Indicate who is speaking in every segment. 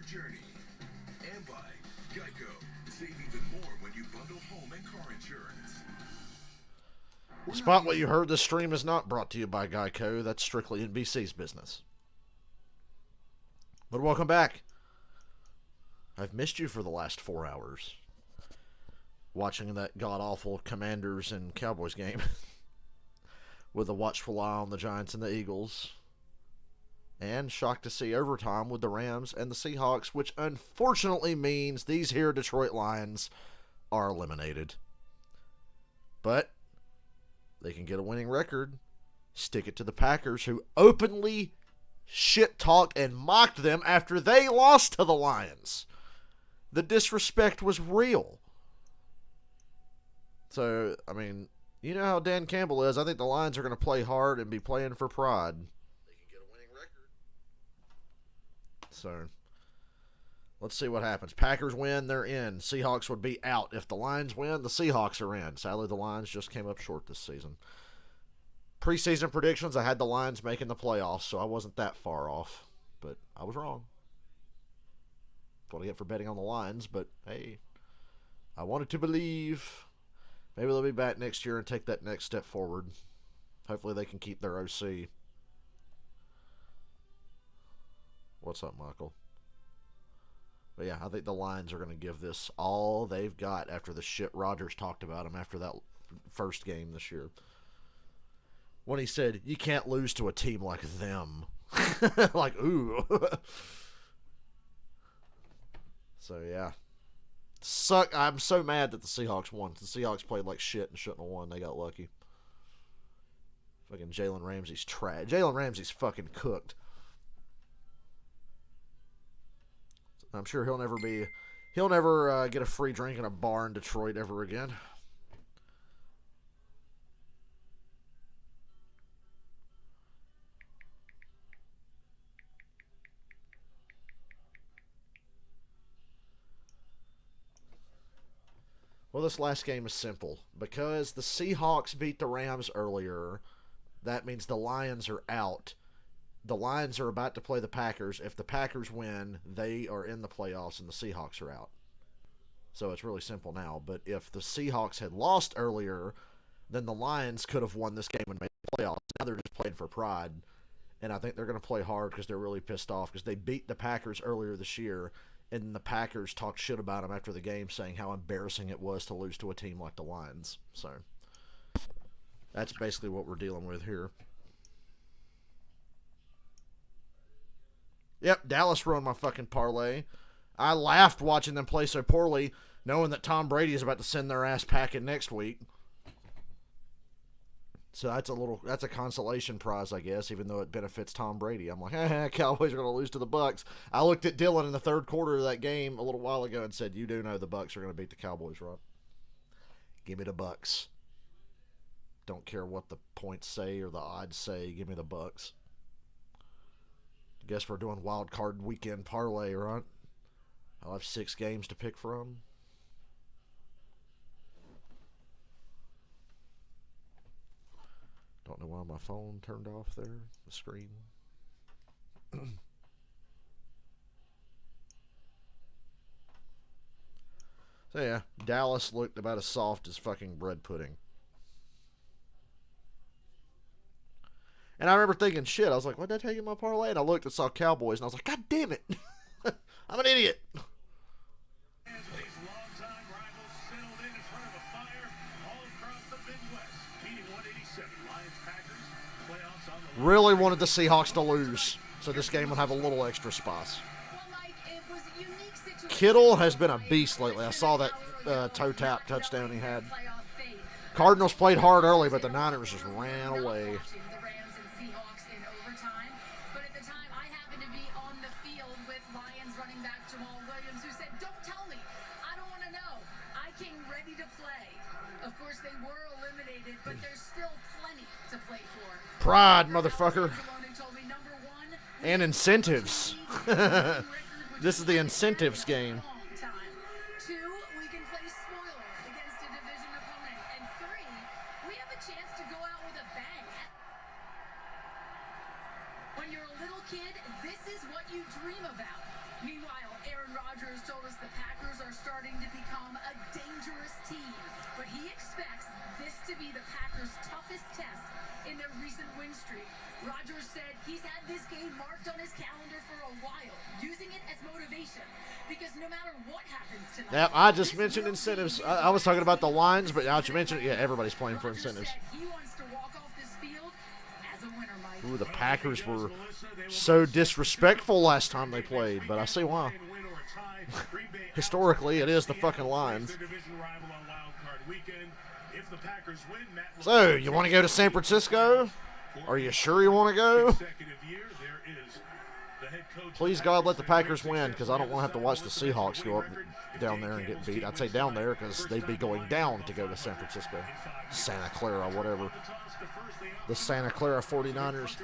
Speaker 1: journey. And by Geico. Save even more when you bundle home and car insurance.
Speaker 2: Despite what you heard, this stream is not brought to you by Geico. That's strictly NBC's business. But welcome back. I've missed you for the last 4 hours. Watching that god-awful Commanders and Cowboys game. With a watchful eye on the Giants and the Eagles. And shocked to see overtime with the Rams and the Seahawks, which unfortunately means these here Detroit Lions are eliminated. But they can get a winning record, stick it to the Packers, who openly shit-talked and mocked them after they lost to the Lions. The disrespect was real. So, I mean, you know how Dan Campbell is. I think the Lions are going to play hard and be playing for pride. They can get a winning record. So, let's see what happens. Packers win, they're in. Seahawks would be out. If the Lions win, the Seahawks are in. Sadly, the Lions just came up short this season. Preseason predictions, I had the Lions making the playoffs, so I wasn't that far off. But I was wrong. That's what I get for betting on the Lions, but hey, I wanted to believe. Maybe they'll be back next year and take that next step forward. Hopefully they can keep their OC. What's up, Michael? But yeah, I think the Lions are going to give this all they've got after the shit Rodgers talked about them after that first game this year. When he said, you can't lose to a team like them. Like, ooh. So, yeah. I'm so mad that the Seahawks won. The Seahawks played like shit and shouldn't have won. They got lucky. Fucking Jalen Ramsey's trash. Jalen Ramsey's fucking cooked. I'm sure he'll never get a free drink in a bar in Detroit ever again. Well, this last game is simple. Because the Seahawks beat the Rams earlier, that means the Lions are out. The Lions are about to play the Packers. If the Packers win, they are in the playoffs and the Seahawks are out. So it's really simple now. But if the Seahawks had lost earlier, then the Lions could have won this game and made the playoffs. Now they're just playing for pride. And I think they're going to play hard because they're really pissed off because they beat the Packers earlier this year. And the Packers talked shit about them after the game, saying how embarrassing it was to lose to a team like the Lions. So that's basically what we're dealing with here. Yep, Dallas ruined my fucking parlay. I laughed watching them play so poorly, knowing that Tom Brady is about to send their ass packing next week. So that's a consolation prize, I guess, even though it benefits Tom Brady. I'm like, Cowboys are going to lose to the Bucks. I looked at Dylan in the third quarter of that game a little while ago and said, you do know the Bucks are going to beat the Cowboys, right? Give me the Bucks. Don't care what the points say or the odds say. Give me the Bucks. Guess we're doing wild card weekend parlay, right? I'll have 6 games to pick from. Don't know why my phone turned off there, the screen. So yeah, Dallas looked about as soft as fucking bread pudding. And I remember thinking, shit, I was like, what did I take in my parlay? And I looked and saw Cowboys, and I was like, God damn it. I'm an idiot. Really wanted the Seahawks to lose, so this game would have a little extra spice. Kittle has been a beast lately. I saw that toe tap touchdown he had. Cardinals played hard early, but the Niners just ran away. Pride, motherfucker. And incentives. This is the incentives game.
Speaker 3: When you're a little kid, this is what you dream about. Meanwhile, Aaron Rodgers told us the Packers are starting to become a dangerous team, but he expects this to be the Packers' toughest test in their recent win streak. Rodgers said he's had this game marked on his calendar for a while, using it as motivation, because no matter what happens tonight...
Speaker 2: Yeah, I just mentioned incentives. I was talking about the lines, but now that you mentioned it, yeah, everybody's playing for incentives.
Speaker 3: He wants to walk off this field as a winner, Mike.
Speaker 2: Ooh, the Packers were so disrespectful last time they played, but I see why. Historically, it is the fucking Lions. So, you want to go to San Francisco? Are you sure you want to go? Please, God, let the Packers win, because I don't want to have to watch the Seahawks go up down there and get beat. I'd say down there, because they'd be going down to go to San Francisco. Santa Clara, whatever. The Santa Clara 49ers.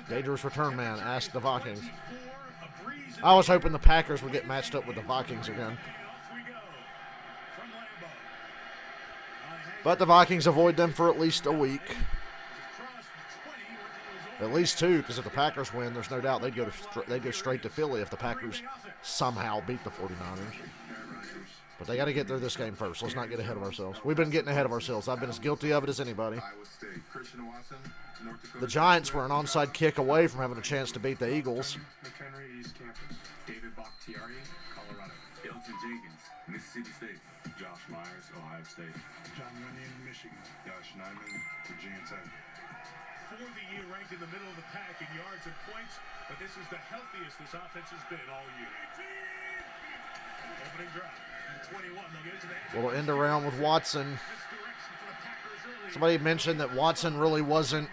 Speaker 2: Dangerous return man, ask the Vikings. I was hoping the Packers would get matched up with the Vikings again. But the Vikings avoid them for at least a week. At least 2, because if the Packers win, there's no doubt they'd go straight to Philly if the Packers somehow beat the 49ers. But they got to get through this game first. Let's not get ahead of ourselves. We've been getting ahead of ourselves. I've been as guilty of it as anybody. The Giants were an onside kick away from having a chance to beat the Eagles.
Speaker 1: McHenry, East Campus. David Bakhtiari, Colorado. Elton Jenkins, Mississippi State. Josh Myers, Ohio State. John Runyon, Michigan. Josh Nyman, Virginia Tech. For the year, ranked in the middle of the pack in yards and points, but this is the healthiest this offense has been all year. Opening drive. 21. They'll get it to the
Speaker 2: Little end around with Watson. Somebody mentioned that Watson really wasn't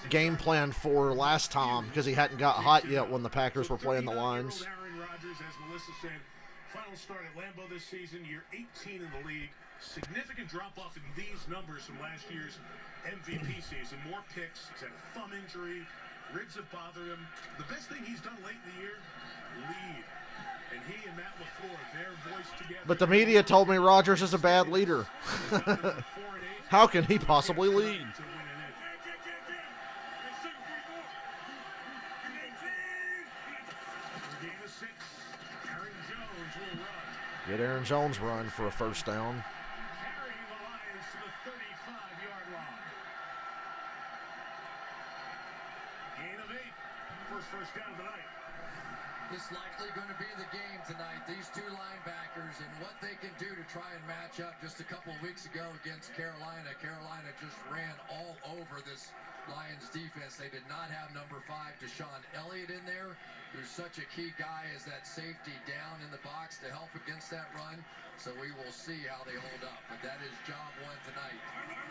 Speaker 2: game planned for last time because he hadn't got hot yet when the Packers were playing the Lions.
Speaker 1: Aaron Rodgers, as Melissa said, final start at Lambeau this season, year 18 in the league. Significant drop-off in these numbers from last year's MVP season. More picks. He's had a thumb injury. Ribs have bothered him. The best thing he's done late in the year, lead. And he and Matt LaFleur, their voice together.
Speaker 2: But the media told me Rodgers is a bad leader. How can he possibly lead? Get Aaron Jones run for a first down.
Speaker 1: Carrying the Lions to the 35-yard line. Gain of 8. First down of the night.
Speaker 4: This likely going to be the game tonight. These two linebackers and what they can do to try and match up. Just a couple of weeks ago against Carolina, Carolina just ran all over this Lions defense. They did not have number 5, Deshaun Elliott, in there, who's such a key guy as that safety down in the box to help against that run. So we will see how they hold up. But that is job 1 tonight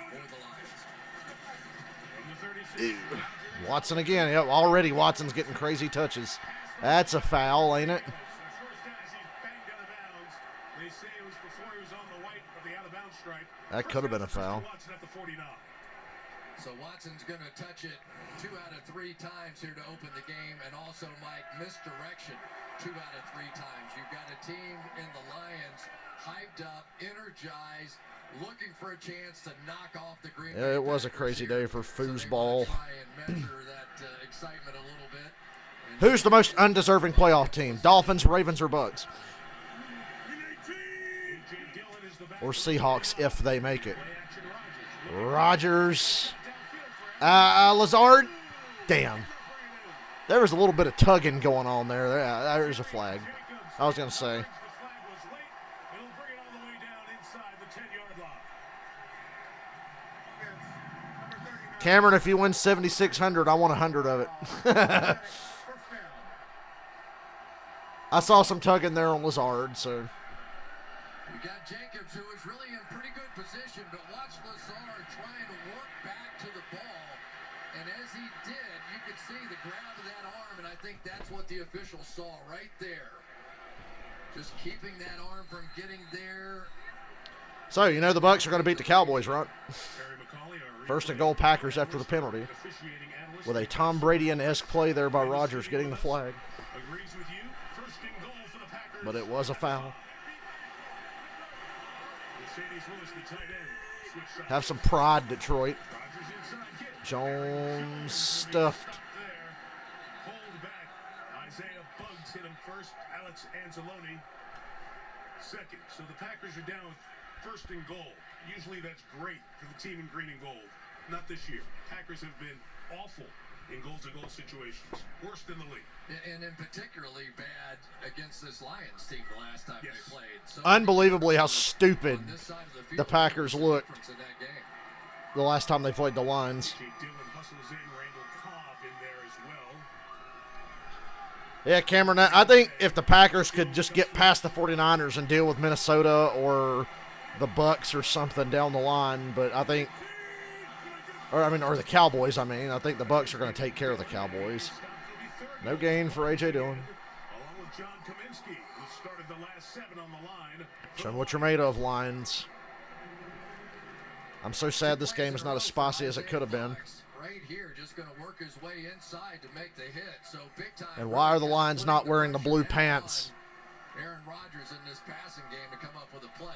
Speaker 4: for the Lions.
Speaker 2: Watson again. Yep, already Watson's getting crazy touches. That's a foul, ain't it? That could have been a foul.
Speaker 4: So Watson's going to touch it 2 out of 3 times here to open the game. And also, Mike, misdirection 2 out of 3 times. You've got a team in the Lions hyped up, energized, looking for a chance to knock off the Green Bay
Speaker 2: Yeah, it was a
Speaker 4: Packers
Speaker 2: crazy
Speaker 4: here.
Speaker 2: day for
Speaker 4: So they
Speaker 2: foosball.
Speaker 4: wanna try and measure that excitement a little bit. And
Speaker 2: Who's the most undeserving playoff team? Dolphins, Ravens, or Bucks? Or Seahawks if they make it. Rodgers. Lazard. Damn. There was a little bit of tugging going on there. There's a flag. I was going to say. Cameron, if you win 7,600, I want 100 of it. I saw some tugging there on Lazard, so.
Speaker 4: we got Jacobs, who is really in pretty good position, but watch Lazard trying to work back to the ball. And as he did, you could see the grab of that arm, and I think that's what the official saw right there. Just keeping that arm from getting there.
Speaker 2: So, you know the Bucs are going to beat the Cowboys, right? First and goal Packers after the penalty. With a Tom Brady-esque play there by Rodgers getting the flag. But it was a foul. Have some pride, Detroit. Jones stuffed.
Speaker 1: hit him first. Alex Anzalone second. So the Packers are down with first and goal. Usually that's great for the team in green and gold. Not this year. Packers have been awful in goal-to-goal situations. Worst in the league.
Speaker 4: And in particularly bad against this Lions team the last time they played. So
Speaker 2: Unbelievably how stupid
Speaker 4: on this side of
Speaker 2: the Packers looked
Speaker 4: difference in that game.
Speaker 2: the last time they played the Lions.
Speaker 1: J. Dillon hustles in. Randall Cobb in there as well.
Speaker 2: Yeah, Cameron, I think if the Packers could just get past the 49ers and deal with Minnesota or the Bucks or something down the line, but I think, or the Cowboys, I think the Bucks are going to take care of the Cowboys. No gain for A.J. Dillon.
Speaker 1: Along with John Kaminsky, who started the last 7 on the line.
Speaker 2: Showing what you're made of, Lions. I'm so sad this game is not as spicy as it could have been.
Speaker 4: Right here, just going to work his way inside to make the hit. So big time.
Speaker 2: And why are the Lions not wearing the blue pants?
Speaker 4: Aaron Rodgers in this passing game to come up with a play.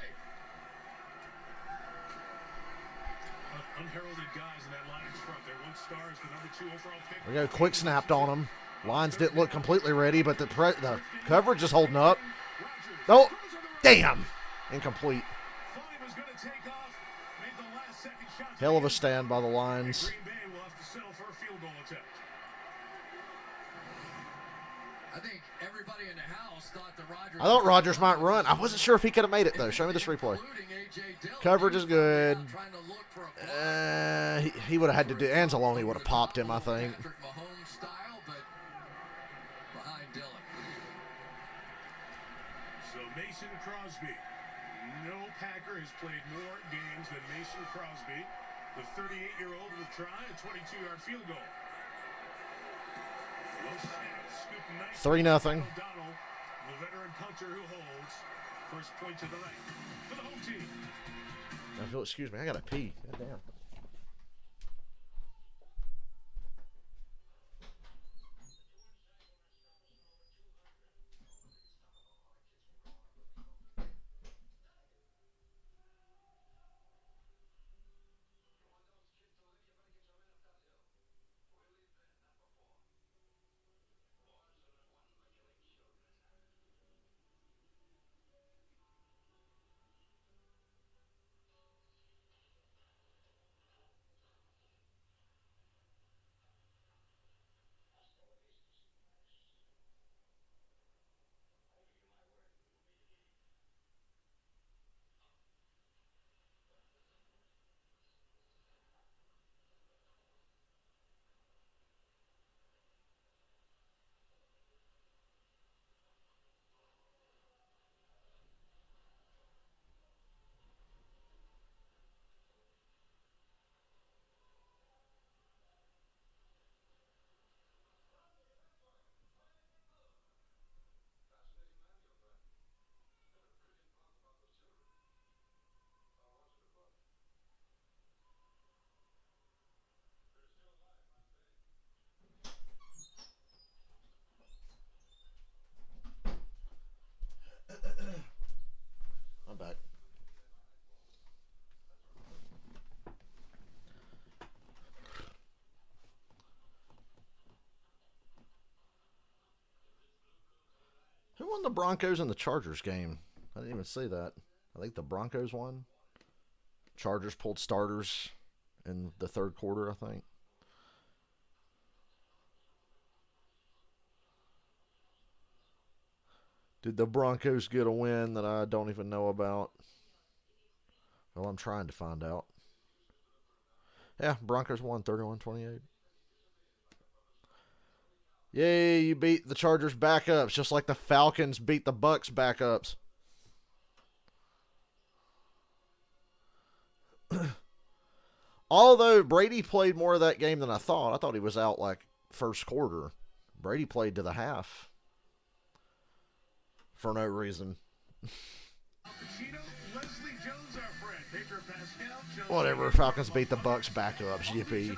Speaker 1: Unheralded guys in that Lions front. Their 1 star is the number 2 overall pick.
Speaker 2: There we go, quick snapped on them. Lions didn't look completely ready, but the coverage is holding up. Oh, damn. Incomplete.
Speaker 1: Thought he was going to take off. Made the last second shot.
Speaker 2: Hell of a stand by the Lions.
Speaker 1: Green Bay will have to settle for a field goal attempt.
Speaker 4: I think everybody in the house thought that Rodgers.
Speaker 2: I thought Rodgers might run. I wasn't sure if he could have made it, though. Show me this replay. Coverage is good. He would have had to do. Anzalone would have popped him, I think.
Speaker 4: Patrick Mahomes style, but behind Dillon.
Speaker 1: So Mason Crosby. No Packer has played more games than Mason Crosby. The 38-year-old will try a 22-yard field goal. Low snap, scoop nice.
Speaker 2: 3-0.
Speaker 1: O'Donnell, the veteran punter who holds. First point to the night for the home team.
Speaker 2: Excuse me, I gotta pee. God damn. I'm back. Who won the Broncos and the Chargers game? I didn't even see that. I think the Broncos won. Chargers pulled starters in the 3rd quarter, I think. Did the Broncos get a win that I don't even know about? Well, I'm trying to find out. Yeah, Broncos won 31-28. Yay, you beat the Chargers backups, just like the Falcons beat the Bucks backups. Although Brady played more of that game than I thought he was out like first quarter. Brady played to the half. For no reason. Whatever, Falcons beat the Bucks backups. Yippee.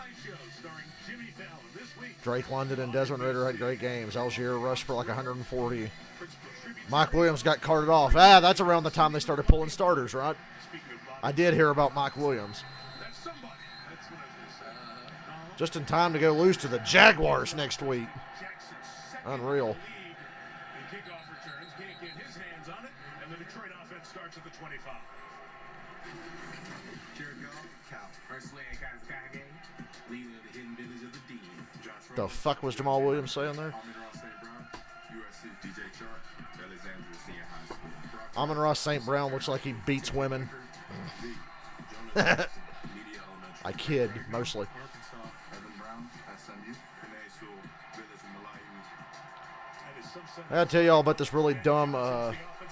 Speaker 2: Drake London and Desmond Ridder had great games. Algier rushed for like 140. Mike Williams got carted off. That's around the time they started pulling starters, right? I did hear about Mike Williams. Just in time to go lose to the Jaguars next week. Unreal.
Speaker 1: Kickoff returns, can't get his hands on it, and the Detroit offense starts at the 25.
Speaker 5: Jared Goff, Cal. First way I got Kage, leader of the hidden village of the D. Josh
Speaker 2: The fuck was Jamal Williams saying there?
Speaker 5: Amon-Ra St. Brown, USC, DJ Chark, Alexandria Senior High School.
Speaker 2: Amon-Ra St. Brown looks like he beats women. I kid, mostly.
Speaker 5: Arkansas, Evan Brown, SMU, Panay School, Village of Malawi.
Speaker 2: I gotta tell y'all about this really dumb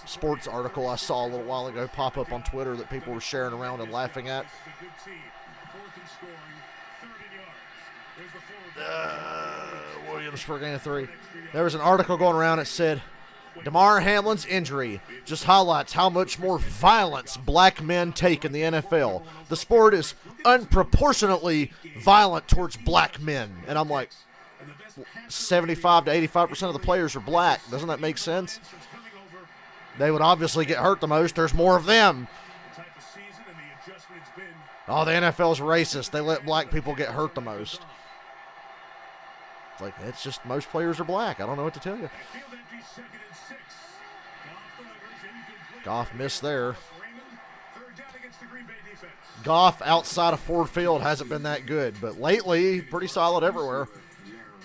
Speaker 2: sports article I saw a little while ago pop up on Twitter that people were sharing around and laughing at. Williams for gain of 3. There was an article going around that said, Damar Hamlin's injury just highlights how much more violence black men take in the NFL. The sport is unproportionately violent towards black men. And I'm like, 75 to 85% of the players are black. Doesn't that make sense? They would obviously get hurt the most. There's more of them. Oh, the NFL's racist. They let black people get hurt the most. It's like, it's just most players are black. I don't know what to tell you. Goff missed there. Goff outside of Ford Field hasn't been that good, but lately, pretty solid everywhere.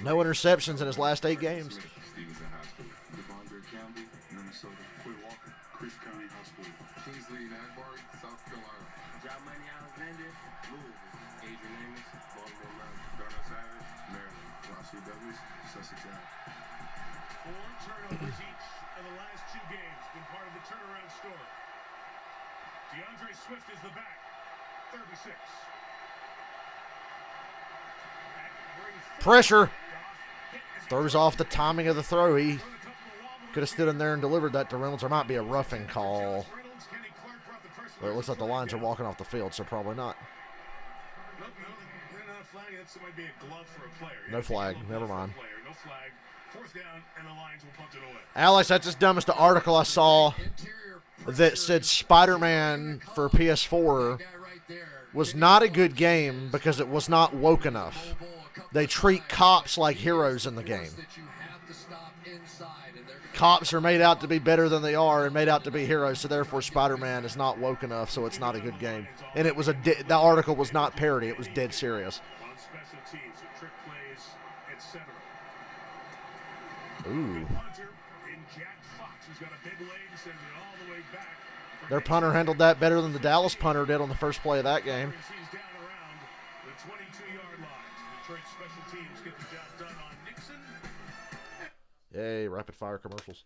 Speaker 2: No interceptions in his last 8 games.
Speaker 5: Stevenson High School, Devondre Campbell, Minnesota, Quay Walker, Chris County High School, Kingsley Nagbar, South Carolina, John Money Alexander, Louisville, Adrian Amos, Baltimore Maryland, Darnell Savage, Maryland, Rossi Douglas, Sussex Ave.
Speaker 1: 4 turnovers each in the last 2 games. Been part of the turnaround story. DeAndre Swift is the back. 36.
Speaker 2: Pressure. Throws off the timing of the throw. He could have stood in there and delivered that to Reynolds. There might be a roughing call. But it looks like the Lions are walking off the field, so probably not. No flag. Never mind.
Speaker 1: No flag. 4th down, and the Lions will punt it away.
Speaker 2: Alex, that's just dumb as the article I saw that said Spider-Man for PS4 was not a good game because it was not woke enough. They treat cops like heroes in the game. Cops are made out to be better than they are and made out to be heroes, so therefore Spider-Man is not woke enough, so it's not a good game. And it was the article was not parody, it was dead serious.
Speaker 1: On special teams, so trick plays, etc.
Speaker 2: Ooh.
Speaker 1: Punter in Jack Fox, who's got a big leg, sends it all the way back.
Speaker 2: Their punter handled that better than the Dallas punter did on the first play of that game.
Speaker 1: He's down around the 22-yard line. Detroit special teams get the job done on Nixon.
Speaker 2: Yay, rapid fire commercials.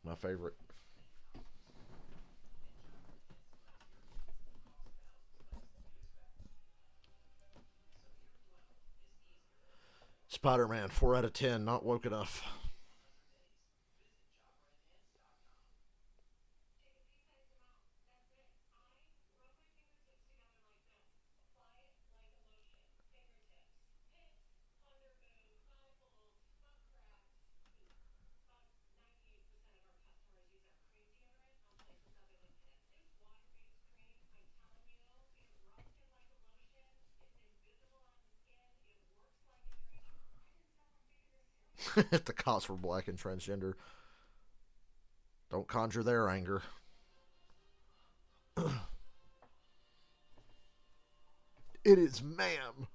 Speaker 2: My favorite. Spider-Man, 4 out of 10, not woke enough. If the cops were black and transgender, don't conjure their anger. It is, ma'am.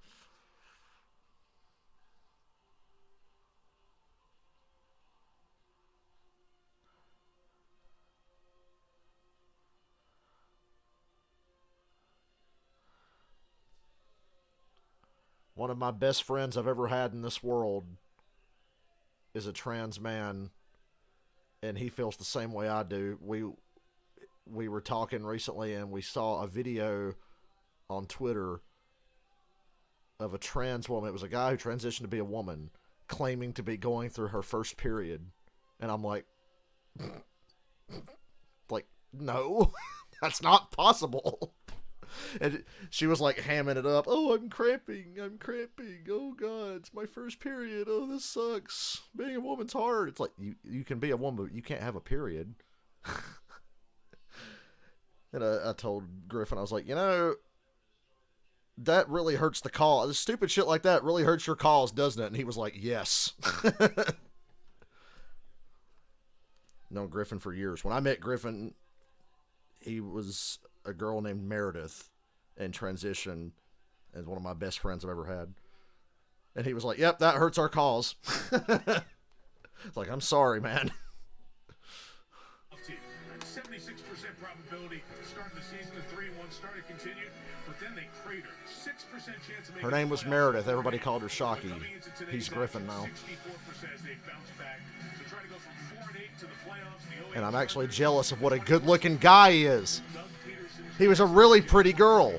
Speaker 2: One of my best friends I've ever had in this world is a trans man, and he feels the same way I do. We were talking recently, and we saw a video on Twitter of a trans woman. It was a guy who transitioned to be a woman, claiming to be going through her first period, and I'm like, no, that's not possible. And she was like hamming it up. Oh, I'm cramping. Oh, God, it's my first period. Oh, this sucks. Being a woman's hard. It's like, you can be a woman, but you can't have a period. And I told Griffin, I was like, that really hurts the cause. Stupid shit like that really hurts your cause, doesn't it? And he was like, yes. Known Griffin for years. When I met Griffin, he was a girl named Meredith in transition and one of my best friends I've ever had. And he was like, yep, that hurts our cause. It's like, I'm sorry, man.
Speaker 1: 76% probability starting the season at 3-1, started continued, but then they cratered. 6% chance of making
Speaker 2: Her name was Meredith. Everybody called her Shocky. He's Griffin now.
Speaker 1: 64% as they bounce back. So try to go from 4-8 to the playoffs.
Speaker 2: And I'm actually jealous of what a good-looking guy he is. He was a really pretty girl.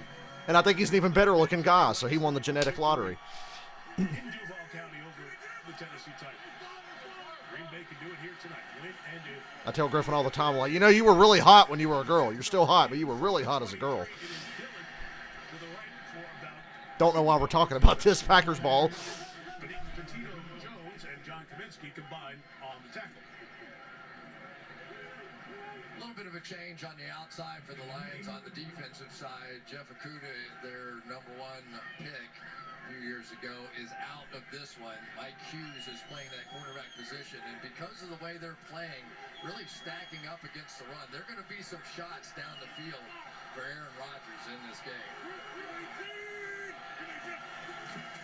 Speaker 2: And I think he's an even better-looking guy, so he won the genetic lottery.
Speaker 1: In Duval County over the Tennessee Titans. Green Bay can do it here tonight. Win and do.
Speaker 2: I tell Griffin all the time, like, you know, you were really hot when you were a girl. You're still hot, but you were really hot as a girl.
Speaker 1: It is Dillon to the right for about
Speaker 2: Don't know why we're talking about this Packers ball.
Speaker 1: Petito Jones and John Kaminsky combined on the tackle.
Speaker 4: A little bit of a change on the outside for the Lions on the defensive side. Jeff Okudah, their number one pick a few years ago, is out of this one. Mike Hughes is playing that quarterback position, and because of the way they're playing, really stacking up against the run, there are going to be some shots down the field for Aaron Rodgers in this game.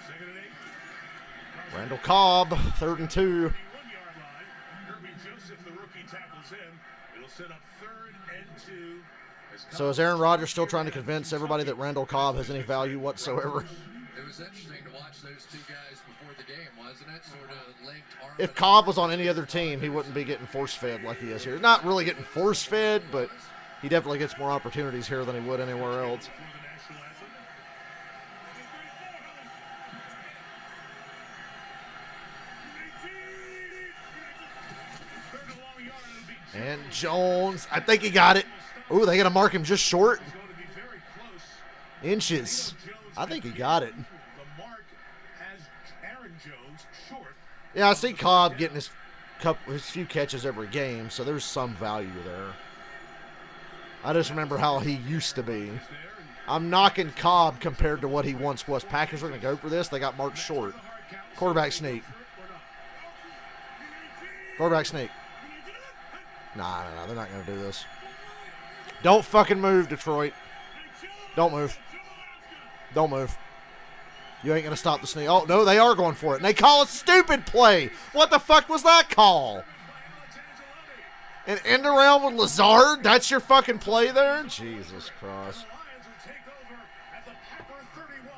Speaker 1: Second and 8.
Speaker 2: Randall Cobb, 3rd and 2.
Speaker 1: 31-yard line. Kirby Joseph, the rookie, tackles him. It'll set up 3rd and 2.
Speaker 2: So is Aaron Rodgers still trying to convince everybody that Randall Cobb has any value whatsoever?
Speaker 4: It was interesting to watch those two guys before the game, wasn't it? Sort of linked arm.
Speaker 2: If Cobb was on any other team, he wouldn't be getting force-fed like he is here. Not really getting force-fed, but he definitely gets more opportunities here than he would anywhere else.
Speaker 1: For the national anthem. Third and long yard, it'll be
Speaker 2: And Jones, I think he got it. Ooh, they got to mark him just short.
Speaker 1: going to be very close.
Speaker 2: Inches. I think he got it.
Speaker 1: The mark has Aaron Jones short.
Speaker 2: Yeah, I see Cobb getting his few catches every game, so there's some value there. I just remember how he used to be. I'm knocking Cobb compared to what he once was. Packers are going to go for this. They got marked short. Quarterback sneak. Quarterback sneak. Nah, they're not going to do this. Don't fucking move, Detroit. Don't move. Don't move. You ain't going to stop the sneak. Oh, no, they are going for it. And they call a stupid play. What the fuck was that call? An end around with Lazard? That's your fucking play there? Jesus Christ.
Speaker 1: Lions will take over at the Packer 31.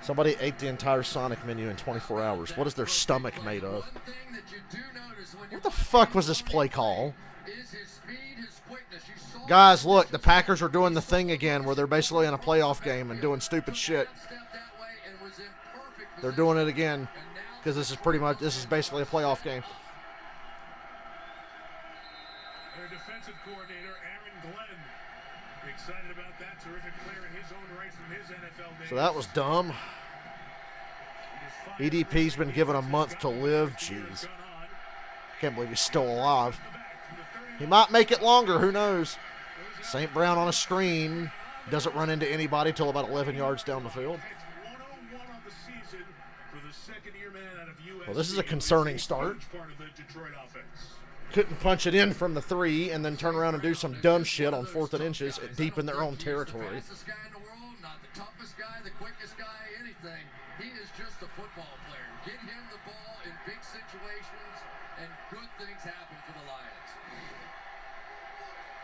Speaker 2: Somebody ate the entire Sonic menu in 24 hours. What is their stomach made of?
Speaker 4: One thing that you do notice when
Speaker 2: What the fuck was this play call?
Speaker 4: is his speed, his quickness. You saw
Speaker 2: Guys, look, the Packers are doing the thing again where they're basically in a playoff game and doing stupid shit.
Speaker 4: step that way and was in perfect
Speaker 2: They're
Speaker 4: position.
Speaker 2: doing it again
Speaker 4: And now
Speaker 2: because this is basically a playoff game.
Speaker 1: Their defensive coordinator, Aaron Glenn. Excited about that. Terrific player in his own right from his NFL days.
Speaker 2: So that was dumb. EDP's been given a month to live. Jeez. Can't believe he's still alive. He might make it longer. Who knows? St. Brown on a screen. Doesn't run into anybody till about 11 yards down the field. Well, this is a concerning start. Couldn't punch it in from the 3 and then turn around and do some dumb shit on 4th and inches deep in their own territory.
Speaker 4: fastest guy in the world, not the toughest guy, the quickest guy, anything. He is just a football player. Get him the ball in big situations, and good things happen for the Lions.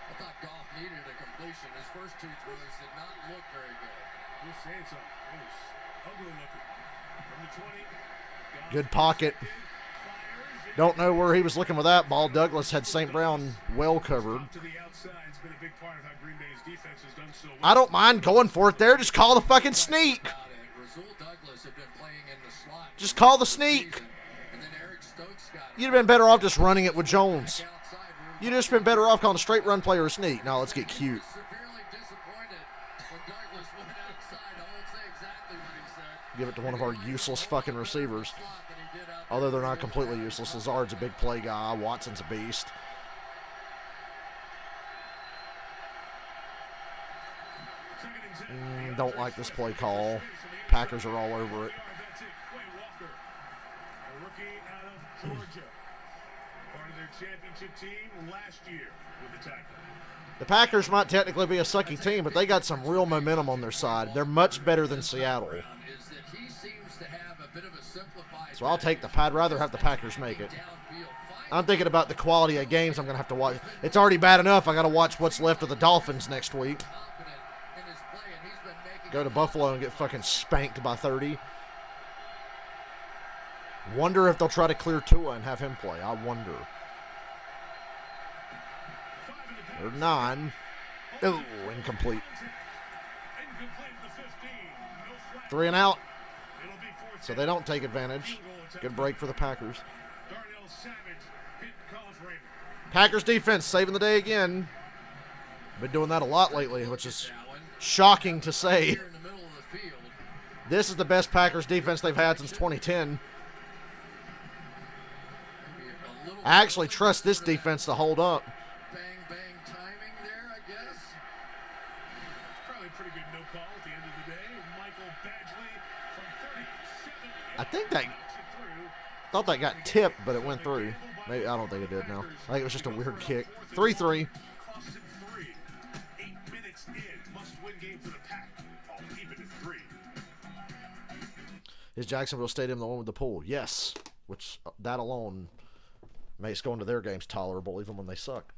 Speaker 4: I thought Goff needed a completion. His first 2 throws did not look very good.
Speaker 1: You're saying something. It was ugly looking. From the 20.
Speaker 2: Good pocket. Don't know where he was looking with that ball. Douglas had St. Brown well covered.
Speaker 1: To the outside, it's been a big part of how Green Bay's defense has done so well.
Speaker 2: I don't mind going for it there. Just call the fucking sneak.
Speaker 4: Rasul Douglas had been playing in the slot.
Speaker 2: Just call the sneak.
Speaker 4: And then Eric Stokes got
Speaker 2: You'd have been better off just running it with Jones.
Speaker 4: outside.
Speaker 2: You'd just been better off calling a straight run play or a sneak. Now let's get cute.
Speaker 4: Severely disappointed when Douglas went outside. I won't say exactly what he said.
Speaker 2: Give it to one of our useless fucking receivers.
Speaker 4: Slot that he did out
Speaker 2: Although they're not completely useless. Lazard's a big play guy. Watson's a beast. Don't like this play call. Packers are all over it.
Speaker 1: That's it. Quay Walker, a rookie out of Georgia, part of their championship team last year with the tackle.
Speaker 2: The Packers might technically be a sucky team, but they got some real momentum on their side. They're much better than Seattle. So I'd rather have the Packers make it. I'm thinking about the quality of games I'm going to have to watch. It's already bad enough I got to watch what's left of the Dolphins next week. Go to Buffalo and get fucking spanked by 30. Wonder if they'll try to clear Tua and have him play. I wonder. Or 9. Oh, incomplete. 3 and out. So they don't take advantage. Good break for the Packers. Packers defense saving the day again. Been doing that a lot lately, which is shocking to say. This is the best Packers defense they've had since 2010. I actually trust this defense to hold up.
Speaker 4: Bang, bang timing there, I guess.
Speaker 1: Probably a pretty good no call at the end of the day. Michael Badgley from 37.
Speaker 2: I think thought that got tipped, but it went through. Maybe I don't think it did. No, I think it was just a weird kick. 3-3.
Speaker 1: 8 minutes in, must-win game for the Pack. I'll keep it at 3.
Speaker 2: Is Jacksonville Stadium the one with the pool? Yes. Which that alone makes going to their games tolerable, even when they suck.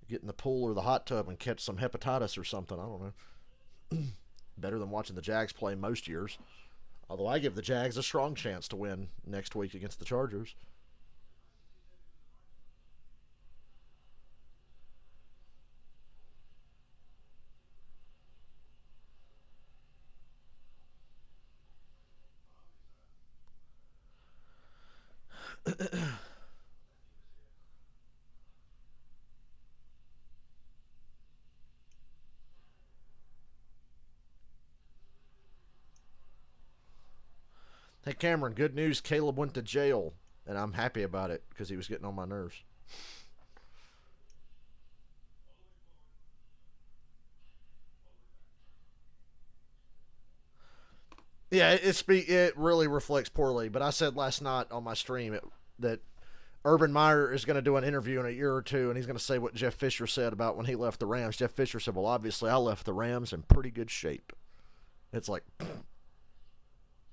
Speaker 2: Get in the pool or the hot tub and catch some hepatitis or something. I don't know. Better than watching the Jags play most years. Although I give the Jags a strong chance to win next week against the Chargers. Hey, Cameron, good news. Caleb went to jail, and I'm happy about it because he was getting on my nerves. Yeah, it really reflects poorly, but I said last night on my stream that Urban Meyer is going to do an interview in a year or two, and he's going to say what Jeff Fisher said about when he left the Rams. Jeff Fisher said, well, obviously I left the Rams in pretty good shape. It's like,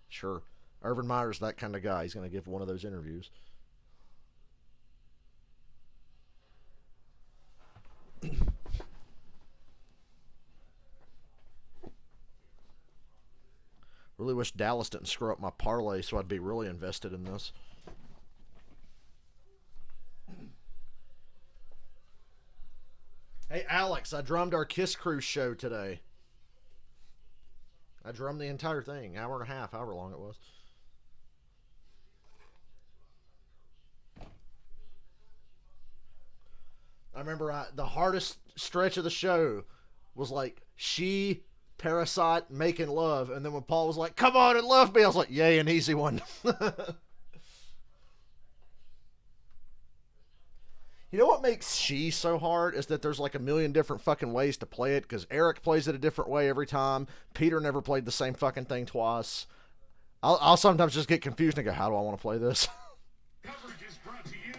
Speaker 2: sure. Urban Meyer's that kind of guy. He's going to give one of those interviews. Really wish Dallas didn't screw up my parlay so I'd be really invested in this. Hey, Alex, I drummed our Kiss Cruise show today. I drummed the entire thing, hour and a half, however long it was. I remember the hardest stretch of the show was like She, Parasite, Making Love, and then when Paul was like, come on and love me, I was like, yay, an easy one. You know what makes She so hard is that there's like a million different fucking ways to play it, because Eric plays it a different way every time. Peter never played the same fucking thing twice. I'll sometimes just get confused and go, how do I want to play this?
Speaker 1: Coverage is brought to you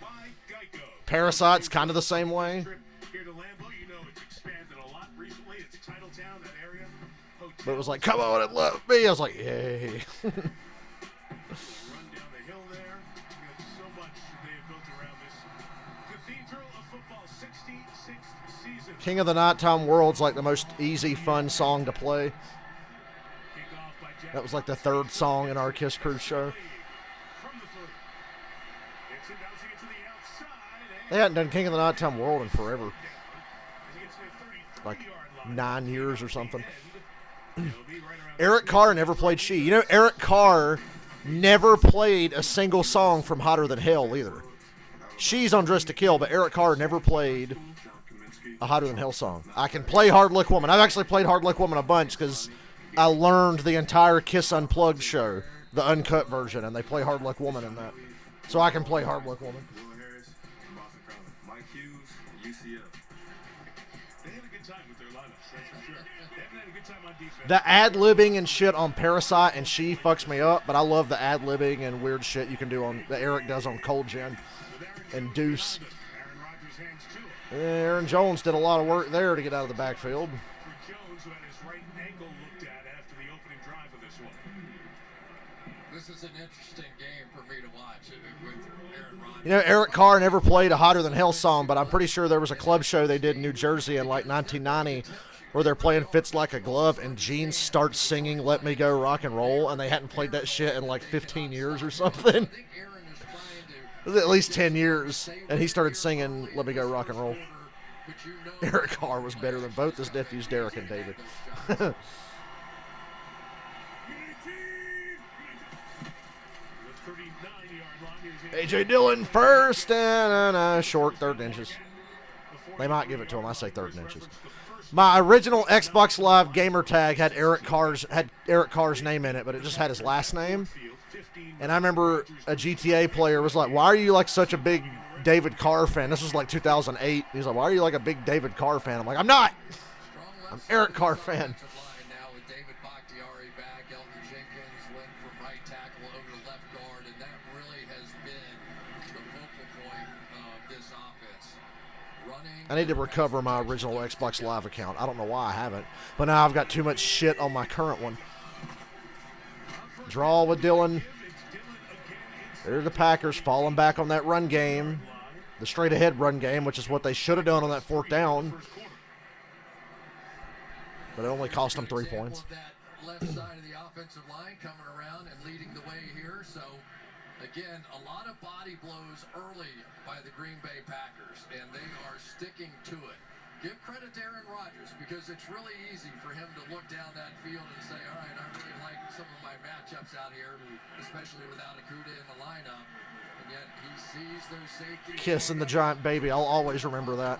Speaker 1: by Geico.
Speaker 2: Parasite's kind of the same way.
Speaker 1: Here to Lambeau, you know it's expanded a lot recently. It's Titletown, that area.
Speaker 2: But it was like, come on and love me. I was like, yay.
Speaker 1: Run down the hill there. We have so much they have built around this Cathedral of Football 66th season.
Speaker 2: King of the Nighttime World's like the most easy, fun song to play.
Speaker 1: Kickoff by Jack.
Speaker 2: That was like the third song in our Kiss Cruise show.
Speaker 1: From the 3. It's announcing it to the outside.
Speaker 2: They hadn't done King of the Nighttime World in forever.
Speaker 1: As he gets to the 33-yard
Speaker 2: Like
Speaker 1: line.
Speaker 2: 9 years or something.
Speaker 1: It'll be right around
Speaker 2: Eric Carr never played She. You know, Eric Carr never played a single song from Hotter Than Hell either. She's on Dressed to Kill, but Eric Carr never played a Hotter Than Hell song. I can play Hard Luck Woman. I've actually played Hard Luck Woman a bunch because I learned the entire Kiss Unplugged show, the uncut version, and they play Hard Luck Woman in that. So I can play Hard Luck Woman.
Speaker 5: Will Harris, Boston College, Mike Hughes, UCF.
Speaker 1: They had a good time with their lineups, that's for sure. They haven't had a good time on defense.
Speaker 2: The ad-libbing and shit on Parasite and She fucks me up, but I love the ad-libbing and weird shit you can do on that Eric does on Cold Gin and Deuce.
Speaker 1: Aaron Rodgers hands to him.
Speaker 2: Aaron Jones did a lot of work there to get out of the backfield.
Speaker 1: For Jones, who had his right ankle looked at after the opening drive of this one.
Speaker 4: This is an interesting game for me to watch with Aaron Rodgers.
Speaker 2: You know, Eric Carr never played a Hotter Than Hell song, but I'm pretty sure there was a club show they did in New Jersey in like 1990 where they're playing Fits Like a Glove and Gene starts singing Let Me Go Rock and Roll, and they hadn't played that shit in like 15 years or something.
Speaker 4: I think Aaron is trying
Speaker 2: It was at least 10 years, and he started singing Let Me Go Rock and Roll.
Speaker 4: but you know
Speaker 2: Eric Carr was better than both his nephews, Derek and David.
Speaker 1: The 39-yard line. Here's
Speaker 2: A.J. Dillon first and a short 3rd inches. They might give it to him. I say 3rd inches. My original Xbox Live gamer tag had Eric Carr's name in it, but it just had his last name. And I remember a GTA player was like, "Why are you like such a big David Carr fan?" This was like 2008. He's like, "Why are you like a big David Carr fan?" I'm like, "I'm not. I'm Eric Carr fan."
Speaker 4: now with David Bakhtiari back, Elton Jenkins went from right tackle over to left guard, and that really has been the focal point of this offense. Running.
Speaker 2: I need to recover my original Xbox Live account. I don't know why I haven't, but now I've got too much shit on my current one. Draw with Dillon. There's the Packers falling back on that run game, the straight-ahead run game, which is what they should have done on that 4th down. But it only cost them 3 points.
Speaker 4: That left side of the offensive line coming around and leading the way here. So, again, a lot of body blows early by the Green Bay Packers, and they are sticking to it. Give credit to Aaron Rodgers because it's really easy for him to look down that field and say, all right, I really like some of my matchups out here, especially without Akuda in the lineup. And yet he sees those safeties.
Speaker 2: Kissing the giant baby. I'll always remember that.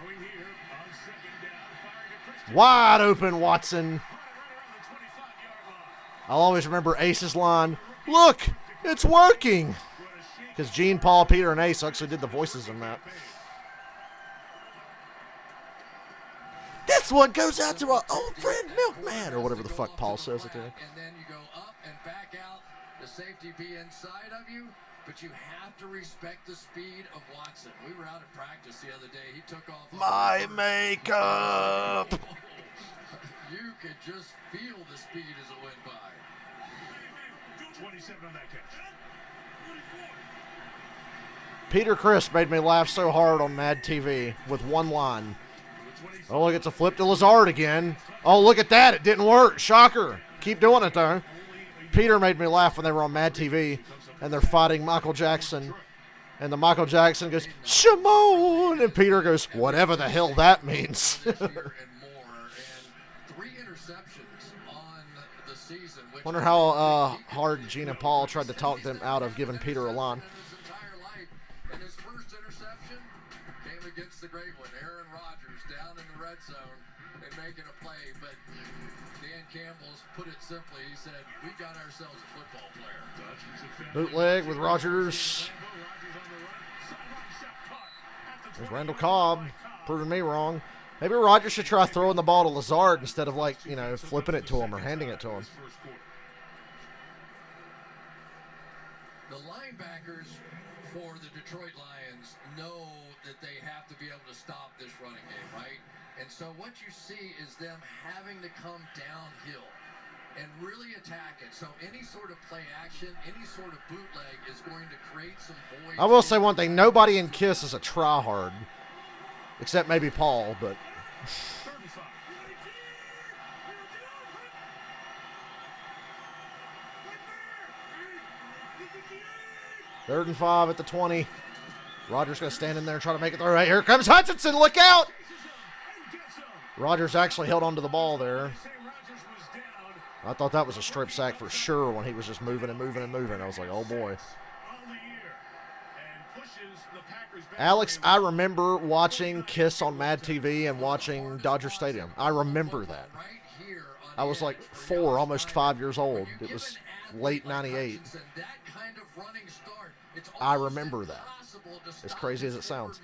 Speaker 1: Throwing here on 2nd down, firing to Christian.
Speaker 2: Wide open Watson.
Speaker 1: Right around the 25-yard line.
Speaker 2: I'll always remember Ace's line, "Look, it's working." Because Gene, Paul, Peter, and Ace actually did the voices in that. This one goes out to our old friend Milkman, or whatever the fuck Paul says it to him.
Speaker 4: And then you go up and back out. The safety be inside of you, but you have to respect the speed of Watson. We were out of practice the other day. He took off.
Speaker 2: My makeup.
Speaker 4: You could just feel the speed as it went by.
Speaker 1: 27 on that catch.
Speaker 2: Peter Chris made me laugh so hard on Mad TV with one line. Oh, look, it's a flip to Lazard again. Oh, look at that. It didn't work. Shocker. Keep doing it, though. Peter made me laugh when they were on Mad TV, and they're fighting Michael Jackson. And the Michael Jackson goes, "Shimon!" And Peter goes, "Whatever the hell that means."
Speaker 4: This year and more, and 3 interceptions on the season. Which
Speaker 2: Wonder how hard Gina Paul tried to talk them out of giving Peter a line.
Speaker 4: his entire life. And his first interception came against the great one, Aaron Rodgers, down in the red zone and making a play. But Dan Campbell's put it simply. He said, "We got ourselves a football player."
Speaker 2: Bootleg with Rodgers. There's Randall Cobb, proving me wrong. Maybe Rodgers should try throwing the ball to Lazard instead of, like, you know, flipping it to him or handing it to him.
Speaker 4: The linebackers for the Detroit Lions know that they have to be able to stop this running game, right? And so what you see is them having to come downhill and really attack it. So any sort of play action, any sort of bootleg is going to create some voids.
Speaker 2: I will say one thing. Nobody in KISS is a tryhard. Except maybe Paul, but... 3rd and 5 at the 20. Rodgers going to stand in there and try to make it through. Right, here comes Hutchinson. Look out! Rodgers actually held onto the ball there. I thought that was a strip sack for sure when he was just moving and moving and moving. I was like, oh boy. Alex, I remember watching KISS on Mad TV and watching Dodger Stadium. I remember that. I was like 4, almost 5 years old. It was late 98. I remember that. As crazy as it sounds.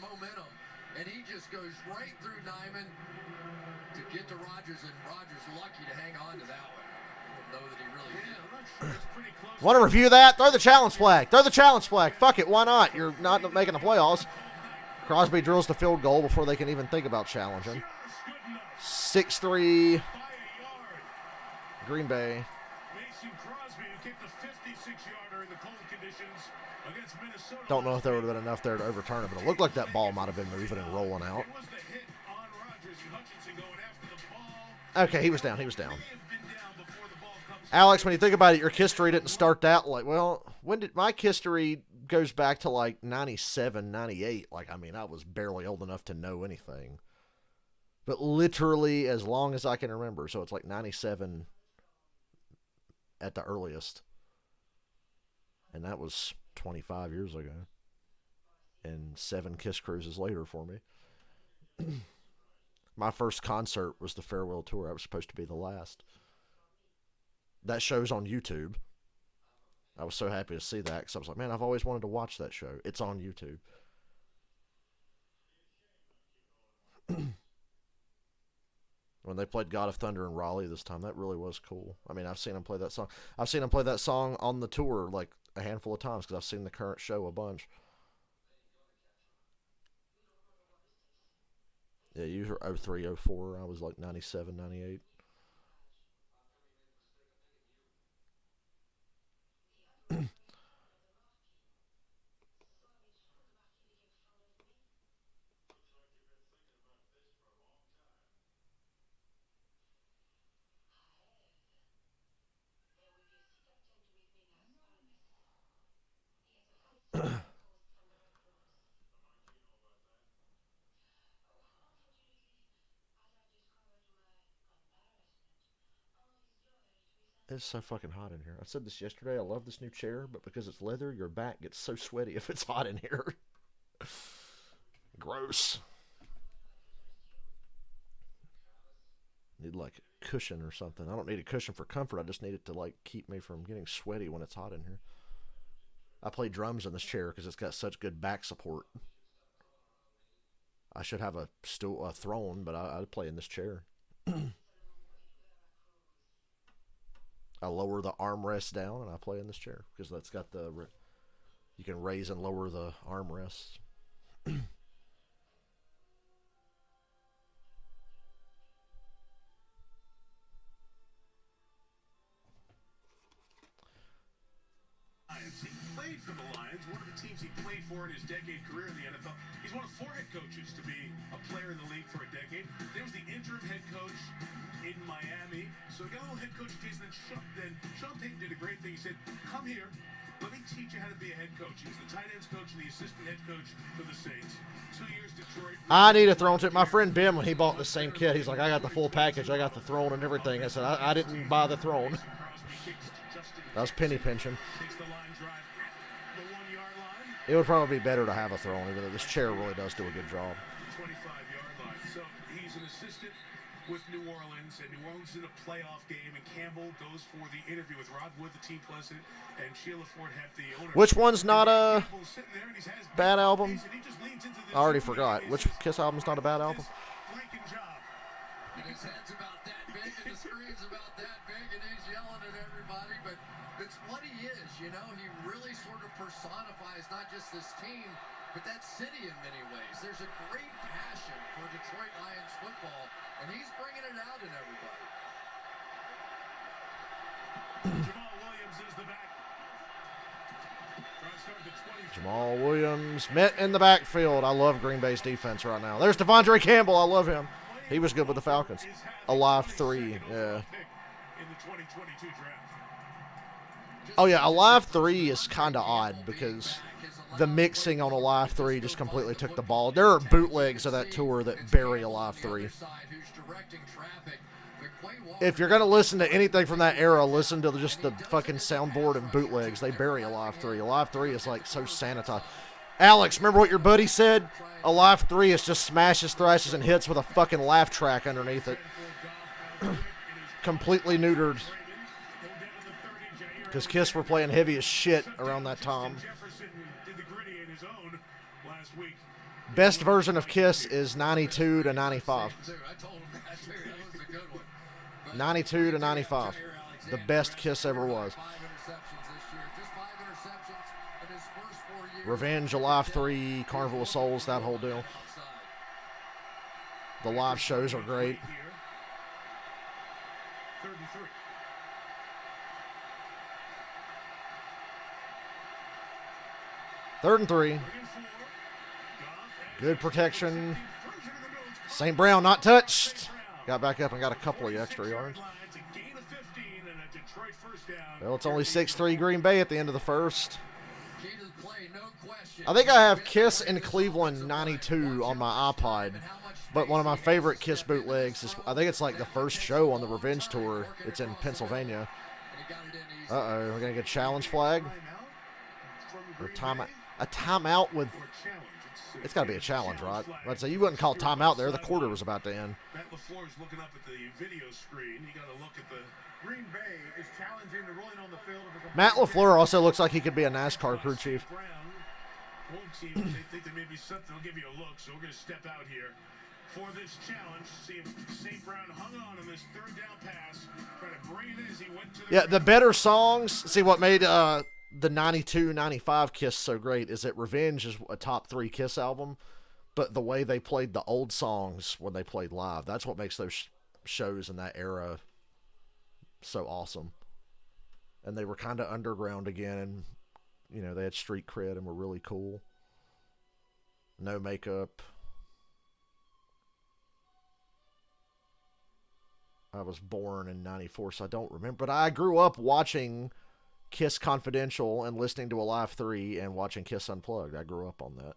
Speaker 4: And he just goes right through Nyman to get to Rogers, and Rogers lucky to hang on to that one. I don't know that he really did.
Speaker 1: I'm not sure. It's pretty close.
Speaker 2: Want to review that? Throw the challenge flag. Throw the challenge flag. Fuck it. Why not? You're not making the playoffs. Crosby drills the field goal before they can even think about challenging. 6-3
Speaker 1: By a yard.
Speaker 2: Green Bay.
Speaker 1: Mason Crosby, who kicked a 56-yarder in the cold conditions against Minnesota.
Speaker 2: Don't know if there would have been enough there to overturn it, but it looked like that ball might have been moving and rolling out.
Speaker 1: It was the hit on Rodgers and Hutchinson going after the ball.
Speaker 2: Okay, he was down. He was down.
Speaker 1: May have been down before the ball comes.
Speaker 2: Alex, when you think about it, your history didn't start that like, well, when did my history goes back to like 97, 98. Like, I mean, I was barely old enough to know anything. But literally as long as I can remember. So it's like 97 at the earliest. And that was 25 years ago. And 7 Kiss Cruises later for me. My first concert was the farewell tour. I was supposed to be the last. That show's on YouTube. I was so happy to see that because I was like, man, I've always wanted to watch that show. It's on YouTube. When they played God of Thunder in Raleigh this time, that really was cool. I mean, I've seen them play that song. I've seen them play that song on the tour like a handful of times because I've seen the current show a bunch. Yeah, you were 03, 04. I was like 97, 98. It's so fucking hot in here. I said this yesterday. I love this new chair, but because it's leather, your back gets so sweaty if it's hot in here. Gross. Need like a cushion or something. I don't need a cushion for comfort. I just need it to like keep me from getting sweaty when it's hot in here. I play drums in this chair because it's got such good back support. I should have a throne, but I play in this chair. I lower the armrest down and I play in this chair because that's got the you can raise and lower the armrests.
Speaker 1: He played for the Lions, one of the teams he played for in his decade career in the NFL. He's one of 4 head coaches to be a player in the league for a decade. There was the interim head coach in Miami. So he got a little head coach taste. Then Sean Payton did a great thing. He said, come here, let me teach you how to be a head coach. He was the tight ends coach and the assistant head coach for the Saints. 2 years Detroit.
Speaker 2: I need a throne. My friend Ben, when he bought the same kit, he's like, I got the full package. I got the throne and everything. I said, I didn't buy the throne. That was penny pinching. It would probably be better to have a throne, even though this chair really does do a good job.
Speaker 1: 25-yard line. So he's an assistant with New Orleans, and New Orleans in a playoff game, and Campbell goes for the interview with Rod Wood, the team president, and Sheila Ford Hep, the owner.
Speaker 2: Which one's not a bad album? I already forgot. Which Kiss album's not a bad album?
Speaker 4: And his head's about that big, and the screen's about that big, and he's yelling at everybody, but it's what he is, you know? He really sort of personifies not just this team, but that city in many ways. There's a great passion for Detroit Lions football, and he's bringing it out in everybody.
Speaker 1: Jamal Williams is the back.
Speaker 2: Jamal Williams met in the backfield. I love Green Bay's defense right now. There's Devondre Campbell. I love him. He was good with the Falcons. A live 3, yeah. Oh, yeah, a live 3 is kind of odd because the mixing on a live 3 just completely took the ball. There are bootlegs of that tour that bury a live 3. If you're going to listen to anything from that era, listen to just the fucking soundboard and bootlegs. They bury a live 3. A live 3 is like so sanitized. Alex, remember what your buddy said? A live 3 is just smashes, thrashes, and hits with a fucking laugh track underneath it. Completely neutered. Because Kiss were playing heavy as shit around that time. Best version of Kiss is 92 to 95. 92 to 95. The best Kiss ever was. Revenge, Alive 3, Carnival of Souls, that whole deal. The live shows are great. Third and 3. Good protection. St. Brown not touched. Got back up and got a couple of extra yards. Well, it's only 6-3 Green Bay at the end of the first. I think I have Kiss in Cleveland 92 on my iPod. But one of my favorite Kiss bootlegs is, I think it's like the first show on the Revenge tour. It's in Pennsylvania. Uh-oh, we're going to get a challenge flag. Or timeout. A timeout with... It's got to be a challenge, right? I'd say you wouldn't call timeout there. The quarter was about to end.
Speaker 1: Matt LaFleur is looking up at the video screen. You got to look at the... Green Bay is challenging the ruling on the field.
Speaker 2: Matt LaFleur also looks like he could be a NASCAR crew chief.
Speaker 1: Home team, they think there may be something. They'll give you a look, so we're going to step out here for this challenge. See if St. Brown hung on this third down pass. Trying to bring it in as he went to the...
Speaker 2: Yeah, the better songs. See, what made the 92-95 Kiss so great is that Revenge is a top 3 Kiss album, but the way they played the old songs when they played live, that's what makes those shows in that era so awesome. And they were kind of underground again, and you know, they had street cred and were really cool. No makeup. I was born in 94, so I don't remember. But I grew up watching Kiss Confidential and listening to Alive 3 and watching Kiss Unplugged. I grew up on that.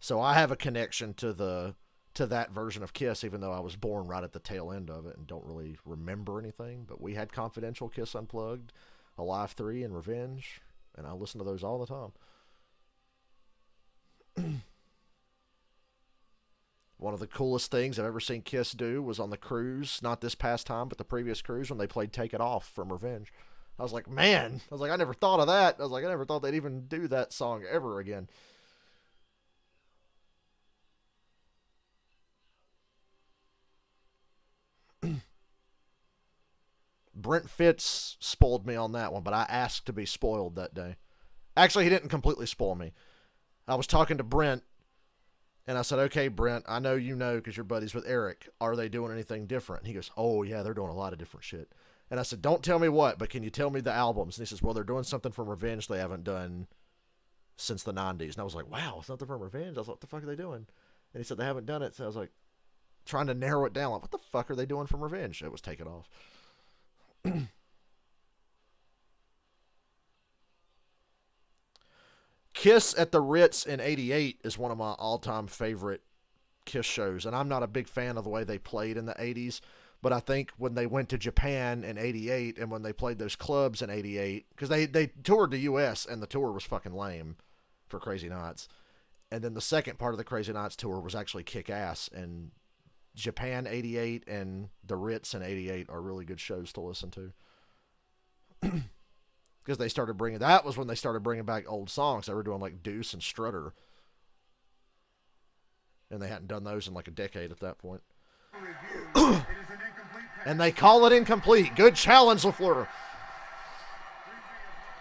Speaker 2: So I have a connection to that version of Kiss, even though I was born right at the tail end of it and don't really remember anything. But we had Confidential, Kiss Unplugged, Alive 3, and Revenge. And I listen to those all the time. One of the coolest things I've ever seen Kiss do was on the cruise, not this past time, but the previous cruise when they played Take It Off from Revenge. I was like, man, I never thought of that. I never thought they'd even do that song ever again. Brent Fitz spoiled me on that one, but I asked to be spoiled that day. Actually, he didn't completely spoil me. I was talking to Brent, and I said, okay, Brent, I know you know because you're buddies with Eric. Are they doing anything different? And he goes, oh, yeah, they're doing a lot of different shit. And I said, don't tell me what, but can you tell me the albums? And he says, well, they're doing something from Revenge they haven't done since the 90s. And I was like, wow, something from Revenge? I was like, what the fuck are they doing? And he said, they haven't done it. So I was like, trying to narrow it down. Like, what the fuck are they doing from Revenge? It was Take It Off. Kiss at the Ritz in 88 is one of my all-time favorite Kiss shows, and I'm not a big fan of the way they played in the 80s, but I think when they went to Japan in 88 and when they played those clubs in 88, because they toured the U.S. and the tour was fucking lame for Crazy Nights, and then the second part of the Crazy Nights tour was actually kick-ass, and Japan 88 and the Ritz in 88 are really good shows to listen to. Because they started bringing, that was when they started bringing back old songs. They were doing like Deuce and Strutter. And they hadn't done those in like a decade at that point. And they call it incomplete. Good challenge, LaFleur.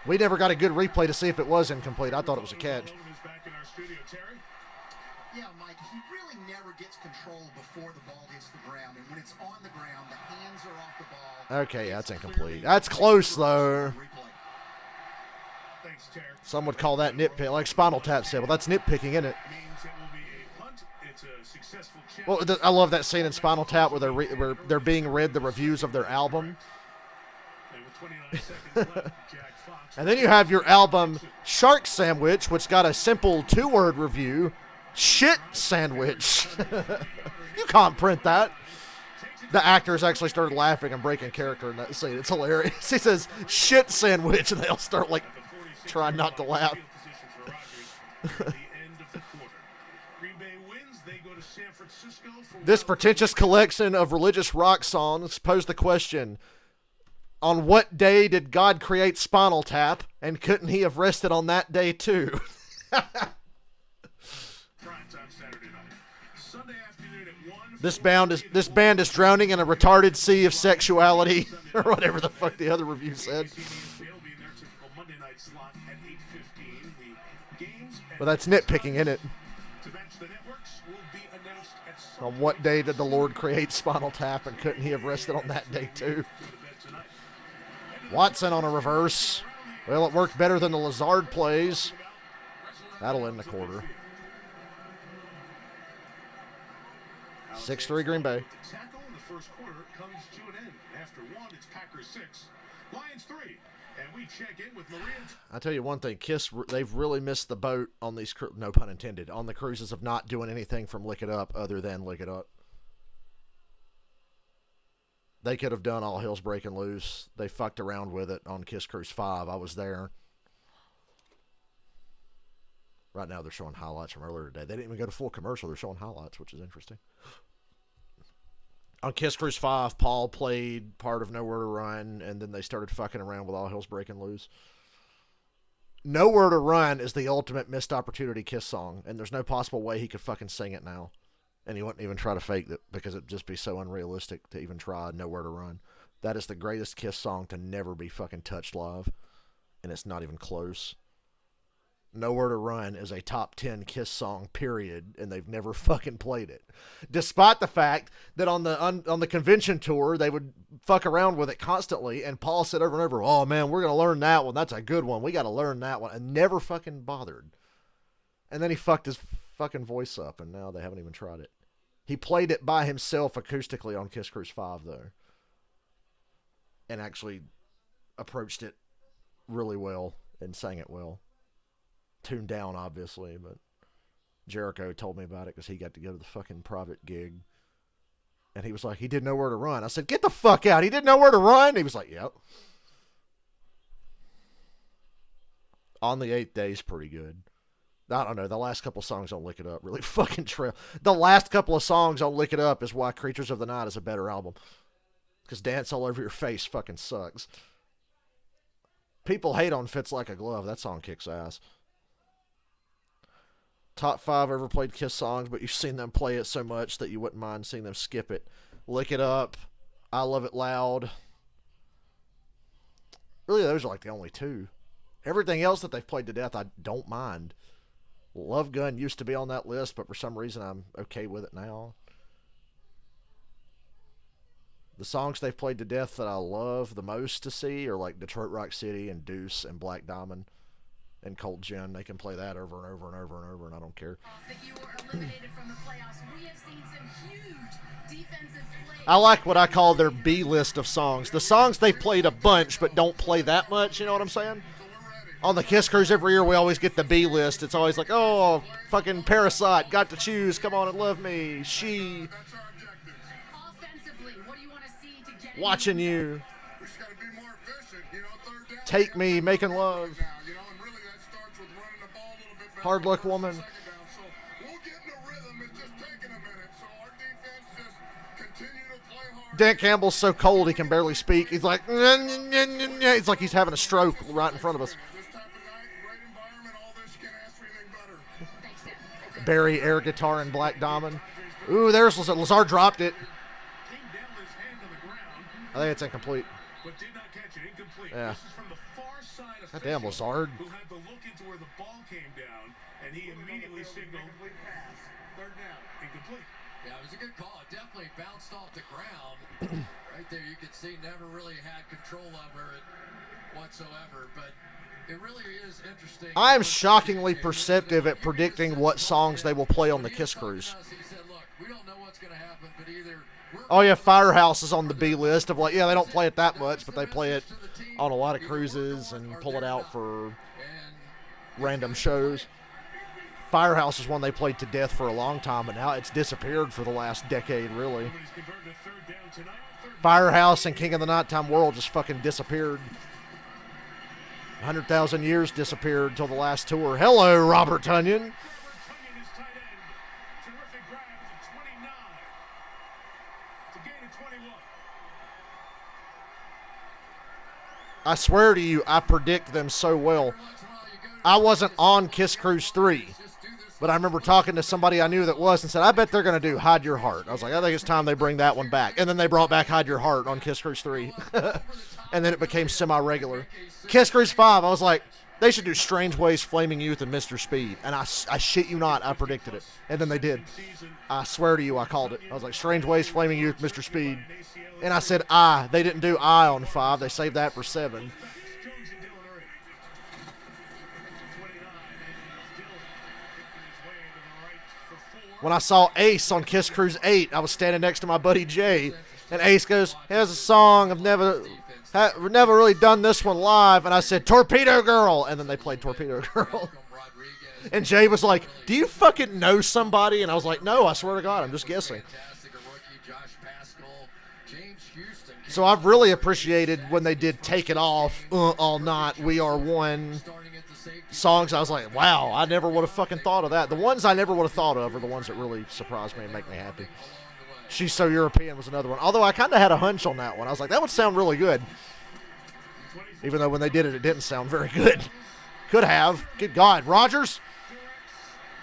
Speaker 2: We never got a good replay to see if it was incomplete. I thought it was a catch.
Speaker 6: Yeah, Mike, he really never gets control before the ball hits the ground. And when it's on the ground, the hands are off the ball.
Speaker 2: Okay, that's incomplete. That's close, though. Some would call that nitpick, like Spinal Tap said. Well, that's nitpicking, isn't it? Well, I love that scene in Spinal Tap where they're being read the reviews of their album. And then you have your album, Shark Sandwich, which got a simple 2-word review. Shit sandwich. You can't print that. The actors actually started laughing and breaking character in that scene. It's hilarious. He says, shit sandwich, and they all start, like, trying not to laugh. This pretentious collection of religious rock songs posed the question, on what day did God create Spinal Tap, and couldn't he have rested on that day too? This band is drowning in a retarded sea of sexuality, or whatever the fuck the other review said. Well, that's nitpicking, isn't it? On what day did the Lord create Spinal Tap, and couldn't he have rested on that day too? Watson on a reverse. Well, it worked better than the Lazard plays. That'll end the quarter. 6-3 Green Bay.
Speaker 1: Tackle in the first quarter comes to an end. After one, it's Packers 6, Lions 3. And we check in with Maria.
Speaker 2: I tell you one thing, Kiss, they've really missed the boat on these, no pun intended, on the cruises of not doing anything from Lick It Up other than Lick It Up. They could have done All Hell's Breaking Loose. They fucked around with it on Kiss Cruise 5. I was there. Right now they're showing highlights from earlier today. They didn't even go to full commercial. They're showing highlights, which is interesting. On Kiss Cruise 5, Paul played part of Nowhere to Run, and then they started fucking around with All Hell's Breaking Loose. Nowhere to Run is the ultimate missed opportunity Kiss song, and there's no possible way he could fucking sing it now. And he wouldn't even try to fake it because it'd just be so unrealistic to even try Nowhere to Run. That is the greatest Kiss song to never be fucking touched live, and it's not even close. Nowhere to Run is a top 10 Kiss song, period, and they've never fucking played it. Despite the fact that on the convention tour, they would fuck around with it constantly, and Paul said over and over, oh man, we're going to learn that one. That's a good one. We got to learn that one. And never fucking bothered. And then he fucked his fucking voice up, and now they haven't even tried it. He played it by himself acoustically on Kiss Cruise 5, though. And actually approached it really well and sang it well. Tuned down, obviously, but Jericho told me about it because he got to go to the fucking private gig. And he was like, he didn't know where to run. I said, get the fuck out. He didn't know where to run? He was like, yep. On the Eighth Day is pretty good. I don't know. The last couple songs on Lick It Up really fucking trail. The last couple of songs on Lick It Up is why Creatures of the Night is a better album. Because Dance All Over Your Face fucking sucks. People hate on Fits Like a Glove. That song kicks ass. Top 5 ever played Kiss songs, but you've seen them play it so much that you wouldn't mind seeing them skip it. Lick It Up. I Love It Loud. Really, those are like the only two. Everything else that they've played to death, I don't mind. Love Gun used to be on that list, but for some reason I'm okay with it now. The songs they've played to death that I love the most to see are like Detroit Rock City and Deuce and Black Diamond and Cold Gin. They can play that over and over and over and over, and I don't care. I like what I call their B list of songs. The songs they've played a bunch but don't play that much, you know what I'm saying? On the Kiss Cruise every year, we always get the B list. It's always like, oh, fucking Parasite, Got to Choose, Come On and Love Me, She, Watching You, Take Me, Making Love, Hard Luck Woman. Dan Campbell's so cold he can barely speak. He's like, it's like he's having a stroke right in front of us. Barry air guitar and Black Diamond. Ooh, there's Lazard dropped it. I think it's incomplete. Yeah. God damn, Lazard.
Speaker 1: Who had to look into where the ball came down, and he immediately signaled third down. Incomplete.
Speaker 4: Yeah, it was a good call. It definitely bounced off the ground. Right there, you could see never really had control over it whatsoever, but it really is interesting.
Speaker 2: I am shockingly perceptive at predicting what songs they will play on the Kiss Cruise.
Speaker 4: He said, look, we don't know what's going to happen, but either
Speaker 2: Oh yeah, Firehouse is on the B list of like, yeah, they don't play it that much, but they play it on a lot of cruises and pull it out for random shows. Firehouse is one they played to death for a long time, but now it's disappeared for the last decade, really. Firehouse and King of the Nighttime World just fucking disappeared. 100,000 Years disappeared till the last tour. Hello, Robert Tunyon. I swear to you, I predict them so well. I wasn't on Kiss Cruise 3. But I remember talking to somebody I knew that was and said, I bet they're going to do Hide Your Heart. I was like, I think it's time they bring that one back. And then they brought back Hide Your Heart on Kiss Cruise 3. And then it became semi-regular. Kiss Cruise 5, I was like, they should do Strange Ways, Flaming Youth, and Mr. Speed. And I shit you not, I predicted it. And then they did. I swear to you, I called it. I was like, Strange Ways, Flaming Youth, Mr. Speed. And I said I. They didn't do I on 5. They saved that for 7. When I saw Ace on Kiss Cruise 8, I was standing next to my buddy Jay, and Ace goes, here's a song I've never really done this one live, and I said, Torpedo Girl, and then they played Torpedo Girl. And Jay was like, do you fucking know somebody? And I was like, no, I swear to God, I'm just guessing. So I've really appreciated when they did Take It Off, All Night, We Are One songs. I was like, wow, I never would have fucking thought of that. The ones I never would have thought of are the ones that really surprised me and make me happy. She's So European was another one. Although I kind of had a hunch on that one. I was like, that would sound really good. Even though when they did it, it didn't sound very good. Could have. Good God. Rodgers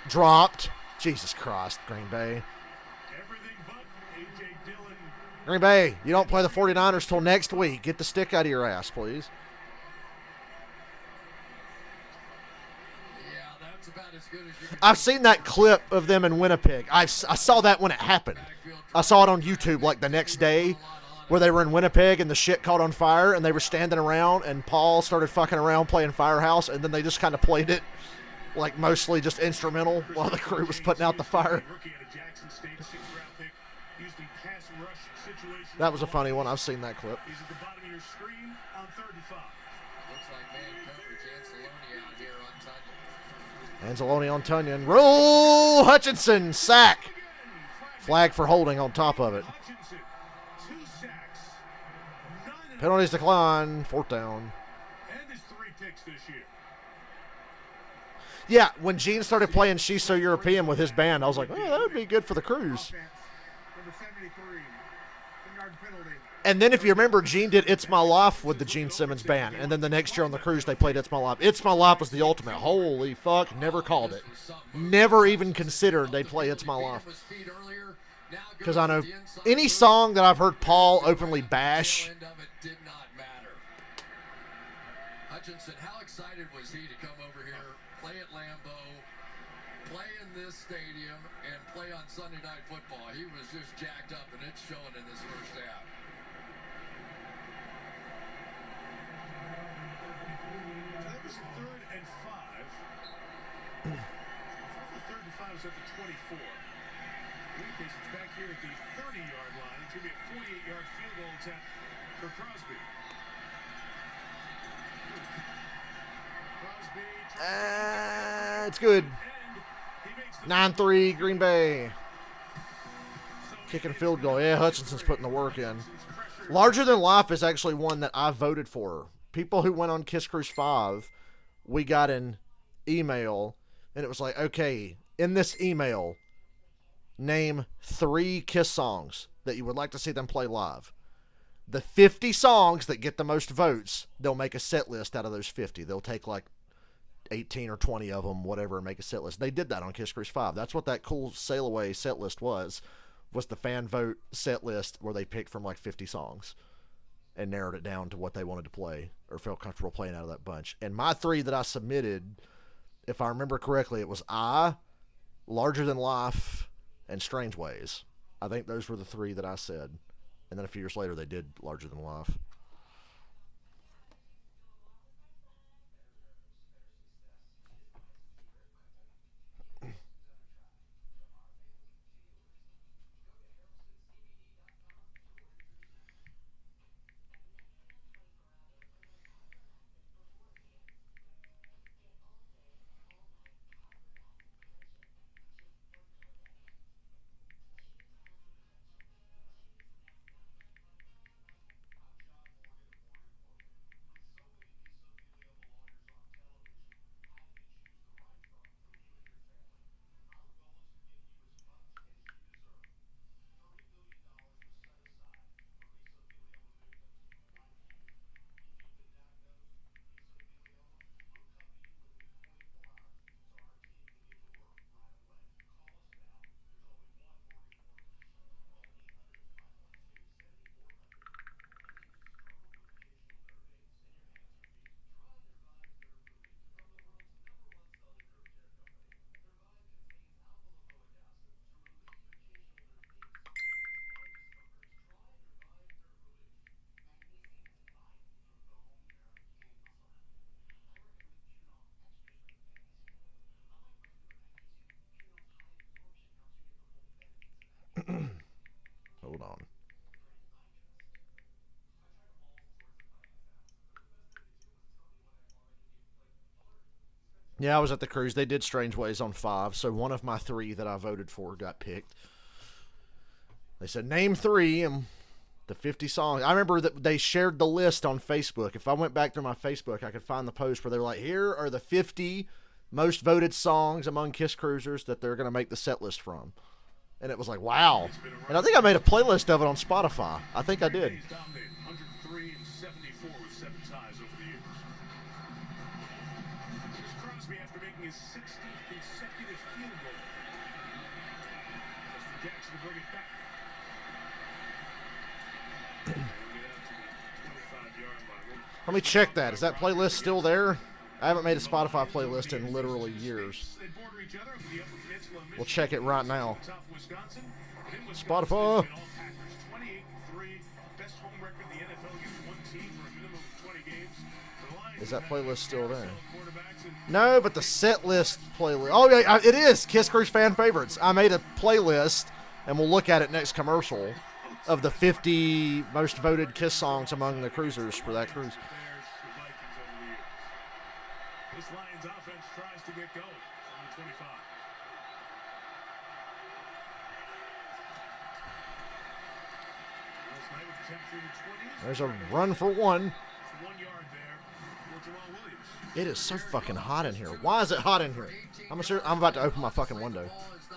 Speaker 2: dropped. Jesus Christ, Green Bay. Green Bay, you don't play the 49ers till next week. Get the stick out of your ass, please.
Speaker 4: Yeah, that's about as good as you can.
Speaker 2: I've seen that clip of them in Winnipeg. I saw that when it happened. I saw it on YouTube like the next day where they were in Winnipeg and the shit caught on fire and they were standing around and Paul started fucking around playing Firehouse and then they just kind of played it like mostly just instrumental while the crew was putting out the fire. That was a funny one. I've seen that clip.
Speaker 1: He's at the bottom of your screen on 3rd and 5.
Speaker 4: Looks like man coverage. Anzalone out here on Tunyon.
Speaker 2: Anzalone on Tunyon. Roll Hutchinson. Sack. Flag for holding on top of it.
Speaker 1: Hutchinson, 2 sacks, 9
Speaker 2: Penalties decline. 4th down.
Speaker 1: and his 3 picks this year.
Speaker 2: Yeah, when Gene started playing She's So European with his band, I was like, oh, that would be good for the Cruise.
Speaker 6: Number 73. 10-yard penalty.
Speaker 2: And then if you remember, Gene did It's My Life with the Gene Simmons band. And then the next year on the Cruise, they played It's My Life. It's My Life was the ultimate. Holy fuck, never called it. Never even considered they'd play It's My Life. Because I know any song that I've heard Paul openly bash,
Speaker 4: Did not matter. Hutchinson, how excited was he to come over here, play at Lambeau, play in this stadium, and play on Sunday Night Football? He was just jacked up, and it's showing in this first half.
Speaker 1: That was 3rd and 5. 3rd and 5 is at the 24. In any case, it's back here at the 30-yard line. It's going to be a 48-yard field goal attempt for Crosby. Crosby.
Speaker 2: it's good.
Speaker 1: And he makes the
Speaker 2: 9-3 Green Bay. Kicking field goal. Yeah, Hutchinson's putting the work in. Larger Than Life is actually one that I voted for. People who went on Kiss Cruise 5, we got an email, and it was like, okay, in this email, name 3 Kiss songs that you would like to see them play live. The 50 songs that get the most votes, they'll make a set list out of those 50. They'll take like 18 or 20 of them, whatever, and make a set list. They did that on Kiss Cruise 5. That's what that cool Sail Away set list was the fan vote set list where they picked from like 50 songs and narrowed it down to what they wanted to play or felt comfortable playing out of that bunch. And my 3 that I submitted, if I remember correctly, it was Larger Than Life, and Strange Ways. I think those were the 3 that I said. And then a few years later, they did Larger Than Life. Yeah, I was at the cruise. They did Strange Ways on 5, so one of my 3 that I voted for got picked. They said, name 3 and the 50 songs. I remember that they shared the list on Facebook. If I went back through my Facebook, I could find the post where they were like, here are the 50 most voted songs among Kiss Cruisers that they're going to make the set list from. And it was like, wow. And I think I made a playlist of it on Spotify. I think I did.
Speaker 1: 103 and 74 with 7 ties over the years. Here's Crosby after making his 16th consecutive field goal. Justin Jackson to bring it back. And get out to the 25-yard line.
Speaker 2: Let me check that. Is that playlist still there? I haven't made a Spotify playlist in literally years.
Speaker 1: They border each other from the Upper Peninsula of
Speaker 2: We'll check it right now.
Speaker 1: top of Wisconsin. And in
Speaker 2: Spotify.
Speaker 1: Wisconsin, all Packers, 28-3, best home record in the NFL against one team for a minimum of 20 games. The Lions
Speaker 2: Is that
Speaker 1: have
Speaker 2: playlist still there?
Speaker 1: quarterbacks and
Speaker 2: No, but the set list playlist. Oh, yeah, it is. Kiss Cruise fan favorites. I made a playlist, and we'll look at it next commercial, of the 50 most voted Kiss songs among the cruisers for that cruise.
Speaker 1: Bears, the Vikings over the years. This Lions offense tries to get going on the 25. Last night with the temperature in the 20s.
Speaker 2: There's a run for 1.
Speaker 1: 1 yard there for Jamal Williams.
Speaker 2: It is so fucking hot in here. Why is it hot in here? I'm about to open my fucking window.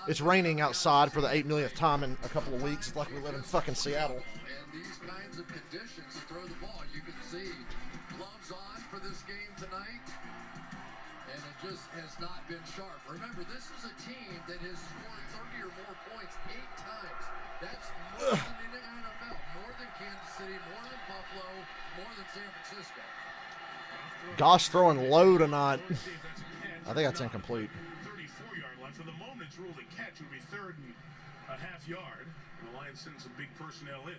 Speaker 2: It's raining outside for the 8 millionth time in a couple of weeks. It's like we live in fucking Seattle.
Speaker 4: And these kinds of conditions to throw the ball, you can see gloves on for this game tonight, and it just has not been sharp. Remember, this is a team that has scored 30 or more points 8 times. That's more than in the NFL, more than Kansas City, more than Buffalo, more than San Francisco.
Speaker 2: Gosh throwing low tonight.
Speaker 1: See if that's a catch.
Speaker 2: I think that's incomplete.
Speaker 1: 34-yard line. For the moment, it's ruled a catch. It would be 3rd and a half yard. And the Lions send some big personnel in.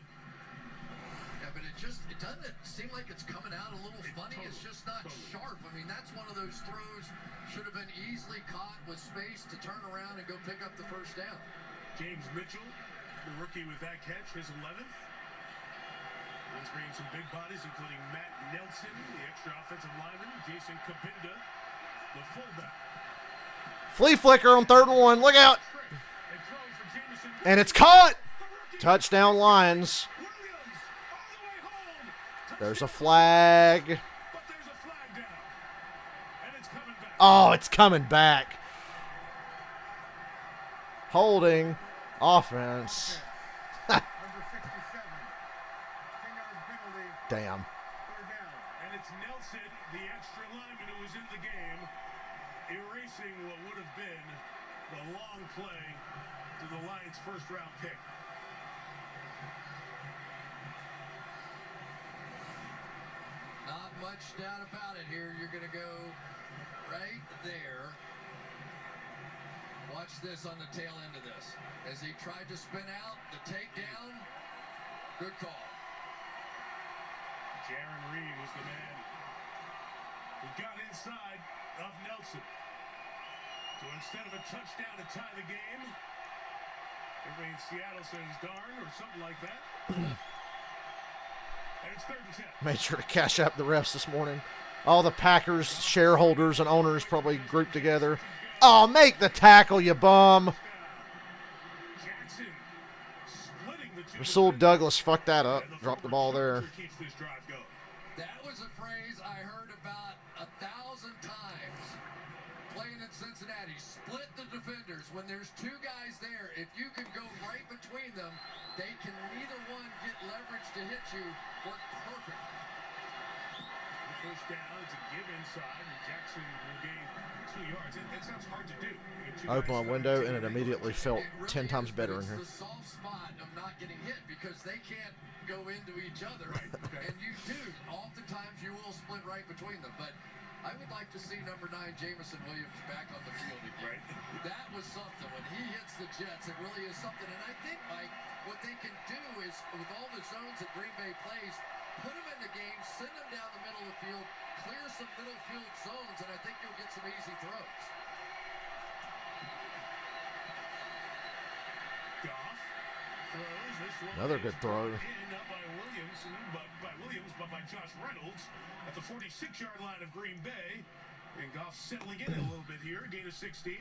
Speaker 4: Yeah, but it doesn't seem like it's coming out a little funny. It's just not sharp. I mean, that's one of those throws should have been easily caught with space to turn around and go pick up the first down.
Speaker 1: James Mitchell, the rookie with that catch, his 11th. Lions bringing some big bodies, including Matt Nelson, the extra offensive lineman, Jason Kabinda, the fullback.
Speaker 2: Flea flicker on 3rd and 1. Look out.
Speaker 1: And throw for Jameson.
Speaker 2: And it's caught.
Speaker 1: The rookie
Speaker 2: Touchdown Lions.
Speaker 1: Williams all the way home.
Speaker 2: There's a flag.
Speaker 1: But there's a flag down. And it's coming back.
Speaker 2: Oh, it's coming back. Holding offense.
Speaker 6: Number 67. 10-yard penalty.
Speaker 2: Damn.
Speaker 6: 3rd down.
Speaker 1: And it's Nelson, the extra lineman who was in the game, erasing what would have been the long play to the Lions' first-round pick.
Speaker 4: Not much doubt about it here. You're going to go right there. Watch this on the tail end of this. As he tried to spin out, the takedown, good call.
Speaker 1: Jaron Reed was the man who got inside of Nelson. So instead of a touchdown to tie the game, everybody in Seattle says darn or something like that. And it's 3rd and 10.
Speaker 2: Made sure to cash out the refs this morning. All the Packers shareholders and owners probably grouped together. Oh, make the tackle, you bum.
Speaker 1: Jackson splitting the two.
Speaker 2: Rasul Douglas fucked that up. Dropped the ball there.
Speaker 1: Keeps this drive going.
Speaker 4: That was a phrase I heard about 1,000 times playing in Cincinnati. Split the defenders. When there's 2 guys there, if you can go right between them, they can neither one get leverage to hit you. Work perfect.
Speaker 1: First down, it's a give inside, and Jackson will gain 2 yards. That sounds hard to do. You get 2
Speaker 2: I opened
Speaker 1: guys
Speaker 2: my window
Speaker 1: starting
Speaker 2: and it
Speaker 1: to-
Speaker 2: immediately felt
Speaker 4: It really
Speaker 2: 10 times
Speaker 4: is,
Speaker 2: better
Speaker 4: but
Speaker 2: in here.
Speaker 4: It's the soft spot of not getting hit because they can't go into each other.
Speaker 1: Right, okay.
Speaker 4: And you do. Oftentimes you will split right between them. But I would like to see number 9, Jameson Williams, back on the field again.
Speaker 1: Right.
Speaker 4: That was something. When he hits the Jets, it really is something. And I think, Mike, what they can do is, with all the zones that Green Bay plays, put them in the game, send them down the middle of the field, clear some middle field zones, and I think you'll get some easy throws.
Speaker 1: Goff throws this one.
Speaker 2: Another good throw.
Speaker 1: In up by Williams, but by Josh Reynolds at the 46-yard line of Green Bay. And Goff settling in a little bit here. Gain of 16.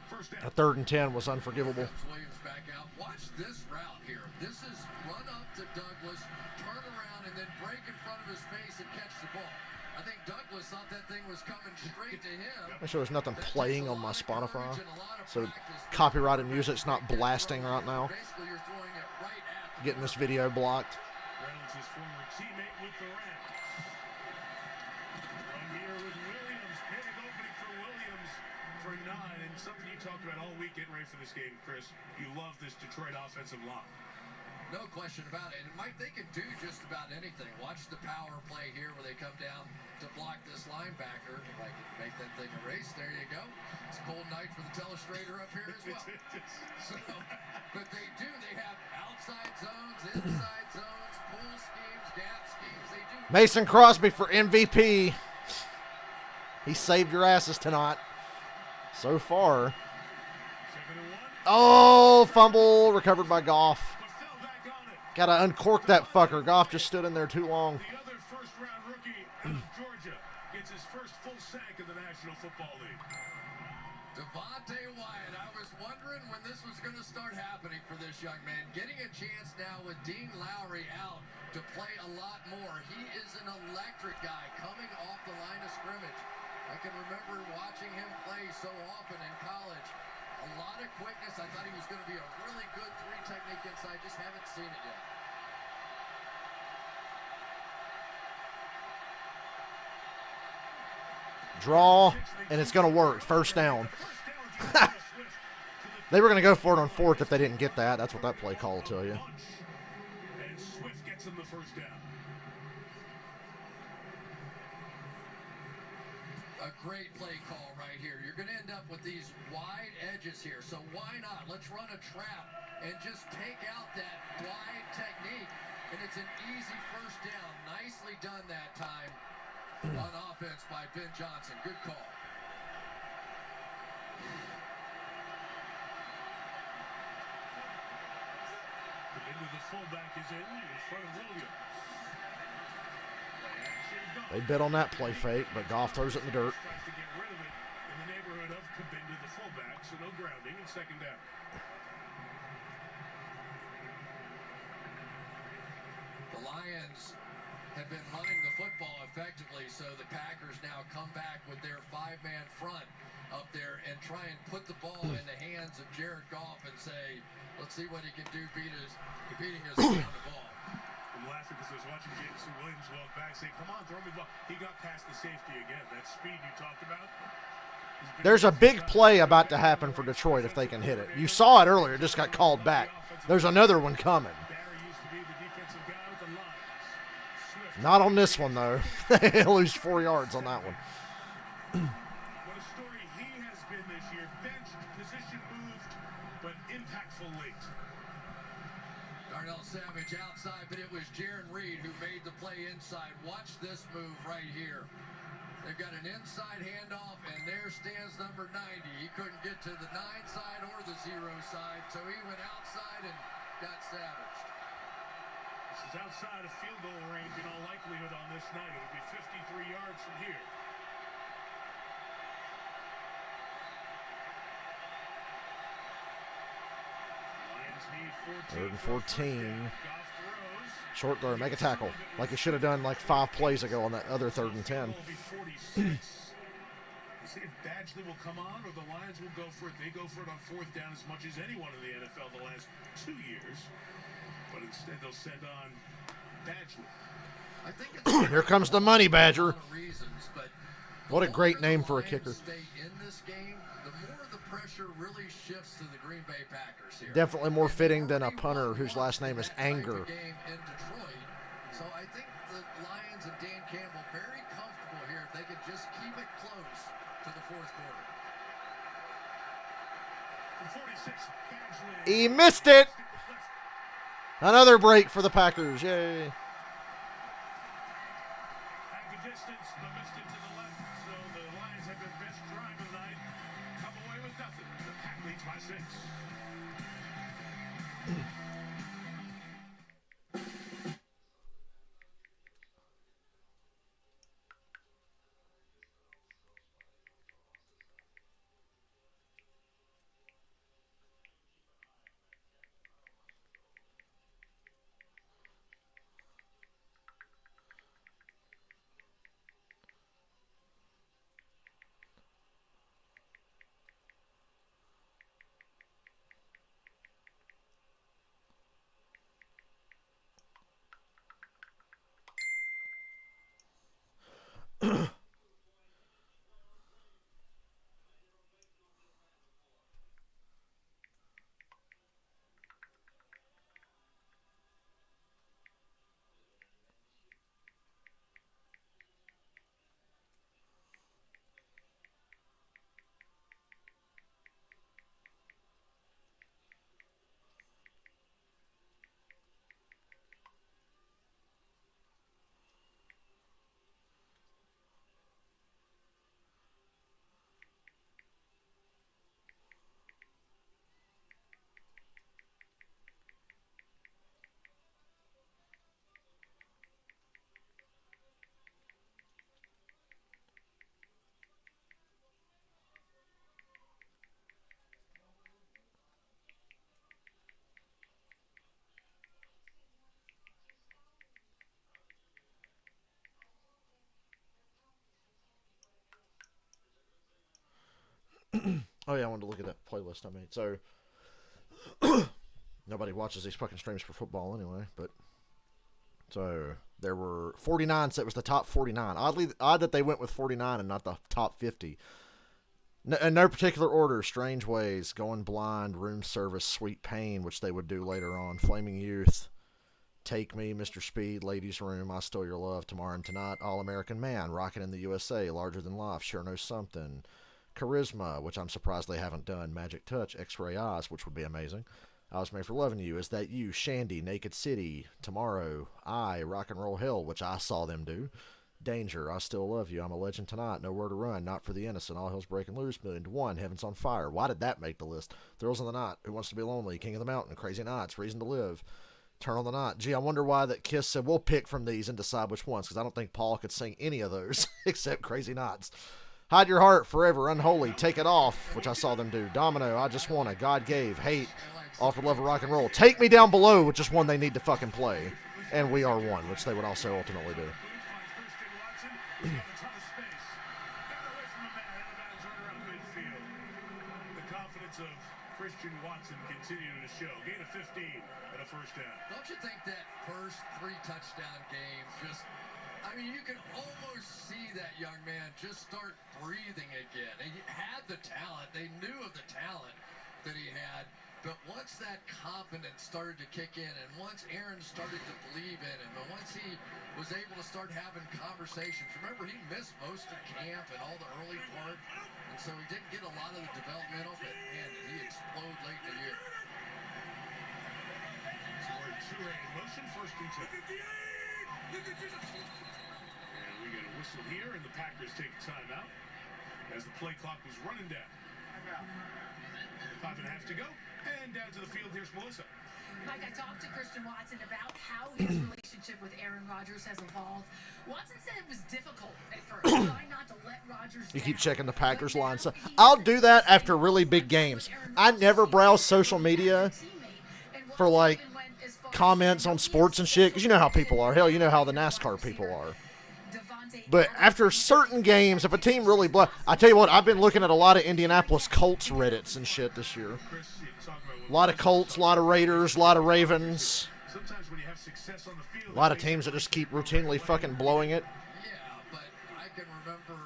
Speaker 1: First down.
Speaker 2: A 3rd and 10 was unforgivable.
Speaker 4: Williams back out. Watch this route here. This is run up to Douglas, turn around, and then break in front of his face and catch the ball. I think Douglas thought that thing was coming straight to him.
Speaker 2: Make sure there's nothing playing on my Spotify, so copyrighted music's not blasting right now.
Speaker 4: Basically, you're throwing it right at
Speaker 2: Getting this video blocked.
Speaker 1: Reynolds' former teammate with the Rams. Run here with Williams. Big opening for Williams for 9. And something you talked about all week getting ready for this game, Chris. You love this Detroit offensive line.
Speaker 4: No question about it. And Mike, they can do just about anything. Watch the power play here where they come down to block this linebacker. If I can make that thing a race, there you go. It's a cold night for the telestrator up here as well. So, but they do. They have outside zones, inside zones, pull schemes, gap schemes. They do.
Speaker 2: Mason Crosby for MVP. He saved your asses tonight. So far.
Speaker 1: 2nd and 1.
Speaker 2: Oh, fumble recovered by Goff.
Speaker 1: But fell back on it.
Speaker 2: Gotta uncork that fucker. Goff just stood in there too long.
Speaker 1: The other first-round rookie out of Georgia gets his first full sack in the National Football League.
Speaker 4: Devontae Wyatt, I was wondering when this was going to start happening for this young man. Getting a chance now with Dean Lowry out to play a lot more. He is an electric guy coming off the line of scrimmage. I can remember watching him play so often in college. A lot of quickness. I thought he was going to be a really good 3 technique inside. Just haven't seen it yet.
Speaker 2: Draw, and it's going to work. First down. They were going to go for it on 4th if they didn't get that. That's what that play call will tell you.
Speaker 1: And Swift gets him the first down.
Speaker 4: A great play call right here. You're going to end up with these wide edges here. So why not? Let's run a trap and just take out that wide technique. And it's an easy first down. Nicely done that time on offense by Ben Johnson. Good call.
Speaker 1: Into the fullback is in front of Williams.
Speaker 2: They bid on that play fake, but Goff throws it in the dirt.
Speaker 1: Tries to get rid of it in the neighborhood of Kabinda, the fullback, so no grounding and 2nd down.
Speaker 4: The Lions have been running the football effectively, so the Packers now come back with their 5-man front up there and try and put the ball in the hands of Jared Goff and say, let's see what he can do beating us on the ball.
Speaker 1: I'm laughing because I was watching Jameson Williams walk back say, come on, throw me the ball. He got past the safety again. That speed you talked about.
Speaker 2: There's a big play about to happen for Detroit if they can hit it. You saw it earlier. It just got called back. There's another one coming.
Speaker 1: Barry used to be the defensive guy with the Lions. Swift.
Speaker 2: Not on this one, though. They lose 4 yards on that one.
Speaker 1: What a story he has been this year. Benched, position moved, but impactful late.
Speaker 4: Darnell Savage outside, but it was Jaron Reed who made the play inside. Watch this move right here. They've got an inside handoff, and there stands number 90. He couldn't get to the 9 side or the 0 side, so he went outside and got savaged.
Speaker 1: This is outside of field goal range in all likelihood on this night. It'll be 53 yards from here. Lions need 14.
Speaker 2: 3rd and 14.
Speaker 1: Goff throws.
Speaker 2: Short throw, make a tackle. Like he should have done like 5 plays ago on that other 3rd and 10.
Speaker 1: Will be 46. We'll see if Badgley will come on or the Lions will go for it. They go for it on 4th down as much as anyone in the NFL the last 2 years. But instead they'll send on Badgley.
Speaker 4: I think it's
Speaker 2: Here comes the money badger.
Speaker 4: a lot of reasons, but
Speaker 2: What a
Speaker 4: the
Speaker 2: great
Speaker 4: longer
Speaker 2: name
Speaker 4: the
Speaker 2: for a
Speaker 4: Lions
Speaker 2: kicker.
Speaker 4: Stay in this game, the more the pressure really shifts to the Green Bay Packers here.
Speaker 2: Definitely more
Speaker 4: And
Speaker 2: fitting than a
Speaker 4: already
Speaker 2: punter
Speaker 4: won
Speaker 2: whose last name is
Speaker 4: that type of
Speaker 2: Anger.
Speaker 4: game in Detroit. So I think the Lions and Dan Campbell very comfortable here if they could just keep it close to the 4th quarter.
Speaker 1: For 46, Badgley.
Speaker 2: He missed it. Another break for the Packers. Yay.
Speaker 1: At the distance, but missed it to the left. So the Lions have their best drive of the night. Come away with nothing. The Pack leads by 6.
Speaker 2: Oh yeah, I wanted to look at that playlist I made. So nobody watches these fucking streams for football anyway, but so there were 49, so it was the top 49. Odd that they went with 49 and not the top 50. In no particular order: Strange Ways, Going Blind, Room Service, Sweet Pain, which they would do later on, Flaming Youth, Take Me, Mr. Speed, Ladies Room, I Stole Your Love, Tomorrow and Tonight, All American Man, Rockin' in the USA, Larger Than Life, Sure Knows Something, Charisma, which I'm surprised they haven't done, Magic Touch, X-Ray Eyes, which would be amazing, I Was Made for Loving You, Is That You, Shandy, Naked City, Tomorrow, Rock and Roll Hell, which I saw them do, Danger, I Still Love You, I'm a Legend Tonight, Nowhere to Run, Not for the Innocent, All Hell's Breaking Loose, Million to One, Heaven's on Fire. Why did that make the list? Thrills in the Night, Who Wants to Be Lonely, King of the Mountain, Crazy Nights, Reason to Live, Turn on the Night. Gee, I wonder why that Kiss said we'll pick from these and decide which ones, because I don't think Paul could sing any of those except Crazy Nights. Hide Your Heart, Forever, Unholy, Take It Off, which I saw them do, Domino, I Just Wanna, God Gave, Hate, All for Love of Rock and Roll, Take Me Down Below, which is one they need to fucking play, and We Are One, which they would also ultimately do.
Speaker 1: Christian Watson continuing to show. Gain of 15 and a first down.
Speaker 4: Don't you think that first 3 touchdown games just, I mean, you can almost see that young man just start breathing again. He had the talent. They knew of the talent that he had. But once that confidence started to kick in, and once Aaron started to believe in him, and once he was able to start having conversations, remember, he missed most of camp and all the early part, and so he didn't get a lot of the developmental, but man, did he explode late in the year.
Speaker 1: Two in motion, first and 10. And we get a whistle here, and the Packers take a timeout as the play clock was running down. 5.5 to go. And down to the field, here's Melissa.
Speaker 3: Mike, I talked to Christian Watson about how his relationship with Aaron Rodgers has evolved. Watson said it was difficult at first, trying not to let Rodgers
Speaker 2: You
Speaker 3: down.
Speaker 2: keep checking the Packers line. So I'll do that after really big games. I never browse social media for like comments on sports and shit, because you know how people are. Hell, you know how the NASCAR people are. But after certain games, if a team really I tell you what, I've been looking at a lot of Indianapolis Colts Reddits and shit this year. A lot of Colts, a lot of Raiders, a lot of Ravens. A lot of teams that just keep routinely fucking blowing it.
Speaker 4: Yeah, but I can remember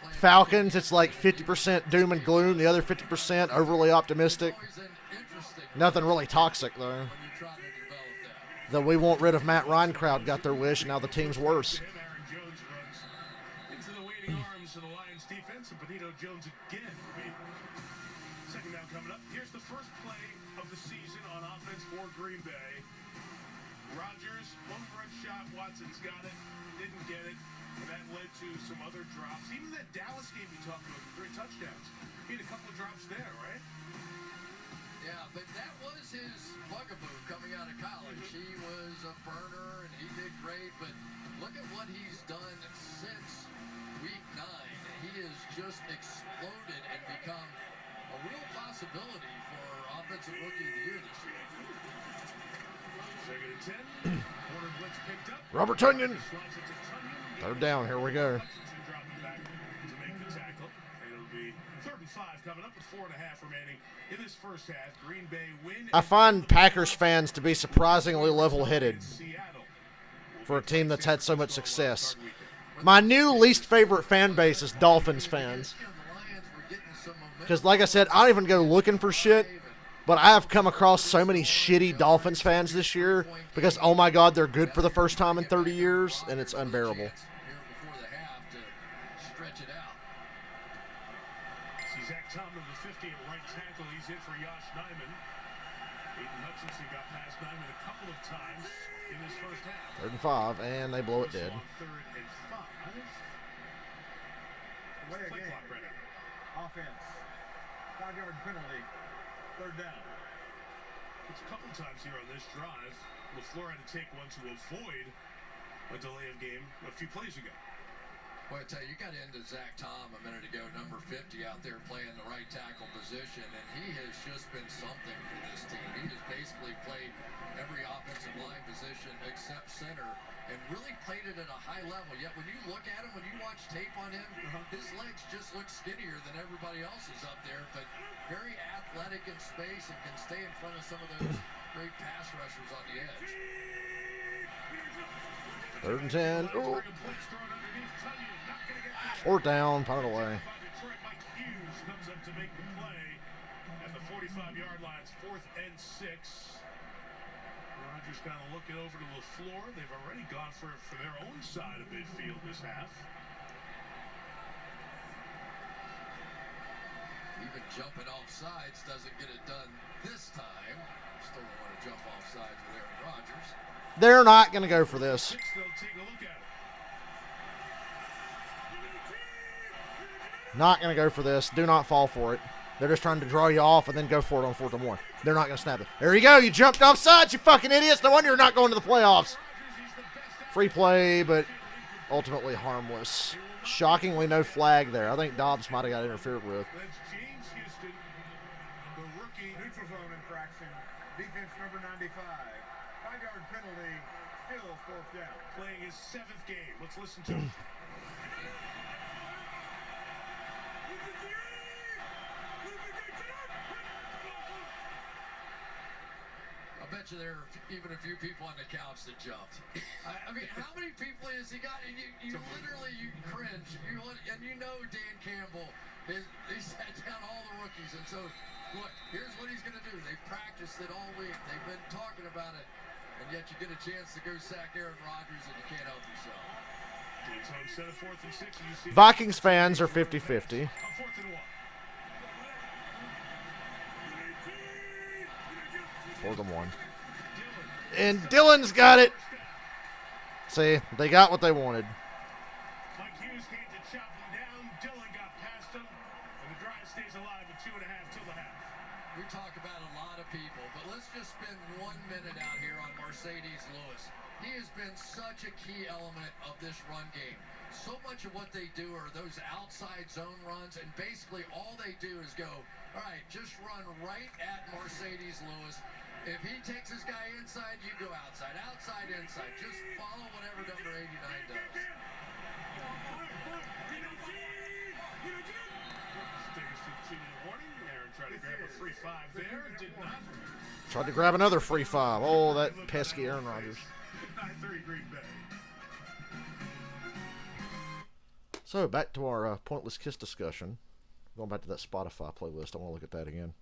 Speaker 4: playing
Speaker 2: Falcons, it's like 50% doom and gloom, the other 50% overly optimistic.
Speaker 4: always an interesting
Speaker 2: Nothing really toxic, though.
Speaker 4: when you try to develop that.
Speaker 2: The we want rid of Matt Ryan crowd got their wish, and now the team's worse.
Speaker 1: Aaron Jones runs into the waiting arms of the Lions defense, and Benito Jones again. Second down coming up. Here's the first play of the season on offense for Green Bay. Rodgers, one run shot. Watson's got it. Didn't get it. And that led to some other drops. Even that Dallas game you talked about, 3 touchdowns. He had a couple of drops there, right?
Speaker 4: Yeah, but that was his bugaboo coming out of college. He was a burner, and he did great, but look at what he's done since week 9. He has just exploded and become a real possibility for Offensive Rookie of the Year this year.
Speaker 1: Second and 10. Corner blitz picked up.
Speaker 2: Robert Tunyon.
Speaker 1: Slides it to Tunyon.
Speaker 2: Third down, here we go.
Speaker 1: Hutchinson dropping back to make the tackle. And it'll be 3rd and 5 coming up with 4.5 remaining in this first half. Green Bay win.
Speaker 2: I find Packers fans to be surprisingly level-headed
Speaker 1: Seattle.
Speaker 2: for a team that's had so much success. My new least favorite fan base is Dolphins fans. Because, like I said, I don't even go looking for shit. But I have come across so many shitty Dolphins fans this year because, oh my God, they're good for the first time in 30 years, and it's unbearable.
Speaker 1: See Zach Tomlin, the 50 at right tackle. He's in for Josh Nijman. Aiden Hutchinson got past Nijman a couple of times in this first half.
Speaker 2: 3rd and 5, and they blow it dead.
Speaker 1: 3rd and 5.
Speaker 6: Play
Speaker 1: Play
Speaker 6: again.
Speaker 1: clock right now.
Speaker 6: Offense. 5-yard penalty. 3rd down.
Speaker 1: It's a couple times here on this drive. LaFleur had to take one to avoid a delay of game a few plays ago.
Speaker 4: Well, I tell you, you got into Zach Tom a minute ago, number 50 out there playing the right tackle position, and he has just been something for this team. He has basically played every offensive line position except center and really played it at a high level. Yet when you look at him, when you watch tape on him, his legs just look skinnier than everybody else's up there, but very athletic in space and can stay in front of some of those great pass rushers on the edge.
Speaker 2: 3rd and 10. Ooh. 4th down, punt it away.
Speaker 1: Detroit, Mike Hughes comes up to make the play at the 45-yard line. It's 4th and 6. Rodgers kind of looking over to LaFleur. They've already gone for their own side of midfield this half.
Speaker 4: Even jumping off sides doesn't get it done this time. Still don't want to jump off sides with Aaron Rodgers.
Speaker 2: They're not going to go for this.
Speaker 1: 6, they'll take a look at it.
Speaker 2: Not going to go for this. Do not fall for it. They're just trying to draw you off and then go for it on 4th and 1. They're not going to snap it. There you go. You jumped off sides, you fucking idiots. No wonder you're not going to the playoffs. Free play, but ultimately harmless. Shockingly, no flag there. I think Dobbs might have got interfered with.
Speaker 1: That's James Houston, the rookie.
Speaker 6: Neutral zone infraction. Defense number 95. 5-yard penalty. Still 4th down.
Speaker 1: Playing his 7th game. Let's listen to him.
Speaker 4: I bet you there are even a few people on the couch that jumped. I mean, how many people has he got? And you literally, you cringe. And you know Dan Campbell, he sat down all the rookies. And so, look, here's what he's going to do. They practiced it all week. They've been talking about it. And yet you get a chance to go sack Aaron Rodgers and you can't help yourself.
Speaker 1: It's on set of 4th and 6. And you see
Speaker 2: Vikings fans are 50-50.
Speaker 1: 4th and 1.
Speaker 2: 4th and 1. And Dylan's got it. See, they got what they wanted.
Speaker 1: Mike Hughes came to chop him down. Dillon got past him. And the drive stays alive at 2.5 till the half.
Speaker 4: We talk about a lot of people, but let's just spend 1 minute out here on Mercedes Lewis. He has been such a key element of this run game. So much of what they do are those outside zone runs, and basically all they do is go, all right, just run right at Mercedes Lewis. If he takes his guy inside, you go outside. Outside, inside. Just follow whatever number 89 does.
Speaker 1: Warning. Aaron tried to grab a free 5 there. Did not.
Speaker 2: Tried to grab another free 5. Oh, that pesky Aaron Rodgers.
Speaker 1: 9-3 Green Bay.
Speaker 2: So, back to our Pointless Kiss discussion. Going back to that Spotify playlist. I want to look at that again.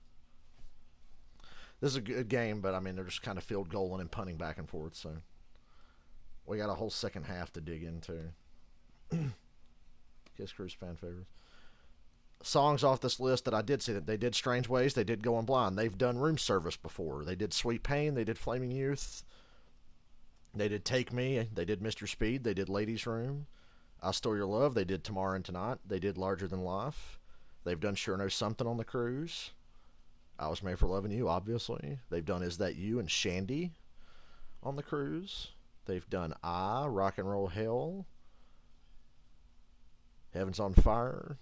Speaker 2: This is a good game, but, I mean, they're just kind of field goaling and punting back and forth, so we got a whole second half to dig into. Kiss Cruise fan favorites. Songs off this list that I did see that they did Strange Ways, they did Going Blind. They've done Room Service before. They did Sweet Pain, they did Flaming Youth. They did Take Me, they did Mr. Speed, they did Ladies Room. I Stole Your Love, they did Tomorrow and Tonight, they did Larger Than Life. They've done Sure Know Something on the cruise. I Was Made for Loving You, obviously. They've done Is That You and Shandy on the cruise. They've done Rock and Roll Hell, Heaven's on Fire,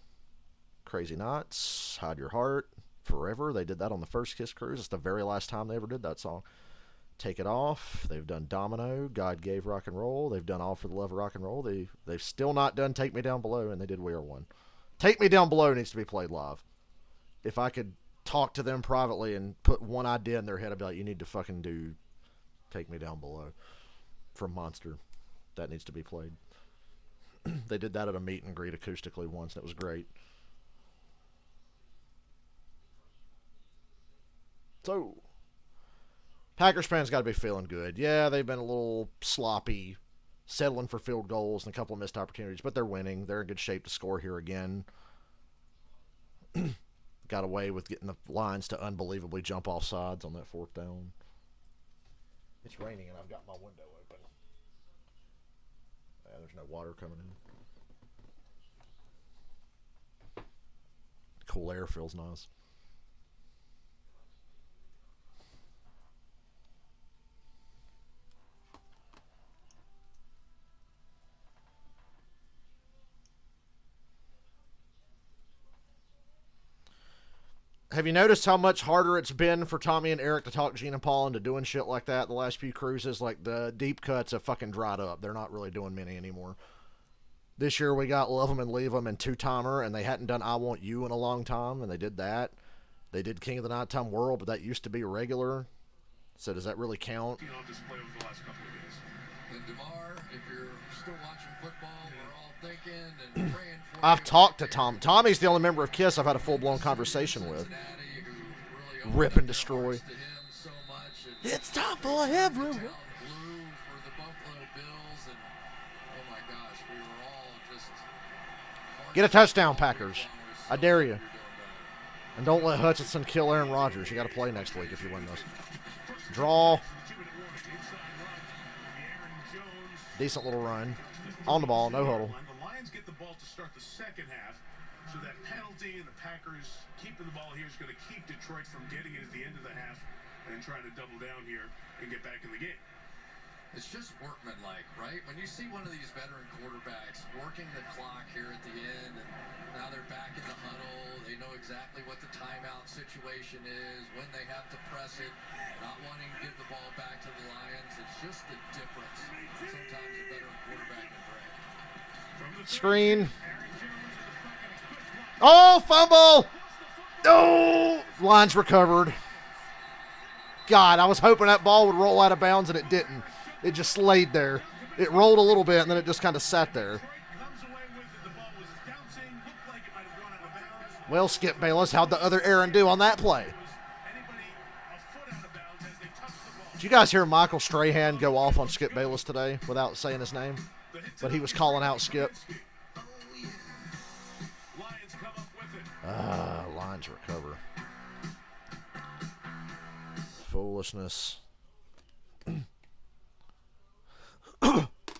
Speaker 2: Crazy Nights, Hide Your Heart, Forever. They did that on the first Kiss cruise. It's the very last time they ever did that song. Take It Off. They've done Domino, God Gave Rock and Roll. They've done All for the Love of Rock and Roll. They've still not done Take Me Down Below, and they did We Are One. Take Me Down Below needs to be played live. If I could talk to them privately and put one idea in their head, I'd be like, you need to fucking do Take Me Down Below from Monster. That needs to be played. They did that at a meet and greet acoustically once, and it was great. So, Packers fans got to be feeling good. Yeah, they've been a little sloppy, settling for field goals and a couple of missed opportunities, but they're winning. They're in good shape to score here again. Got away with getting the Lions to unbelievably jump off sides on that 4th down. It's raining and I've got my window open. Yeah, there's no water coming in. Cool air feels nice. Have you noticed how much harder it's been for Tommy and Eric to talk Gene and Paul into doing shit like that the last few cruises? Like, the deep cuts have fucking dried up. They're not really doing many anymore. This year we got Love 'Em and Leave 'Em and Two-Timer, and they hadn't done I Want You in a long time, and they did that. They did King of the Nighttime World, but that used to be regular. So does that really count?
Speaker 1: On display over the last couple of days.
Speaker 4: And DeMar, if you're still watching football, we're all thinking and praying for
Speaker 2: I've
Speaker 4: you.
Speaker 2: talked to Tom. Tommy's the only member of KISS I've had a full-blown conversation with.
Speaker 4: Cincinnati, who really opened
Speaker 2: Rip
Speaker 4: up
Speaker 2: and
Speaker 4: their
Speaker 2: destroy.
Speaker 4: hearts to him so much, and
Speaker 2: It's time for everyone.
Speaker 4: Town blue for the Buffalo Bills, and oh my gosh, we were all just
Speaker 2: Get a touchdown, Packers. I dare you. And don't let Hutchinson kill Aaron Rodgers. You got to play next week if you win this. Draw. Decent little run. On the ball, no huddle.
Speaker 1: The Lions get the ball to start the second half, so that penalty and the Packers keeping the ball here is going to keep Detroit from getting it at the end of the half and trying to double down here and get back in the game.
Speaker 4: It's just workmanlike, right? When you see one of these veteran quarterbacks working the clock here at the end, and now they're back in the huddle, they know exactly what the timeout situation is, when they have to press it, not wanting to give the ball back to the Lions. It's just the difference sometimes a veteran quarterback can bring.
Speaker 2: Screen. Oh, fumble! Oh! Line's recovered. God, I was hoping that ball would roll out of bounds, and it didn't. It just laid there. It rolled a little bit, and then it just kind of sat there. Well, Skip Bayless, how'd the other Aaron do on that play? Did you guys hear Michael Strahan go off on Skip Bayless today without saying his name? But he was calling out Skip. Lions recover. Foolishness.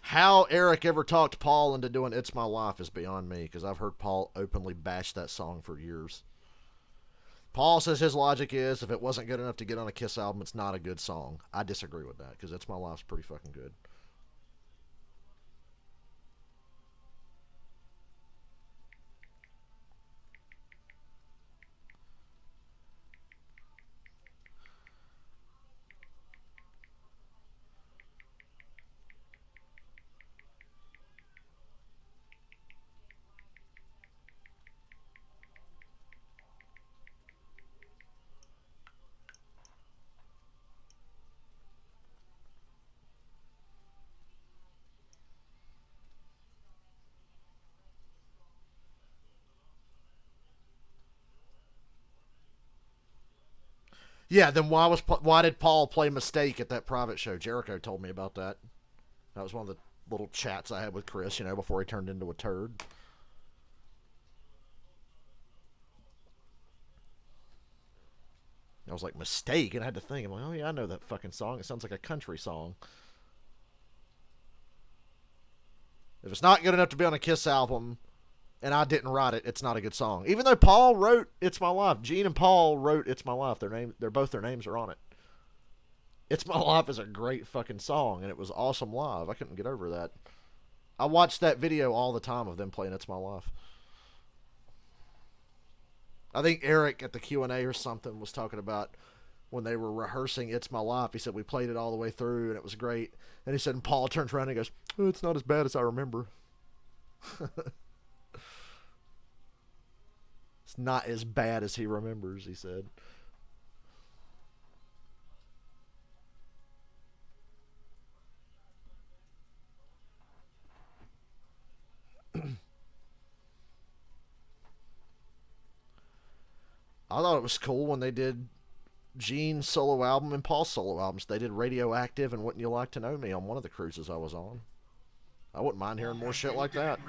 Speaker 2: How Eric ever talked Paul into doing It's My Life is beyond me, because I've heard Paul openly bash that song for years. Paul says his logic is if it wasn't good enough to get on a KISS album, it's not a good song. I disagree with that, because It's My Life's pretty fucking good. Yeah, then why did Paul play Mistake at that private show? Jericho told me about that. That was one of the little chats I had with Chris, before he turned into a turd. I was like, Mistake? And I had to think. I'm like, oh yeah, I know that fucking song. It sounds like a country song. If it's not good enough to be on a KISS album, and I didn't write it, it's not a good song. Even though Paul wrote It's My Life. Gene and Paul wrote It's My Life. Their names are on it. It's My Life is a great fucking song, and it was awesome live. I couldn't get over that. I watched that video all the time of them playing It's My Life. I think Eric at the Q&A or something was talking about when they were rehearsing It's My Life. He said, we played it all the way through, and it was great. And he said, and Paul turns around and goes, oh, it's not as bad as I remember. It's not as bad as he remembers, he said. I thought it was cool when they did Gene's solo album and Paul's solo albums. They did Radioactive and Wouldn't You Like to Know Me on one of the cruises I was on. I wouldn't mind hearing more shit like that.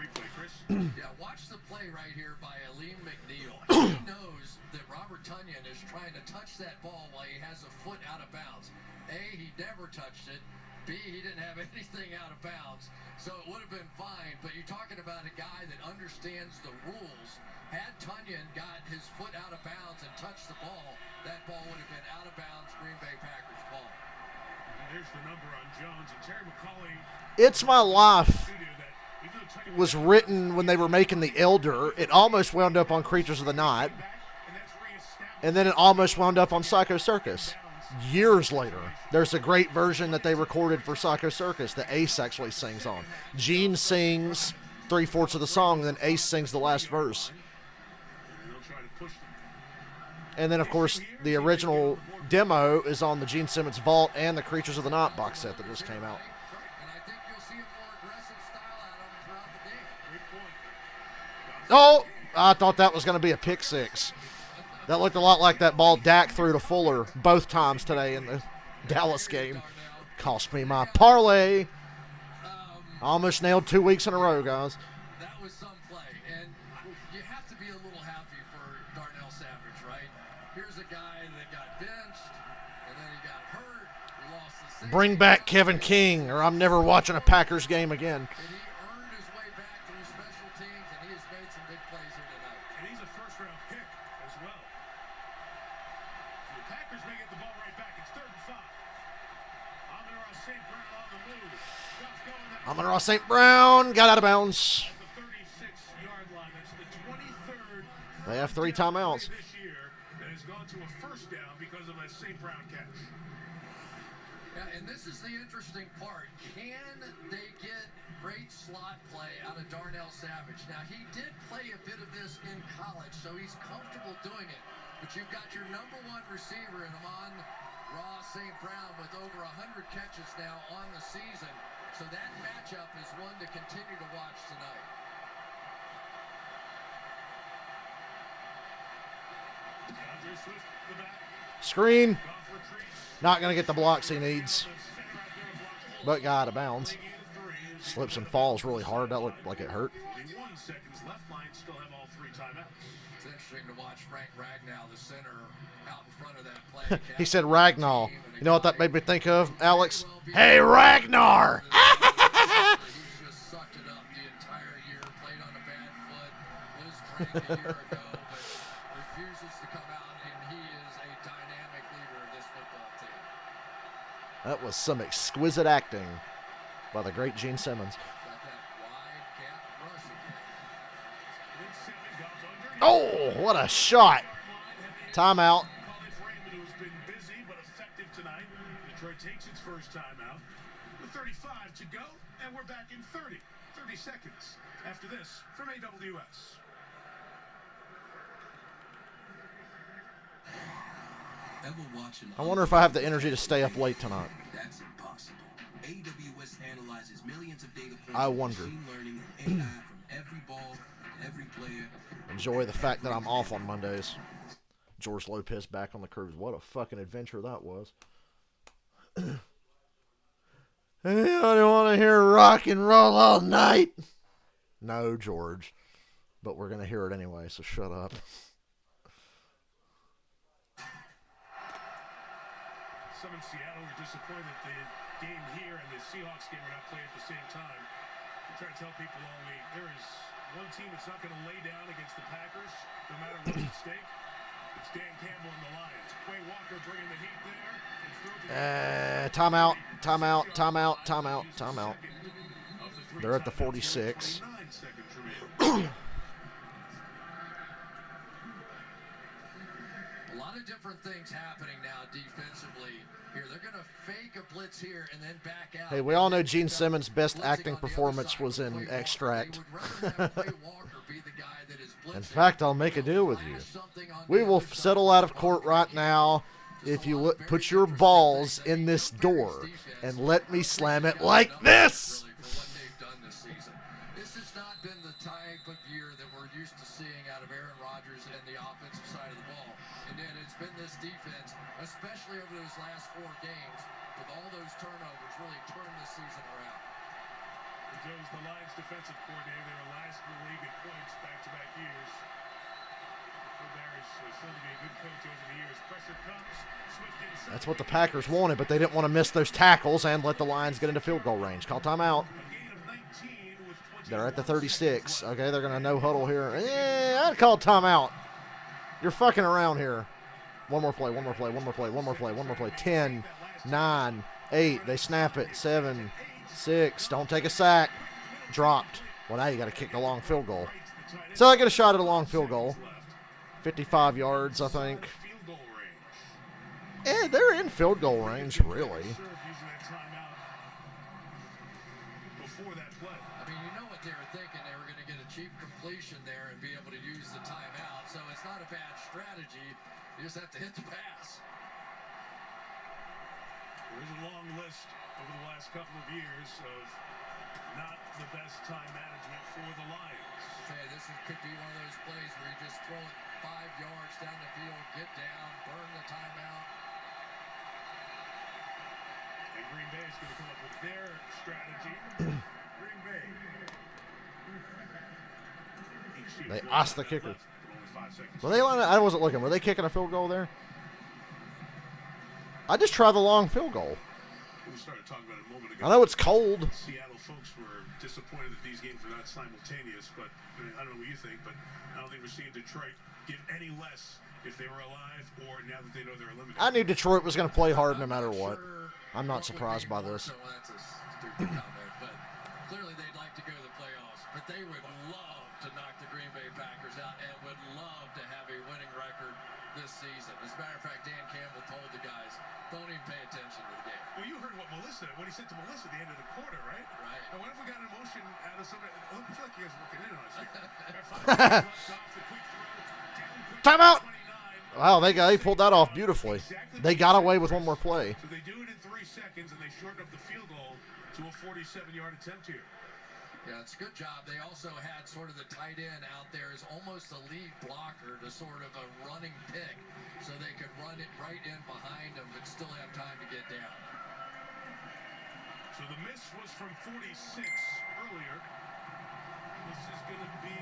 Speaker 4: Yeah, watch the play right here by Aleem McNeil. He knows that Robert Tonyan is trying to touch that ball while he has a foot out of bounds. A, he never touched it. B, he didn't have anything out of bounds. So it would have been fine, but you're talking about a guy that understands the rules. Had Tonyan got his foot out of bounds and touched the ball, that ball would have been out of bounds, Green Bay Packers ball.
Speaker 1: And there's the number on Jones, and Terry McCauley.
Speaker 2: It's My Life was written when they were making The Elder. It almost wound up on Creatures of the Night. And then it almost wound up on Psycho Circus. Years later, there's a great version that they recorded for Psycho Circus that Ace actually sings on. Gene sings 3/4 of the song, and then Ace sings the last verse. And then, of course, the original demo is on the Gene Simmons Vault and the Creatures of the Night box set that just came out.
Speaker 4: And I think you'll see a more aggressive style out of him throughout the game.
Speaker 2: Oh, I thought that was going to be a pick six. That looked a lot like that ball Dak threw to Fuller both times today in the Dallas game. Cost me my parlay. Almost nailed 2 weeks in a row, guys.
Speaker 4: That was some play, and you have to be a little happy for Darnell Savage, right? Here's a guy that got benched, and then he got hurt, lost the season.
Speaker 2: Bring back Kevin King, or I'm never watching a Packers game again.
Speaker 4: And he earned his way back through special teams, and he has made some big plays here tonight.
Speaker 1: And he's a first-round pick as well. The Packers may get the ball right back. It's 3rd and 5. Amon-Ra St. Brown on the move. Goff going that
Speaker 2: Amon-Ra St. Brown got out of bounds.
Speaker 1: the 36-yard line. That's the 23rd.
Speaker 2: They have 3 timeouts.
Speaker 1: This year that has gone to a first down because of a St. Brown catch.
Speaker 4: Yeah, and this is the interesting part. Can they get great slot play out of Darnell Savage? Now, he did play a bit of this in college, so he's comfortable doing it. But you've got your number 1 receiver in Amon-Ra St. Brown with over 100 catches now on the season. So that matchup is one to continue to watch tonight.
Speaker 1: DeAndre Swift, the back.
Speaker 2: Screen.
Speaker 1: Goff retreats.
Speaker 2: Not going to get the blocks he needs. But got out of bounds. Slips and falls really hard. That looked like it hurt.
Speaker 1: 41 seconds left. Lions still have all 3 timeouts.
Speaker 4: It's interesting to watch Frank Ragnow, the center, out in front of that play.
Speaker 2: He said Ragnar. You know what that made me think of, Alex? Hey, Ragnar!
Speaker 4: He's just sucked it up the entire year, played on a bad foot, was Frank a year ago, but refuses to come out, and he is a dynamic leader of this football team.
Speaker 2: That was some exquisite acting by the great Gene Simmons.
Speaker 4: Got that wide gap rush again.
Speaker 1: Mid-second, Goff underneath.
Speaker 2: Oh, what a shot. Timeout.
Speaker 1: College Raymond, who's been busy but effective tonight. Detroit takes its first timeout. With 35 to go, and we're back in 30 seconds after this from AWS.
Speaker 7: Ever watching
Speaker 2: I wonder if I have the energy to stay up late tonight.
Speaker 7: That's impossible. AWS analyzes millions of data points.
Speaker 2: I wonder.
Speaker 7: Machine learning and AI from every ball, every player.
Speaker 2: Enjoy the fact that I'm off on Mondays. George Lopez back on the cruise. What a fucking adventure that was. Anybody want to hear rock and roll all night? No, George. But we're going to hear it anyway, so shut up.
Speaker 1: Some in Seattle were disappointed that the game here and the Seahawks game were not played at the same time. I try to tell people all week, there is one team that's not going to lay down against the Packers, no matter what's at stake. It's Dan Campbell and the Lions. Quay Walker bringing the heat there.
Speaker 2: Timeout, timeout, timeout, timeout, timeout. They're at the 46.
Speaker 4: A lot of different things happening now defensively here. They're going to fake a blitz here and then back out.
Speaker 2: Hey, we all know Gene Simmons' best acting performance was in Extract. In fact, I'll make a deal with you. We will settle out of court right now if you put your balls in this door and let me slam it like this.
Speaker 4: This has not been the type of year that we're used to seeing out of Aaron Rodgers and the offensive side of the ball. And then it's been this defense, especially over those last 4 games, with all those turnovers, really turned this season around.
Speaker 1: Joe's the Lions defensive coordinator. They were last in the league in points back-to-back years. Phil Barry's shown to be a good coach over the years. Pressure comes. Swift inside.
Speaker 2: That's what the Packers wanted, but they didn't want to miss those tackles and let the Lions get into field goal range. Call timeout.
Speaker 1: A gain of 19 with 20.
Speaker 2: They're at the 36. Okay, they're going to no huddle here. I'd call timeout. You're fucking around here. One more play, one more play, one more play, one more play, one more play. 10, 9, 8. They snap it. 7, 6. Don't take a sack. Dropped. Well, now you got to kick the long field goal. So I get a shot at a long field goal. 55 yards, I think.
Speaker 1: Field goal range.
Speaker 2: Yeah, they're in field goal range, really.
Speaker 1: Serve using that timeout before that play.
Speaker 4: I mean, you know what they were thinking. They were going to get a cheap completion there and be able to use the timeout. So it's not a bad strategy. You just have to hit the pass.
Speaker 1: There's a long list over the last couple of years of not the best time management for the Lions.
Speaker 4: Okay, could be one of those plays where you just throw it 5 yards down the field, get down, burn the timeout.
Speaker 1: And Green Bay is going to come up with their strategy. Green Bay.
Speaker 2: They asked the kicker.
Speaker 1: Left, only 5 seconds.
Speaker 2: Were they line? I wasn't looking. Were they kicking a field goal there? I just try the long field goal.
Speaker 1: We started talking about it a moment ago.
Speaker 2: I know it's cold.
Speaker 1: Seattle folks were disappointed that these games were not simultaneous, but I don't know what you think, but I don't think we're seeing Detroit give any less if they were alive or now that they know they're eliminated.
Speaker 2: I knew Detroit was going to play hard no matter what.
Speaker 4: Sure
Speaker 2: I'm not surprised by this.
Speaker 4: Well, that's a stupid comment, but clearly they'd like to go to the playoffs. But they would love to knock the Green Bay Packers out and would love to have a winning record this season. As a matter of fact, Dan Campbell told the guys, don't even pay attention to the game.
Speaker 1: Well, you heard what he said to Melissa at the end of the quarter, right?
Speaker 4: Right.
Speaker 1: And what if we got an emotion out of somebody? I feel like you guys are looking in on us here. Got 5 minutes left off the quick throw. Down quick,
Speaker 2: Timeout!
Speaker 1: 29.
Speaker 2: Wow, they pulled that off beautifully. They got away with one more play.
Speaker 1: So they do it in 3 seconds, and they shorten up the field goal to a 47-yard attempt here.
Speaker 4: Yeah, it's a good job. They also had sort of the tight end out there as almost a lead blocker to sort of a running pick so they could run it right in behind him but still have time to get down.
Speaker 1: So the miss was from 46 earlier. This is going to be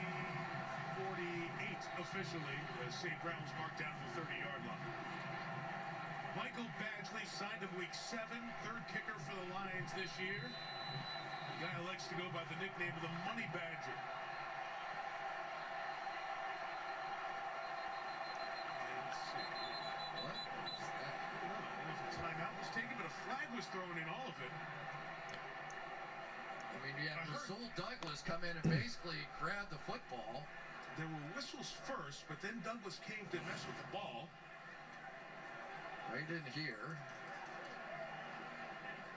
Speaker 1: 48 officially as St. Brown was marked down to the 30-yard line. Michael Badgley signed him week 7, 3rd kicker for the Lions this year. The guy likes to go by the nickname of the Money Badger. Let's see.
Speaker 4: What was that?
Speaker 1: I don't know if a timeout was taken, but a flag was thrown in all of it.
Speaker 4: I mean, you had Rasul Douglas come in and basically grab the football.
Speaker 1: There were whistles first, but then Douglas came to mess with the ball.
Speaker 4: Right in here.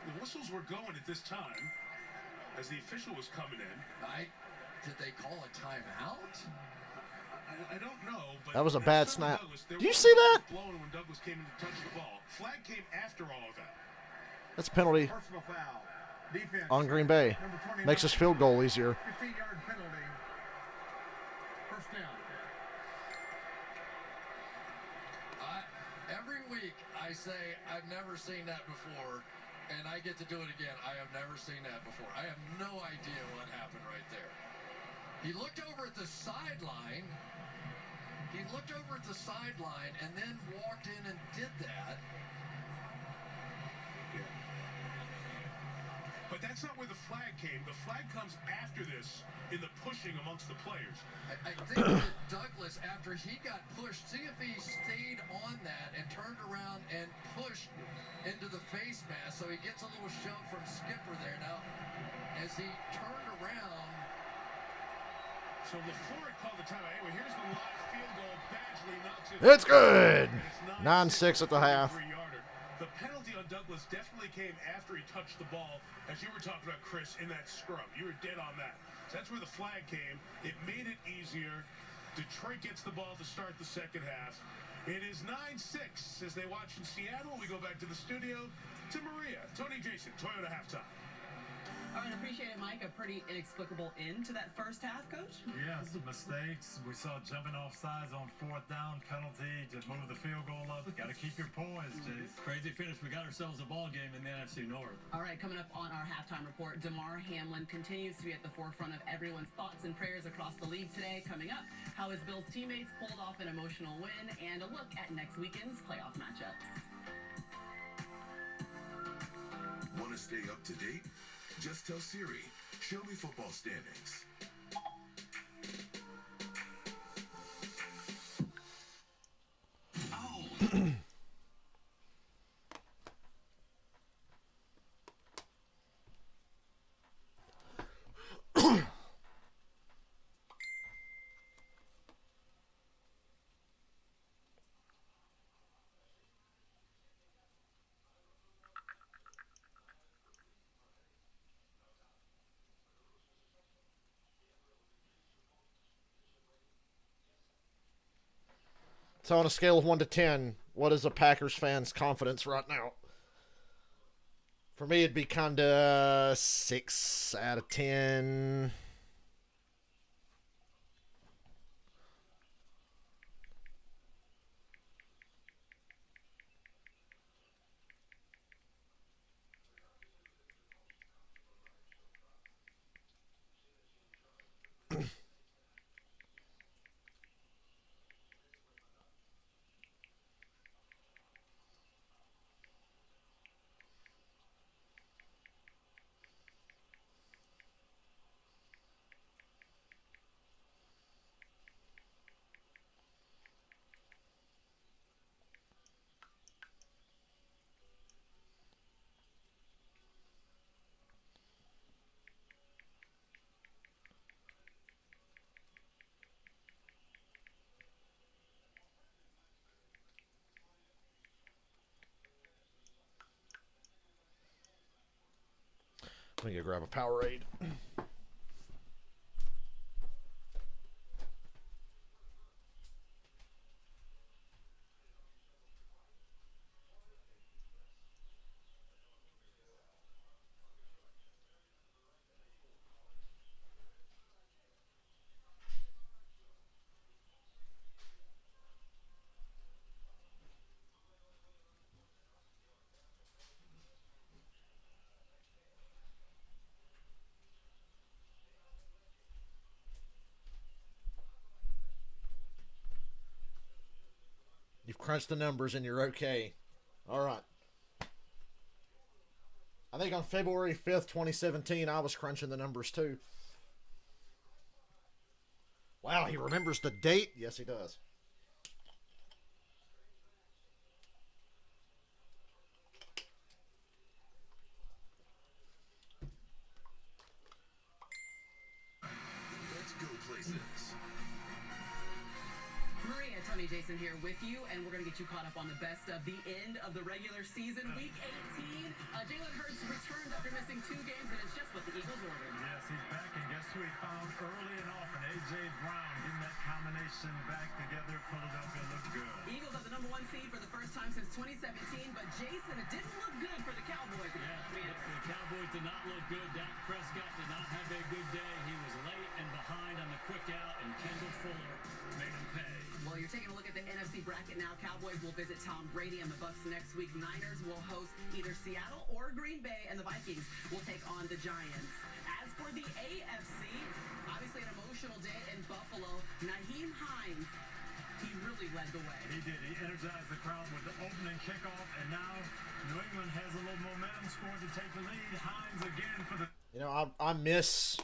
Speaker 1: The whistles were going at this time as the official was coming in.
Speaker 4: Did they call a timeout?
Speaker 1: I don't know, but
Speaker 2: That was a bad snap.
Speaker 1: Douglas,
Speaker 2: Do you see that?
Speaker 1: Blown when Douglas came in to touch the ball. Flag came after all of that.
Speaker 2: That's a penalty
Speaker 8: Personal foul. Defense.
Speaker 2: on Green Bay.
Speaker 8: Number 29.
Speaker 2: Makes this field goal easier.
Speaker 8: 15-yard penalty. First down.
Speaker 4: Every week I say I've never seen that before, and I get to do it again. I have never seen that before. I have no idea what happened right there. He looked over at the sideline. And then walked in and did that.
Speaker 1: Yeah. But that's not where the flag came. The flag comes after this in the pushing amongst the players.
Speaker 4: I think that Douglas, after he got pushed, see if he stayed on that and turned around and pushed into the face mask, so he gets a little shove from Skipper there. Now, as he turned around,
Speaker 1: So LaFleur called the timeout. Anyway, here's the live field goal. Badgley knocks it.
Speaker 2: It's good.
Speaker 1: It's
Speaker 2: 9-6 at the half.
Speaker 1: 33-yarder. The penalty on Douglas definitely came after he touched the ball, as you were talking about, Chris, in that scrum. You were dead on that. So that's where the flag came. It made it easier. Detroit gets the ball to start the second half. It is 9-6 as they watch in Seattle. We go back to the studio to Maria. Tony Jason, Toyota halftime.
Speaker 9: All right, appreciate it, Mike. A pretty inexplicable end to that first half, Coach.
Speaker 10: Yeah, some mistakes. We saw jumping off sides on 4th down, penalty, just move the field goal up. Got to keep your poise, Jace.
Speaker 11: Crazy finish. We got ourselves a ball game in the NFC North.
Speaker 9: All right, coming up on our halftime report, DeMar Hamlin continues to be at the forefront of everyone's thoughts and prayers across the league today. Coming up, how his Bills teammates pulled off an emotional win, and a look at next weekend's playoff matchups.
Speaker 12: Want to stay up to date? Just tell Siri, show me football standings.
Speaker 2: So on a scale of 1 to 10, what is a Packers fan's confidence right now? For me, it'd be kind of 6 out of 10. Let me go grab a Powerade. You've crunched the numbers and you're okay. All right. I think on February 5th, 2017, I was crunching the numbers too. Wow, he remembers the date? Yes, he does.
Speaker 12: Let's go places.
Speaker 9: Maria, Tony, Jason here with you, and we're going to get you caught up on the best of the end of the regular season, Week 18. Jalen Hurts returns after missing 2 games, and it's just what the Eagles ordered.
Speaker 10: Yes, he's back, and guess who he found early and often? A.J. Brown getting that combination back together. Philadelphia looked good.
Speaker 9: Eagles are the #1 seed for the first time since 2017, but Jason, it didn't look good for the Cowboys.
Speaker 11: Yeah, the Cowboys did not look good. Dak Prescott did not have a good day. He was late and behind on the quick out, and Kendall Fuller made him pay.
Speaker 9: Well, you're taking a look at the NFC bracket now. Cowboys will visit Tom Brady and the Bucs next week. Niners will host either Seattle or Green Bay, and the Vikings will take on the Giants. As for the AFC, obviously an emotional day in Buffalo. Nyheim Hines, he really led the way.
Speaker 10: He did. He energized the crowd with the opening kickoff, and now New England has a little momentum, scored to take the lead. Hines again for the...
Speaker 2: You know, I miss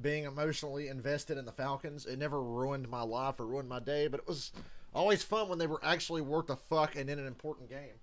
Speaker 2: being emotionally invested in the Falcons. It never ruined my life or ruined my day, but it was always fun when they were actually worth a fuck and in an important game.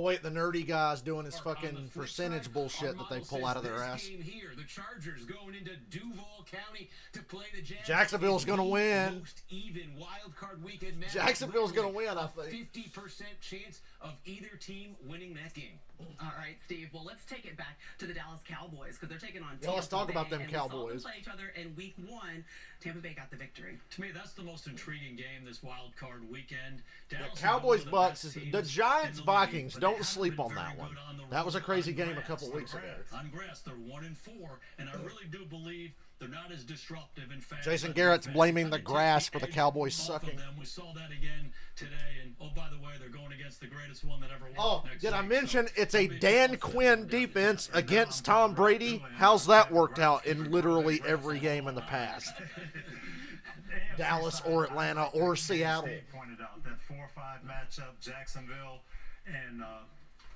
Speaker 2: wait, the nerdy guy's doing his fucking percentage bullshit that they pull out of their ass.
Speaker 7: Here, the Chargers going into Duval County to play the Jags.
Speaker 2: Jacksonville's going to win.
Speaker 7: Most even wild card weekend match.
Speaker 2: Jacksonville's going to win, I think.
Speaker 7: 50% chance of either team winning that game.
Speaker 9: All right, Steve. Well, let's take it back to the Dallas Cowboys because they're taking on.
Speaker 2: Yeah, let's talk about them Cowboys.
Speaker 9: We saw them play each other in Week 1. Tampa Bay got the victory.
Speaker 11: To me, that's the most intriguing game this wild card weekend.
Speaker 2: The Cowboys Bucks is the Giants Vikings. Don't sleep on that one. That was a crazy game a couple weeks ago.
Speaker 11: On grass, they're 1-4, and I really do believe they're not as disruptive. In fact,
Speaker 2: Jason Garrett's blaming the grass for the Cowboys sucking.
Speaker 11: We saw that again today, and oh, by the way, they're going against the greatest one that ever walked.
Speaker 2: Oh, did I mention it's a Dan Quinn defense against Tom Brady? How's that worked out in literally every game in the past? Dallas or Atlanta or Seattle.
Speaker 10: Pointed out that 4-5 matchup, Jacksonville and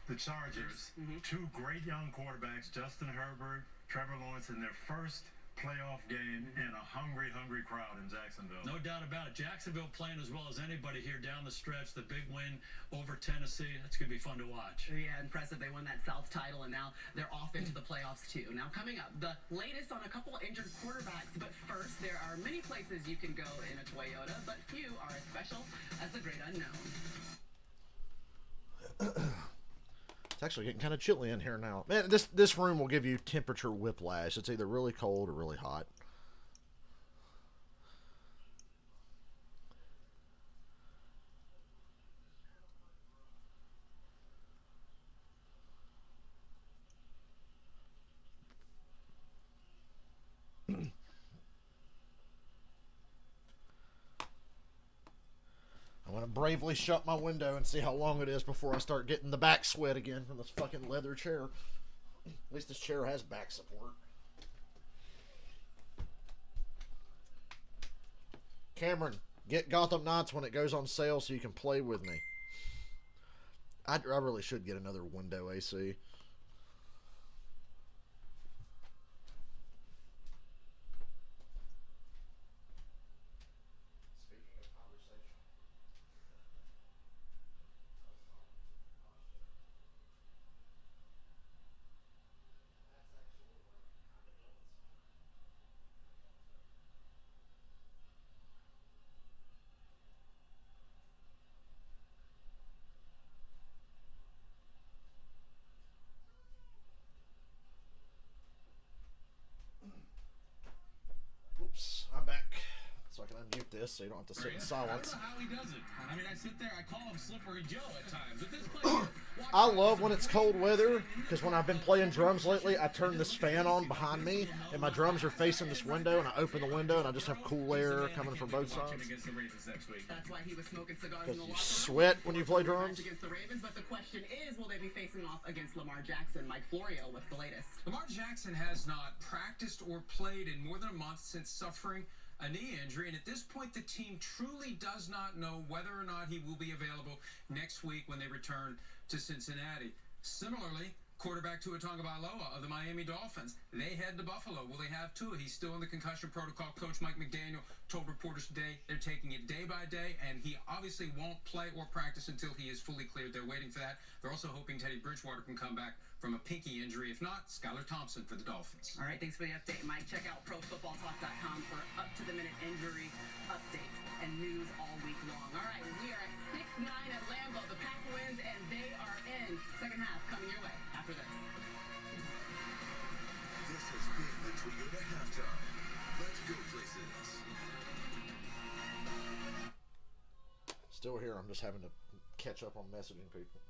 Speaker 10: the Chargers. Two great young quarterbacks, Justin Herbert, Trevor Lawrence, in their first playoff game and a hungry crowd in Jacksonville.
Speaker 11: No doubt about it. Jacksonville playing as well as anybody here down the stretch. The big win over Tennessee. That's going to be fun to watch.
Speaker 9: Yeah, impressive. They won that South title, and now they're off into the playoffs, too. Now, coming up, the latest on a couple injured quarterbacks. But first, there are many places you can go in a Toyota, but few are as special as the Great Unknown.
Speaker 2: It's actually getting kind of chilly in here now. Man, this room will give you temperature whiplash. It's either really cold or really hot. I'm going to bravely shut my window and see how long it is before I start getting the back sweat again from this fucking leather chair. At least this chair has back support. Cameron, get Gotham Knights when it goes on sale so you can play with me. I really should get another window AC. Oops, I'm back. So I can unmute this so you don't have to sit in silence.
Speaker 7: I don't know how he does it. I mean, I sit there, I call him Slippery Joe at times. But this player,
Speaker 2: I love when it's cold weather because when I've been playing drums lately, I turn this fan on behind me and my drums are facing this window and I open the window and I just have cool air coming from both sides.
Speaker 9: That's why he was smoking cigars in the
Speaker 2: You
Speaker 9: locker
Speaker 2: sweat when you play drums?
Speaker 9: against the Ravens, but the question is, will they be facing off against Lamar Jackson? Mike Florio with the latest.
Speaker 13: Lamar Jackson has not practiced or played in more than a month since suffering a knee injury, and at this point the team truly does not know whether or not he will be available next week when they return to Cincinnati. Similarly, quarterback Tua Tagovailoa of the Miami Dolphins, they head to Buffalo. Will they have Tua? He's still in the concussion protocol. Coach Mike McDaniel told reporters today they're taking it day by day, and he obviously won't play or practice until he is fully cleared. They're waiting for that. They're also hoping Teddy Bridgewater can come back from a pinky injury. If not, Skylar Thompson for the Dolphins.
Speaker 9: All right, thanks for the update, Mike. Check out ProFootballTalk.com for up-to-the-minute injury updates and news all week long. All right, we are at 6-9 at Lambeau. The Pack wins, and they are in. Second half coming your way after this.
Speaker 12: This has been the Toyota Halftime. Let's go places.
Speaker 2: Still here, I'm just having to catch up on messaging people.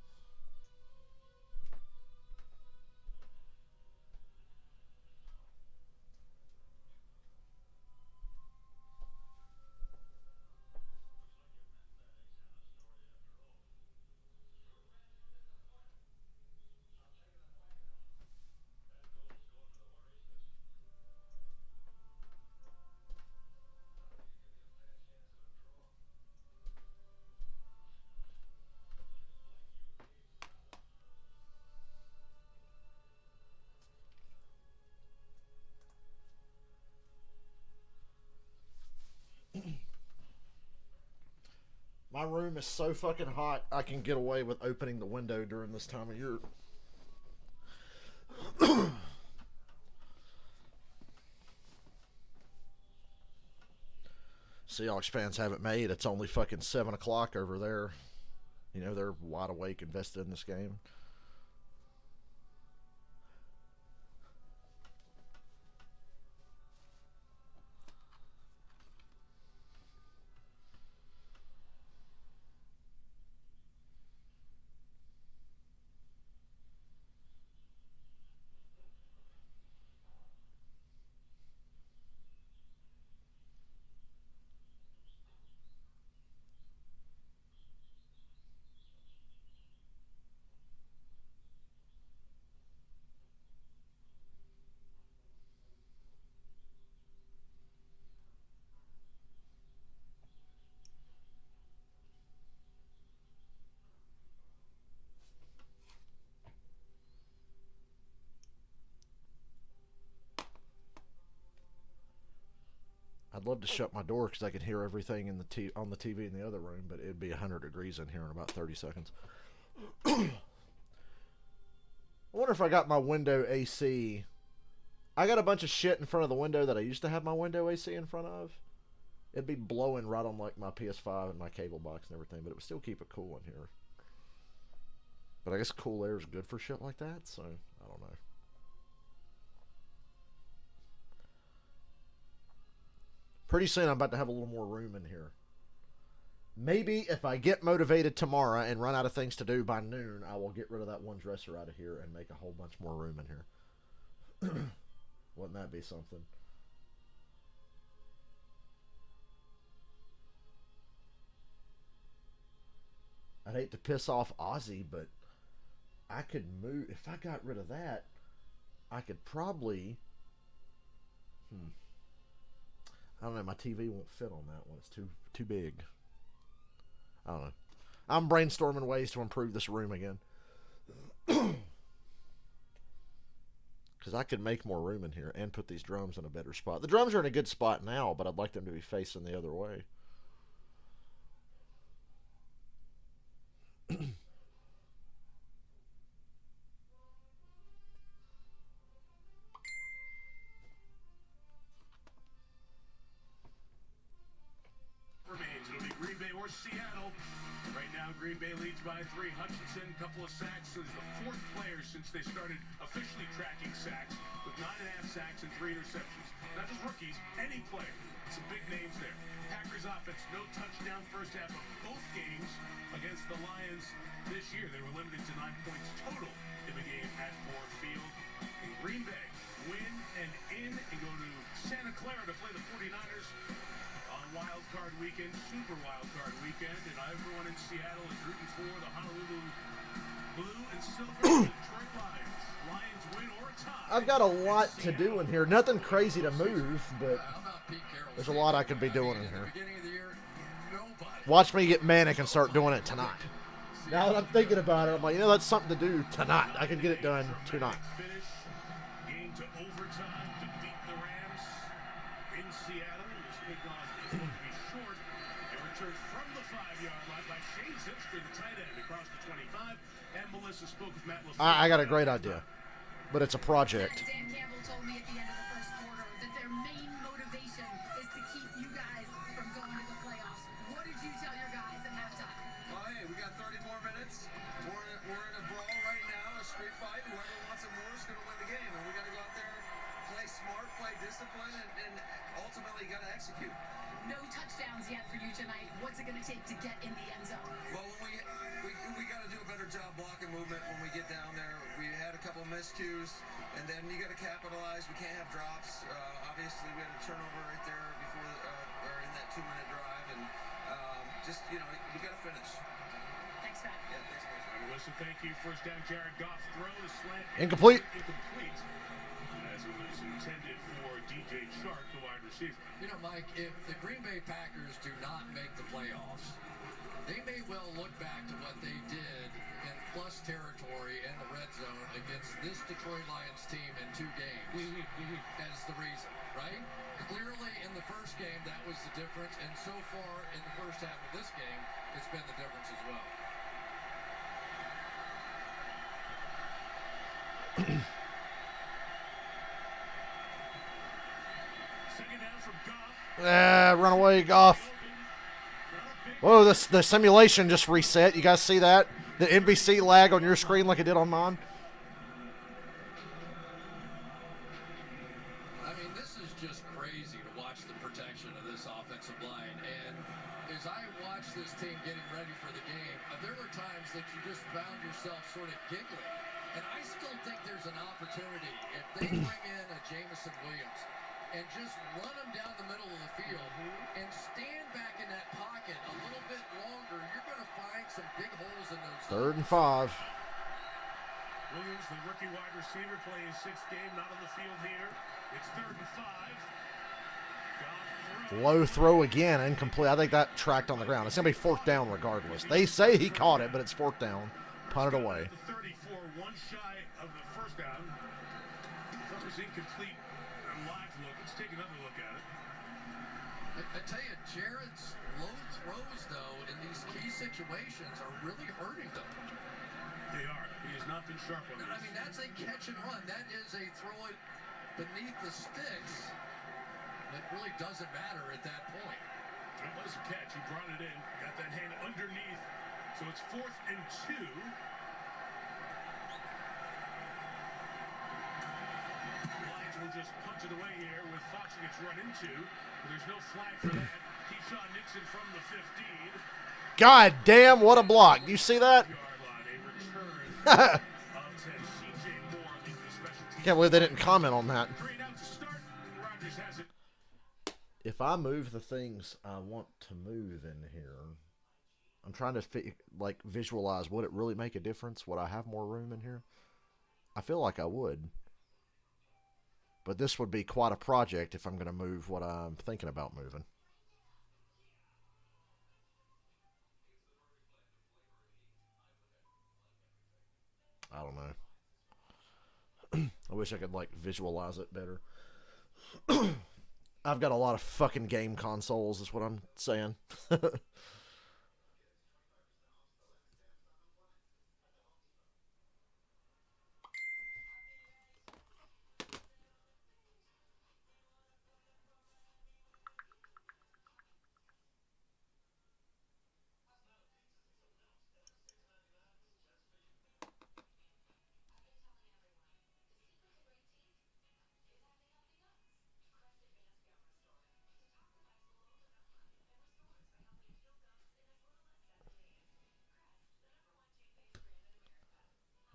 Speaker 2: room is so fucking hot, I can get away with opening the window during this time of year. Seahawks fans have it made. It's only fucking 7 o'clock over there. You know, they're wide awake, invested in this game. I'd love to shut my door because I could hear everything in the on the TV in the other room, but it'd be 100 degrees in here in about 30 seconds. I wonder if I got my window AC. I got a bunch of shit in front of the window that I used to have my window AC in front of. It'd be blowing right on like my PS5 and my cable box and everything, but it would still keep it cool in here. But I guess cool air is good for shit like that, so I don't know. Pretty soon I'm about to have a little more room in here. Maybe if I get motivated tomorrow and run out of things to do by noon, I will get rid of that one dresser out of here and make a whole bunch more room in here. Wouldn't that be something? I'd hate to piss off Ozzy, but I could move. If I got rid of that, I could probably... I don't know. My TV won't fit on that one. It's too big. I don't know. I'm brainstorming ways to improve this room again. Because I could make more room in here and put these drums in a better spot. The drums are in a good spot now, but I'd like them to be facing the other way.
Speaker 1: Seattle. Right now, Green Bay leads by 3. Hutchinson, couple of sacks. So he's the 4th player since they started officially tracking sacks, with 9.5 sacks and 3 interceptions. Not just rookies, any player. Some big names there. Packers offense, no touchdown first half of both games against the Lions this year. They were limited to 9 points total in the game at Ford Field. And Green Bay win and in and go to Santa Clara to play the 49ers. Wild card weekend, super wild card weekend, and everyone in Seattle is rooting for the Honolulu Blue and Silver Detroit Lions. Lions win or tie.
Speaker 2: I've got a lot to do in here. Nothing crazy to move, but there's a lot I could be doing in here. Watch me get manic and start doing it tonight. Now that I'm thinking about it, I'm like, you know, that's something to do tonight. I can get it done tonight.
Speaker 1: Game to overtime to beat the Rams in Seattle. This kickoff is going to be short. A return from the 5-yard line by Shane Zimster, the tight end, across the 25. And Melissa spoke with Matt LaFleur.
Speaker 2: I got a great idea, but it's a project.
Speaker 3: Dan Campbell told me at the end of the first quarter that their main motivation is to keep you guys from going to the playoffs. What did you tell your guys at halftime?
Speaker 4: Well, hey, we got 30 more minutes. We're in a brawl right now, a street fight. Whoever wants it more is going to win the game. And we got to go out there, play smart, play discipline, and ultimately got to execute.
Speaker 3: No touchdowns yet for you tonight. What's it going to take to get in the end zone?
Speaker 4: Well, we got to do a better job blocking movement when we get down there. We had a couple miscues, and then you got to capitalize. We can't have drops. Obviously, we had a turnover right there before, or in that 2-minute drive, and just, you know, we got to finish.
Speaker 3: Thanks, Matt.
Speaker 4: Yeah, thanks, Melissa.
Speaker 1: Melissa, thank you. First down, Jared Goff throw the slant.
Speaker 2: Incomplete.
Speaker 1: Incomplete. As it was intended for DJ Chark, the wide receiver.
Speaker 4: You know, Mike, if the Green Bay Packers do not make the playoffs, they may well look back to what they did in plus territory in the red zone against this Detroit Lions team in 2 games. That is the reason, right? Clearly, in the first game, that was was the difference, and so far in the first half of this game, it's been the difference as well.
Speaker 1: Second down from Goff.
Speaker 2: Run away, Goff. Whoa, the simulation just reset. You guys see that? The NBC lag on your screen like it did on mine?
Speaker 4: I mean, this is just crazy to watch the protection of this offensive line. And as I watched this team getting ready for the game, there were times that you just found yourself sort of giggling. And I still think there's an opportunity if they bring in a Jameson Williams and just run him down the middle of the field and stand back in that pocket a little bit longer, you're going to find some big holes in those.
Speaker 2: 3rd and 5.
Speaker 1: Williams, the rookie wide receiver, playing his 6th game, not on the field here. It's 3rd and 5.
Speaker 2: Low throw again, incomplete. I think that tracked on the ground. It's going to be 4th down regardless. They say he caught it, but it's 4th down. Punt it away.
Speaker 1: 34, one shy of the first down. That was incomplete. Live look. Let's take another look at it.
Speaker 4: I tell you, Jared's low throws, though, in these key situations are really hurting them.
Speaker 1: They are. He has not been sharp on this.
Speaker 4: I mean, that's a catch and run. That is a throw it beneath the sticks. It really doesn't matter at that point.
Speaker 1: It was a catch. He brought it in. Got that hand underneath. So it's 4th and 2. Lions will just punch it away here with Fox gets run into. But there's no flag for that. Keyshawn Nixon from the 15.
Speaker 2: God damn, what a block. You see that? Can't believe they didn't comment on that. If I move the things I want to move in here, I'm trying to visualize, would it really make a difference? Would I have more room in here? I feel like I would. But this would be quite a project if I'm going to move what I'm thinking about moving. I don't know. I wish I could visualize it better. I've got a lot of fucking game consoles is what I'm saying.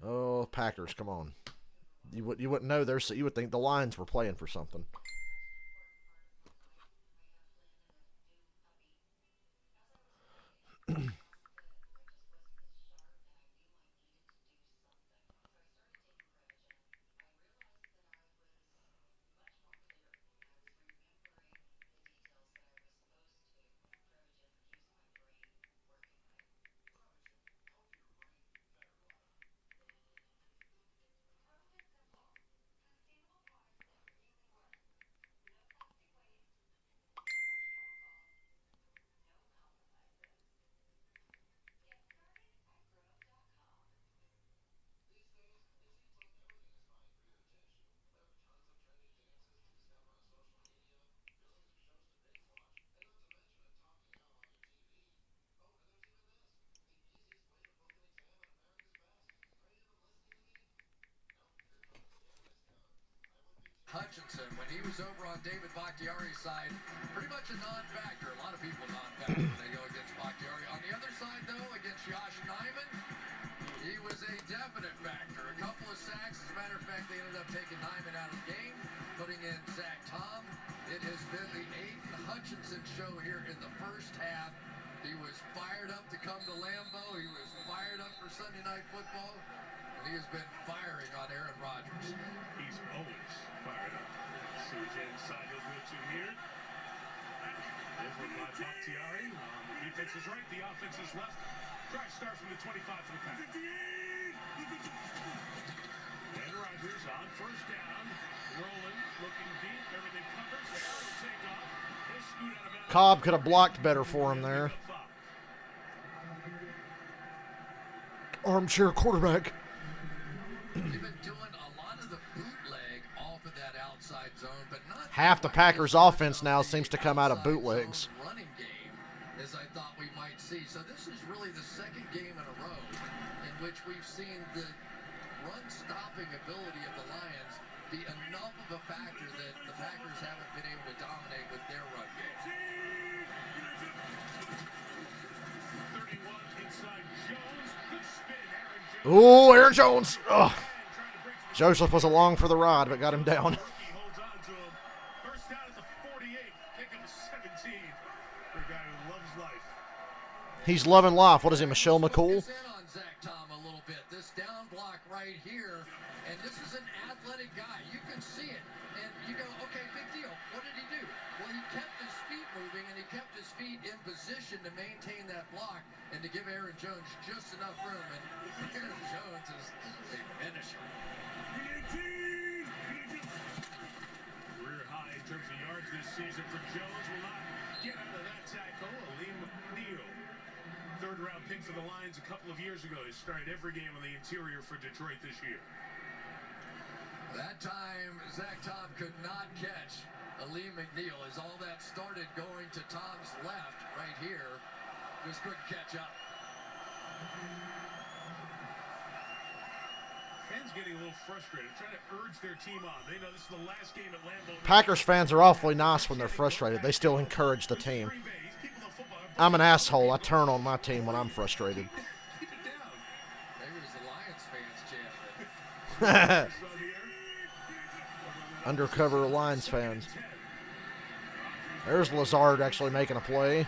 Speaker 2: Oh, Packers, come on. You wouldn't know you would think the Lions were playing for something.
Speaker 4: Hutchinson, when he was over on David Bakhtiari's side, pretty much a non-factor. A lot of people non-factor when they go against Bakhtiari. On the other side, though, against Josh Nijman, he was a definite factor. A couple of sacks. As a matter of fact, they ended up taking Nijman out of the game, putting in Zach Tom. It has been the Aiden Hutchinson show here in the first half. He was fired up to come to Lambeau. He was fired up for Sunday Night Football. And he has been firing on Aaron Rodgers.
Speaker 1: He's always fired up. See which end side he'll go to here. Over by Bakhtiari. The defense is right, the offense is left. Drive start from the 25 for the Packers. And Rodgers on first down. Rolling, looking deep, everything covers. Now he'll take off. He'll scoot out of bounds.
Speaker 2: Cobb could have blocked better for him there. Armchair quarterback.
Speaker 4: They've been doing a lot of the bootleg off of that outside zone, but not
Speaker 2: Half the Packers' offense now seems to come out of bootlegs.
Speaker 4: Running game, as I thought we might see. So this is really the second game in a row in which we've seen the run-stopping ability of the Lions be enough of a factor that the Packers haven't been able to dominate with their run game.
Speaker 1: 31 inside Jones. Good spin, Aaron Jones.
Speaker 2: Ooh, Aaron Jones. Ugh. Joseph was along for the ride, but got him down.
Speaker 1: He holds on to him. First down at the 48. Pick up 17 for a guy who loves life.
Speaker 2: He's loving life. What is he, Michelle McCool?
Speaker 4: Focus in on Zach Tom a little bit. This down block right here, and this is an athletic guy. You can see it, and you go, okay, big deal. What did he do? Well, he kept his feet moving, and he kept his feet in position to maintain that block and to give Aaron Jones just enough room. And Aaron Jones is a finisher.
Speaker 1: Career high in terms of yards this season for Jones. Will not get out of that tackle. Aleem Neal, third-round pick for the Lions a couple of years ago. He started every game on the interior for Detroit this year.
Speaker 4: That time, Zach Tom could not catch Aleem McNeil as all that started going to Tom's left right here. Just couldn't catch up.
Speaker 1: Fans getting a little frustrated, trying to urge their team on. They know this is the last game at Lambeau.
Speaker 2: Packers fans are awfully nice when they're frustrated. They still encourage the team. I'm an asshole. I turn on my team when I'm frustrated.
Speaker 4: Maybe it was the Lions fans chanting.
Speaker 2: Undercover Lions fans. There's Lazard actually making a play.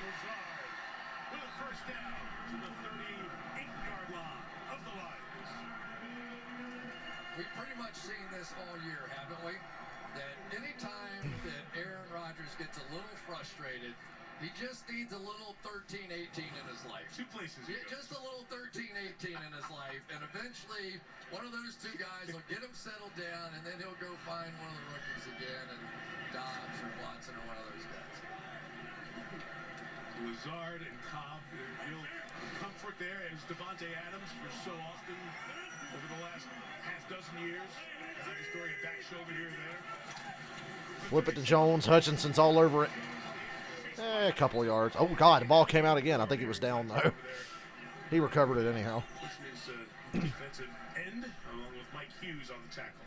Speaker 4: We've pretty much seen this all year, haven't we? That anytime that Aaron Rodgers gets a little frustrated, he just needs a little 13-18 in his life.
Speaker 1: Two places.
Speaker 4: Yeah, just a little 13-18 in his life, and eventually one of those two guys will get him settled down, and then he'll go find one of the rookies again, and Dobbs or Watson or one of those guys.
Speaker 1: Lazard and Cobb, real comfort there, as Devontae Adams for so often over the last half dozen years. He's throwing a back shoulder here and there.
Speaker 2: Flip it to Jones. Hutchinson's all over it. A couple of yards. Oh, God, the ball came out again. I think he was down, though. He recovered it anyhow.
Speaker 1: Pushing his defensive end, along with Mike Hughes on the tackle.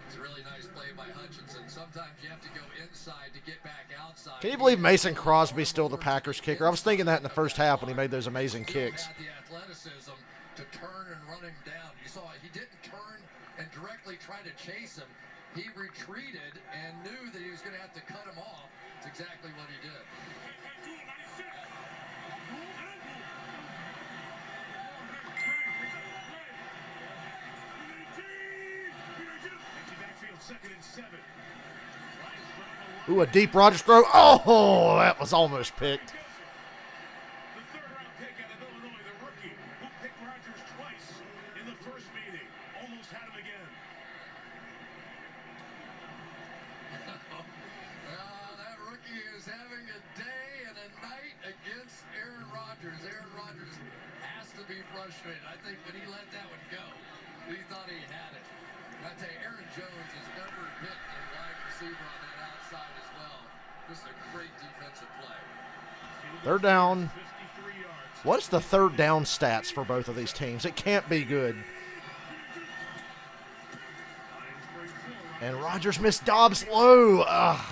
Speaker 4: It's a really nice play by Hutchinson. Sometimes you have to go inside to get back outside.
Speaker 2: Can you believe Mason Crosby's still the Packers kicker? I was thinking that in the first half when he made those amazing kicks.
Speaker 4: He had the athleticism to turn and run him down. You saw he didn't turn and directly try to chase him. He retreated and knew that he was going to have to cut him off. It's exactly what he did.
Speaker 2: Ooh, a deep Rodgers throw. Oh, that was almost picked.
Speaker 1: The third-round pick out of Illinois, the rookie who picked Rodgers twice in the first meeting. Almost had him again.
Speaker 4: That rookie is having a day and a night against Aaron Rodgers. Aaron Rodgers has to be frustrated. I think when he let that one go, he thought he had it. And I tell you, Aaron Jones has never hit a wide receiver on that outside as well. Just a great defensive play.
Speaker 2: Third down. What's the third down stats for both of these teams? It can't be good. And Rodgers missed Dobbs low. Ugh.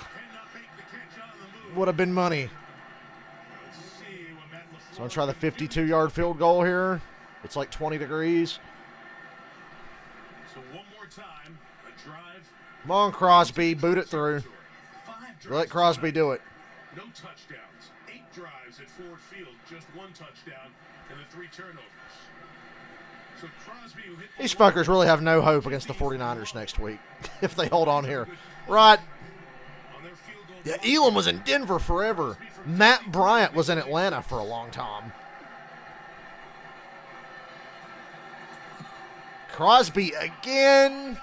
Speaker 2: Would have been money. So I'll try the 52-yard field goal here. It's like 20 degrees.
Speaker 1: So one more time, a drive.
Speaker 2: Come on, Crosby. Boot it through. Let Crosby do it.
Speaker 1: No touchdowns. 8 drives at Ford Field. Just 1 touchdown and the 3 turnovers. So Crosby, who hit
Speaker 2: These fuckers really have no hope against the 49ers next week if they hold on here. Right. Yeah, Elam was in Denver forever. Matt Bryant was in Atlanta for a long time. Crosby again.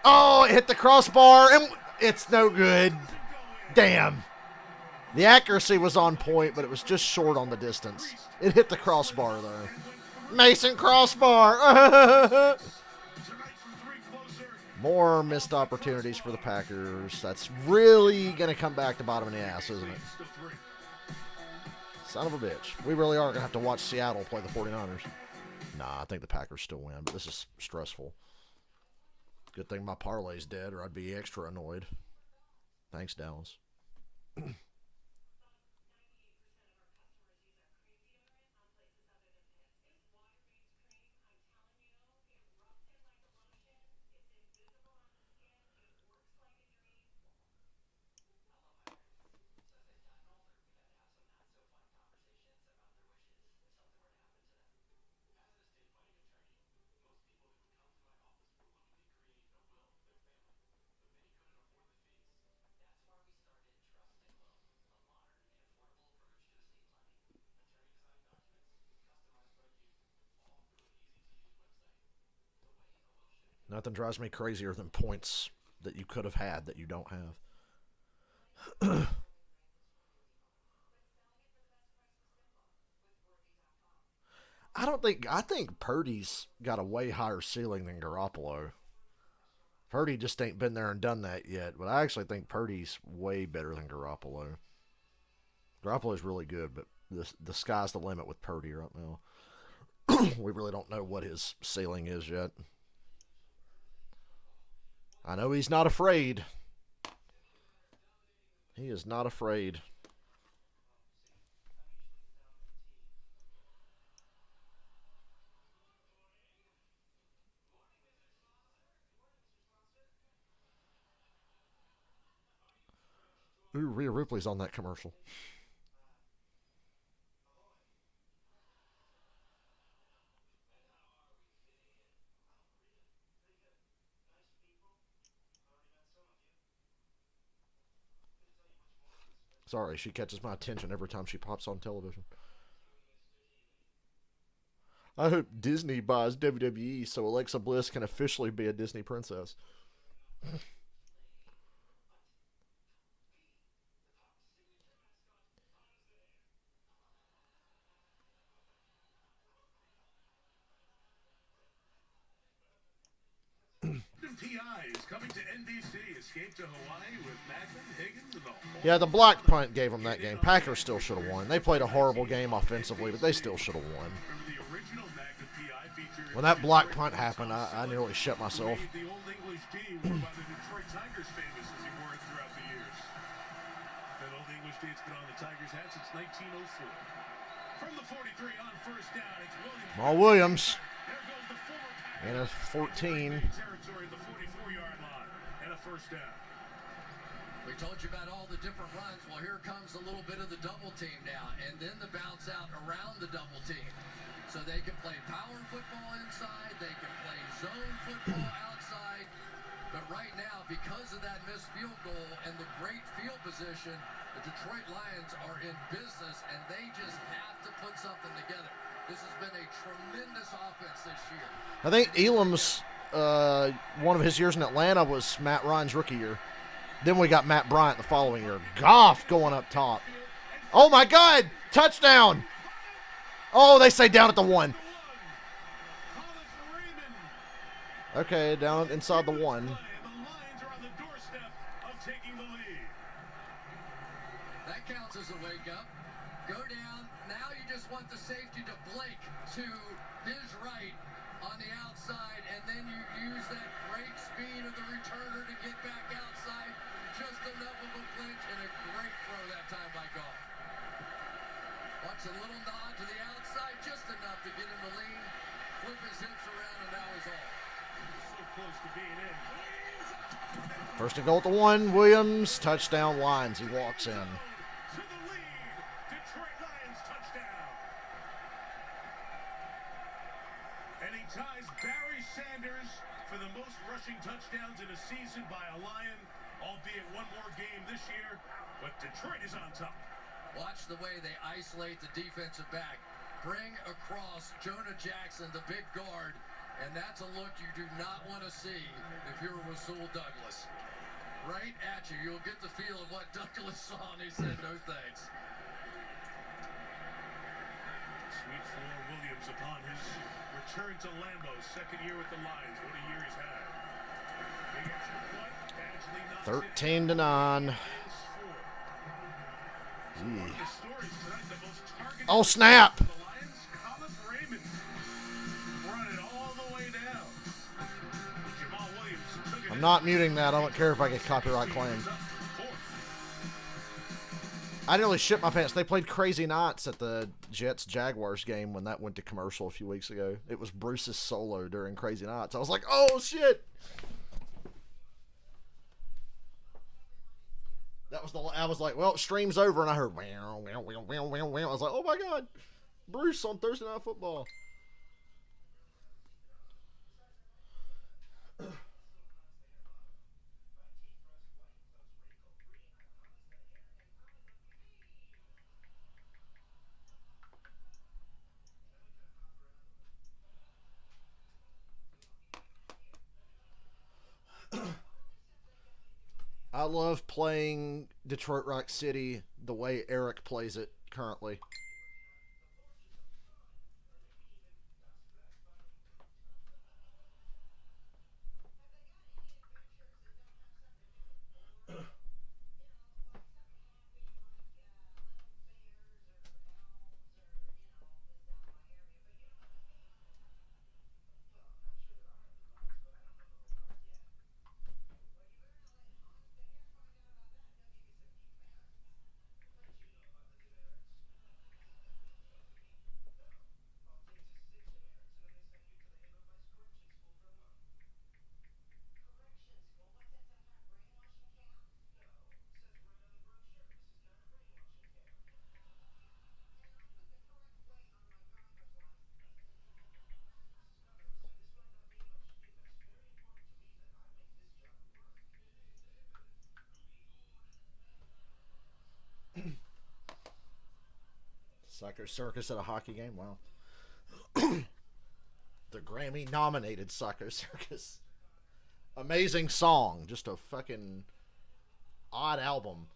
Speaker 2: Oh, it hit the crossbar, and it's no good. Damn. The accuracy was on point, but it was just short on the distance. It hit the crossbar, though. Mason crossbar! More missed opportunities for the Packers. That's really going to come back to bottom of the ass, isn't it? Son of a bitch. We really are going to have to watch Seattle play the 49ers. Nah, I think the Packers still win, but this is stressful. Good thing my parlay's dead, or I'd be extra annoyed. Thanks, Dallas. Nothing drives me crazier than points that you could have had that you don't have. I think Purdy's got a way higher ceiling than Garoppolo. Purdy just ain't been there and done that yet, but I actually think Purdy's way better than Garoppolo. Garoppolo's really good, but the sky's the limit with Purdy right now. We really don't know what his ceiling is yet. I know he's not afraid. He is not afraid. Ooh, Rhea Ripley's on that commercial. Sorry, she catches my attention every time she pops on television. I hope Disney buys WWE so Alexa Bliss can officially be a Disney princess.
Speaker 1: PI is coming to NBC. Escape to Hawaii with Macklin, Higgins, and the whole.
Speaker 2: Yeah, the block punt gave them that game. Packers still should have won. They played a horrible game offensively, but they still should have won. When that block punt happened, I nearly shut myself.
Speaker 1: The old English D were by the Detroit Tigers famous as he wore it throughout the years. That old English D has been on the Tigers hat since 1904. From the 43 on first down, it's Williams.
Speaker 2: Jamal Williams. And a 14.
Speaker 4: First down. We told you about all the different runs. Well, here comes a little bit of the double team now, and then the bounce out around the double team. So they can play power football inside, they can play zone football outside. But right now, because of that missed field goal and the great field position, the Detroit Lions are in business, and they just have to put something together. This has been a tremendous offense this year.
Speaker 2: I think Elam's one of his years in Atlanta was Matt Ryan's rookie year. Then we got Matt Bryant the following year. Goff going up top. Oh, my God. Touchdown. Oh, they say down at the 1. Okay, down inside the 1.
Speaker 4: That counts as a wake-up. Go down. Now you just want the safety to Blake to his right on the outside, and then you use that great speed of the returner to get back outside. Just enough of a flinch and a great throw that time by Goff. Watch a little nod to the outside, just enough to get him to lean, flip his hips around, and that was all.
Speaker 1: So close to being in.
Speaker 2: First and goal at the 1. Williams, touchdown Lions. He walks in.
Speaker 1: To the lead. Detroit Lions touchdown. And he ties Barry Sanders for the most rushing touchdowns in a season by a Lion, albeit one more game this year, but Detroit is on top.
Speaker 4: Watch the way they isolate the defensive back. Bring across Jonah Jackson, the big guard, and that's a look you do not want to see if you're Rasul Douglas. right at you. You'll get the feel of what Douglas saw, and he said no thanks.
Speaker 1: Sweet Floor Williams upon his return to Lambeau, second year with the Lions. What a year he's had. Big extra point. Badgley knocks
Speaker 2: 13-9.
Speaker 1: One of the stories tonight, the most targeted
Speaker 2: Oh, snap!
Speaker 1: for the Lions, Khalif Raymond running all the way down. Jamal Williams took it
Speaker 2: I'm
Speaker 1: in.
Speaker 2: not muting that. I don't care if I get copyright claimed. I nearly shit my pants. They played Crazy Nights at the Jets-Jaguars game when that went to commercial a few weeks ago. It was Bruce's solo during Crazy Nights. I was like, oh, shit! That was I was like, well, stream's over, and I heard, wow, wow, wow, wow, wow, wow. I was like, oh my God, Bruce on Thursday Night Football. I love playing Detroit Rock City the way Eric plays it currently. Sucker Circus at a hockey game? Wow. The Grammy-nominated Sucker Circus. Amazing song. Just a fucking odd album.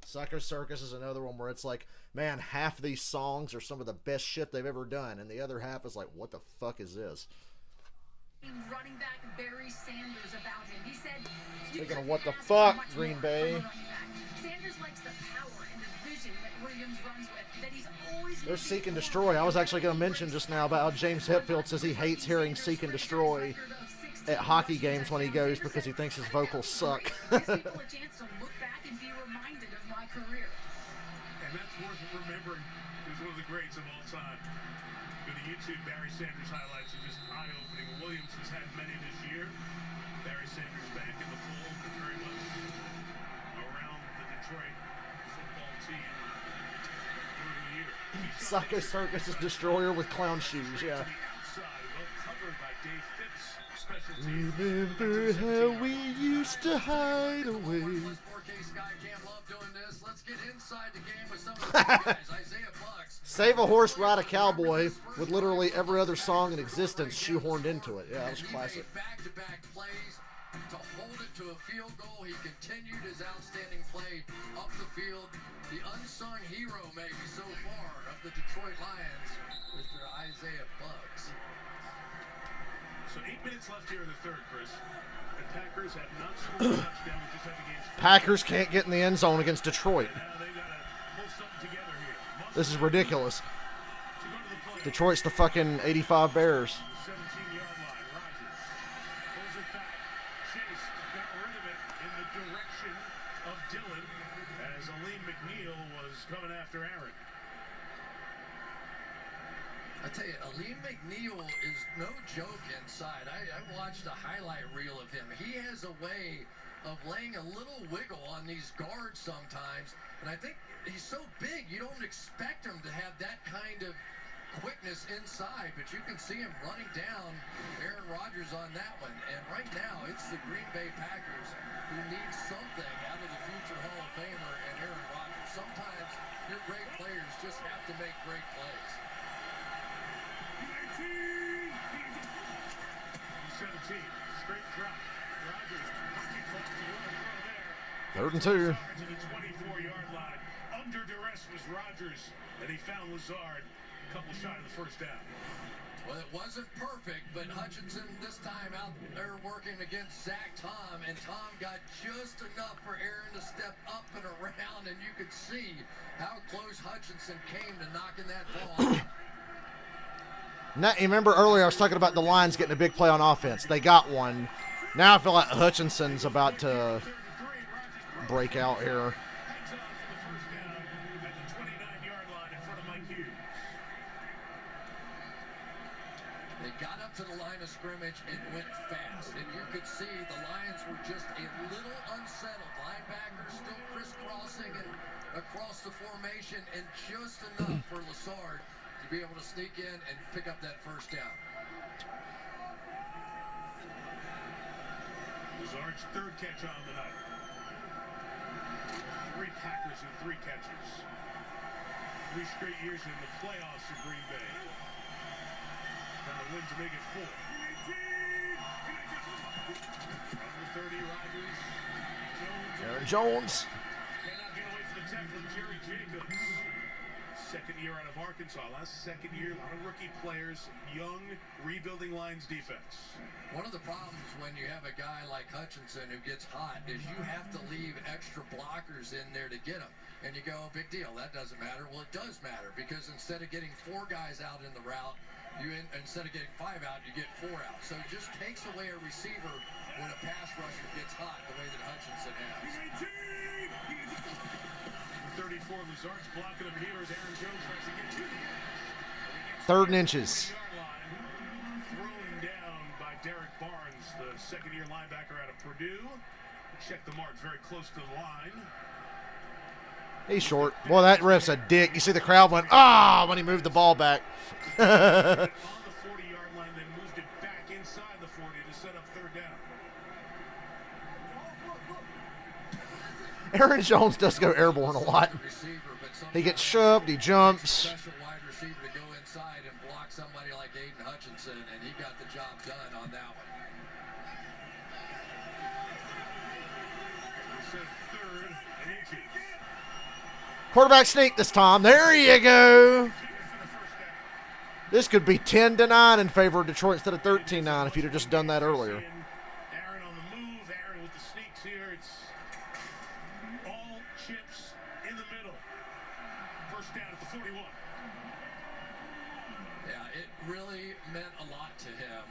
Speaker 2: Sucker Circus is another one where it's like, man, half these songs are some of the best shit they've ever done, and the other half is like, what the fuck is this?
Speaker 3: Running back Barry Sanders about him. He said,
Speaker 2: Speaking of what the fuck, Green Bay.
Speaker 3: Sanders likes the power and the vision that Williams runs with, that he's always
Speaker 2: There's Seek and Destroy. I was actually going to mention just now about how James Hetfield says he hates hearing Seek and Destroy at hockey games when he goes because he thinks his vocals suck.
Speaker 3: gives people a chance to look back and be reminded of my career.
Speaker 1: And that's worth remembering. He was one of the greats of all time. Go to YouTube, Barry Sanders highlights are just eye-opening. Williams has had many this year. Barry Sanders back in the fold, very much around the Detroit football team during the year.
Speaker 2: Sucker Circus is Destroyer with clown shoes, yeah. Remember how we used to hide away. Save a Horse, Ride a Cowboy with literally every other song in existence shoehorned into it. Yeah, that was classic.
Speaker 4: Back-to-back plays to hold it to a field goal. He continued his outstanding play up the field. The unsung hero, maybe, so far of the Detroit Lions, Mr. Isaiah Bugs.
Speaker 1: So 8 minutes left here in the third, Chris. The Packers have not scored a touchdown. We just had the game's
Speaker 2: Packers can't get in the end zone against Detroit.
Speaker 1: now they got to pull something together here.
Speaker 2: This is ridiculous. Detroit's the fucking 85 Bears.
Speaker 1: 17-yard line. Rodgers pulls it back. Chase got rid of it in the direction of Dillon as Aleem McNeil was coming after Aaron.
Speaker 4: I tell you, Aleem McNeil is no joke inside. I watched a highlight reel of him. He has a way of laying a little wiggle on these guards sometimes, and I think he's so big you don't expect him to have that kind of quickness inside, but you can see him running down Aaron Rodgers on that one. And right now, it's the Green Bay Packers who need something out of the future Hall of Famer and Aaron Rodgers. Sometimes your great players just have to make great plays.
Speaker 1: 17. Straight drop. Rodgers pocket clock to run a throw there.
Speaker 2: 3rd and 2.
Speaker 1: To the 24-yard line. Under duress was Rodgers, and he found Lazard a couple shy of the first down.
Speaker 4: Well, it wasn't perfect, but Hutchinson this time out there working against Zach Tom, and Tom got just enough for Aaron to step up and around, and you could see how close Hutchinson came to knocking that ball out.
Speaker 2: Now, you remember earlier I was talking about the Lions getting a big play on offense. They got one. Now I feel like Hutchinson's about to break out here.
Speaker 4: They got up to the line of scrimmage and went fast, and you could see the Lions were just a little unsettled. Linebackers still crisscrossing and across the formation, and just enough for Lazard to be able to sneak in and pick up that first down.
Speaker 1: Lazard's 3rd catch on the night. 3 Packers and 3 catches. 3 straight years in the playoffs for Green Bay. Now a win to make it 4. Number 30, Rodgers.
Speaker 2: Aaron Jones.
Speaker 1: Cannot get away from the tackle, Jerry Jacobs. 2nd year out of Arkansas. Last 2nd year, a lot of rookie players, young, rebuilding Lions defense.
Speaker 4: One of the problems when you have a guy like Hutchinson who gets hot is you have to leave extra blockers in there to get him. And you go, big deal, that doesn't matter. Well, it does matter, because instead of getting 4 guys out in the route, instead of getting 5 out, you get 4 out. So it just takes away a receiver when a pass rusher gets hot the way that Hutchinson has.
Speaker 1: 34, Lazard's blocking him here as Aaron Jones tries to get to the edge.
Speaker 2: 3rd and inches.
Speaker 1: Thrown down by Derek Barnes, the 2nd-year linebacker out of Purdue. Check the mark, very close to the line.
Speaker 2: He's short. Boy, that ref's a dick. You see the crowd went, when he moved the ball back.
Speaker 1: On the 40-yard line, then moved it back inside the 40 to set up 3rd down.
Speaker 2: Aaron Jones does go airborne a lot. He gets shoved, he jumps.
Speaker 4: Special wide receiver to go inside and block somebody like Aiden Hutchinson, and he got the job done on that one.
Speaker 1: So 3rd and inches.
Speaker 2: Quarterback sneak this time. There you go. This could be 10-9 in favor of Detroit instead of 13-9 if you'd have just done that earlier.
Speaker 1: Aaron on the move. Aaron with the sneaks here. It's all chips in the middle. First down at the 41.
Speaker 4: Yeah, it really meant a lot to him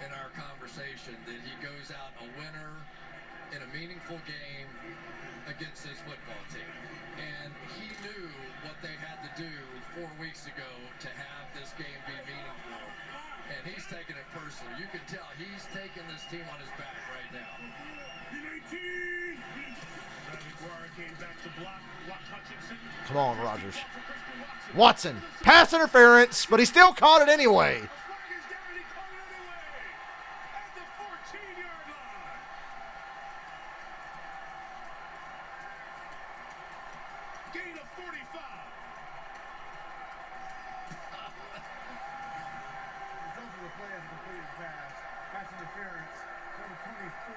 Speaker 4: in our conversation that he goes out a winner in a meaningful game against his football team. And he knew what they had to do 4 weeks ago to have this game be meaningful. And he's taking it personally. You can tell he's taking this team on his back right now.
Speaker 1: Came back to block Hutchinson.
Speaker 2: Come on, Rodgers. Watson. Pass interference, but he still caught it anyway.
Speaker 1: Gain of 45.
Speaker 8: Result of the play as a completed pass. Pass interference. Number 24.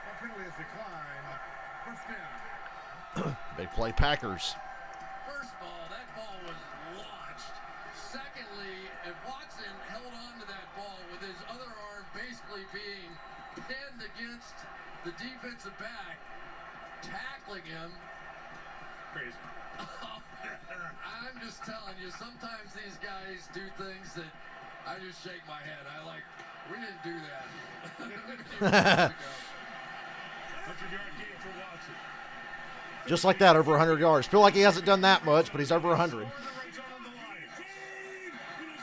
Speaker 8: That penalty is declined. First down.
Speaker 2: Big play Packers.
Speaker 4: First of all, that ball was launched. Secondly, if Watson held on to that ball with his other arm basically being pinned against the defensive back, tackling him.
Speaker 1: Crazy.
Speaker 4: I'm just telling you, sometimes these guys do things that I just shake my head. We didn't do that.
Speaker 1: 100-yard gain for Watson.
Speaker 2: Just like that, over 100 yards. Feel like he hasn't done that much, but he's over 100.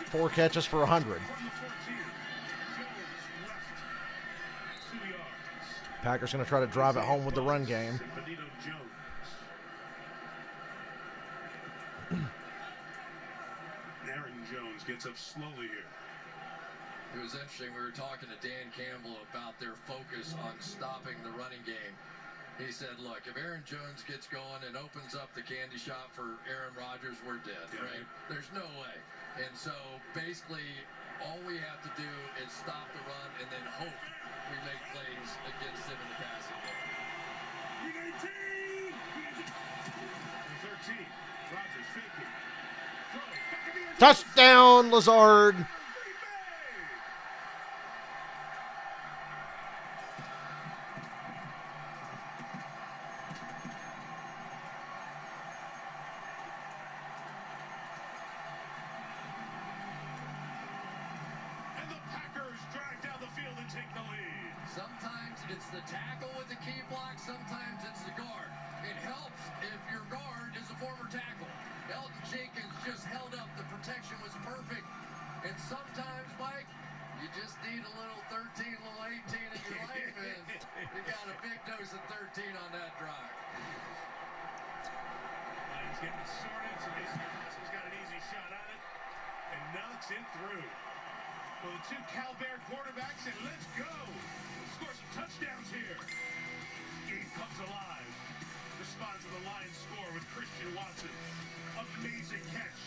Speaker 2: 4 catches for 100. Packers going to try to drive it home with the run game.
Speaker 1: Aaron Jones gets up slowly here.
Speaker 4: It was interesting. We were talking to Dan Campbell about their focus on stopping the running game. He said, look, if Aaron Jones gets going and opens up the candy shop for Aaron Rodgers, we're dead, right? There's no way. And so basically All we have to do is stop the run and then hope we make plays against them in the passing game.
Speaker 1: Big 18! 13. Rodgers faking. Throw. Back at the end.
Speaker 2: Touchdown, Lazard.
Speaker 1: And the Packers drive down the field and take the lead.
Speaker 4: Sometimes it's the tackle with the key block, sometimes it's the guard. It helps if your guard is a former tackle. Elton Jenkins just held up, the protection was perfect. And sometimes, Mike, you just need a little 13, a little 18 in your life, and you got a big dose of 13 on that drive.
Speaker 1: Lions getting it sorted, so Mason Crosby's got an easy shot at it and knocks it through. Well, the two Cal Bear quarterbacks said, let's go. Score some touchdowns here. Game comes alive. Responds to the Lions score with Christian Watson. Amazing catch.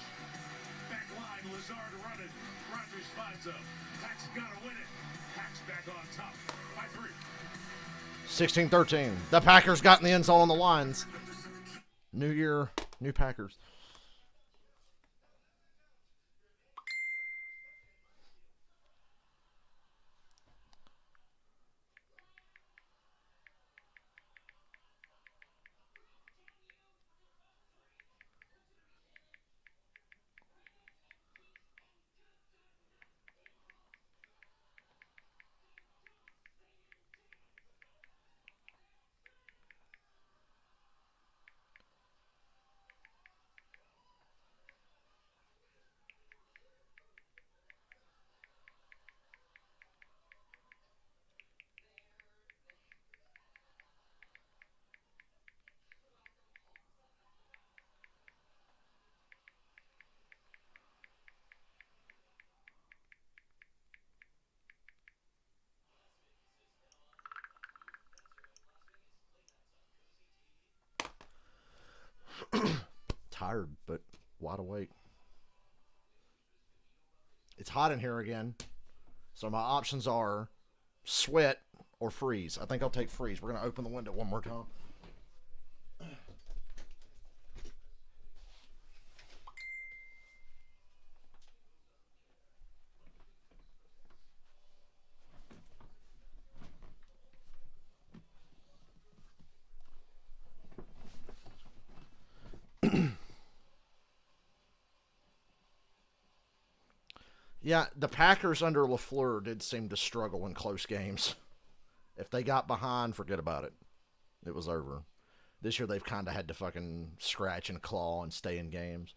Speaker 1: Back line, Lazard running. Rodgers finds him. Pack's got to win it. Pack's back on top by 3.
Speaker 2: 16-13. The Packers got in the end zone on the Lions. New year, new Packers. Tired, but wide awake. It's hot in here again. So my options are sweat or freeze. I think I'll take freeze. We're going to open the window one more time. Yeah, the Packers under LaFleur did seem to struggle in close games. If they got behind, forget about it. It was over. This year they've kind of had to fucking scratch and claw and stay in games.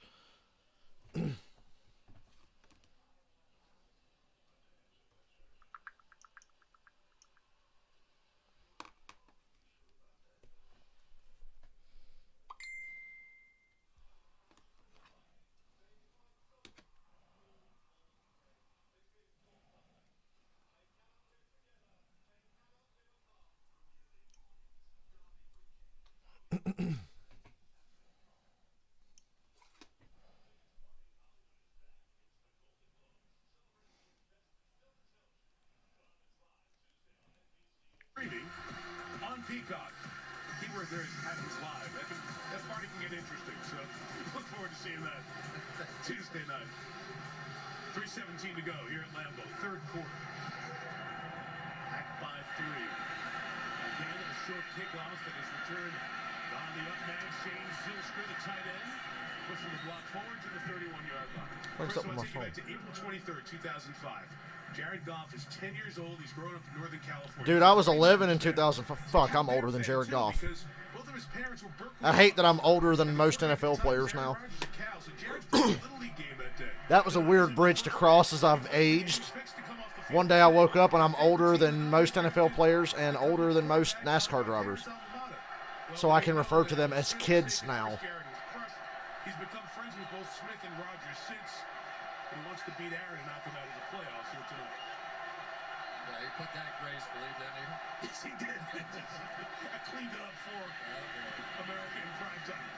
Speaker 1: On Peacock. Keyword there is happens live. That party can get interesting, so look forward to seeing that Tuesday night. 3:17 to go here at Lambeau. Third quarter. Back by 3. Again, a short kickoff that is returned on the up man, Shane Zylstra, the tight end, pushing the block forward to the 31-yard line.
Speaker 2: What's
Speaker 1: First,
Speaker 2: up with
Speaker 1: I want
Speaker 2: my
Speaker 1: to take you back to April 23rd, 2005. Jared Goff is 10 years old. He's grown up in Northern California.
Speaker 2: Dude, I was 11 in 2005. Fuck, I'm older than Jared Goff. I hate that I'm older than most NFL players now. That was a weird bridge to cross as I've aged. One day I woke up and I'm older than most NFL players and older than most NASCAR drivers. So I can refer to them as kids now.
Speaker 1: He's become friends with both Smith and Rodgers since he wants to beat Aaron and knock him out of the playoffs here tonight.
Speaker 4: Yeah, he put that gracefully, didn't he?
Speaker 1: Yes, he did. I cleaned it up for America in prime time.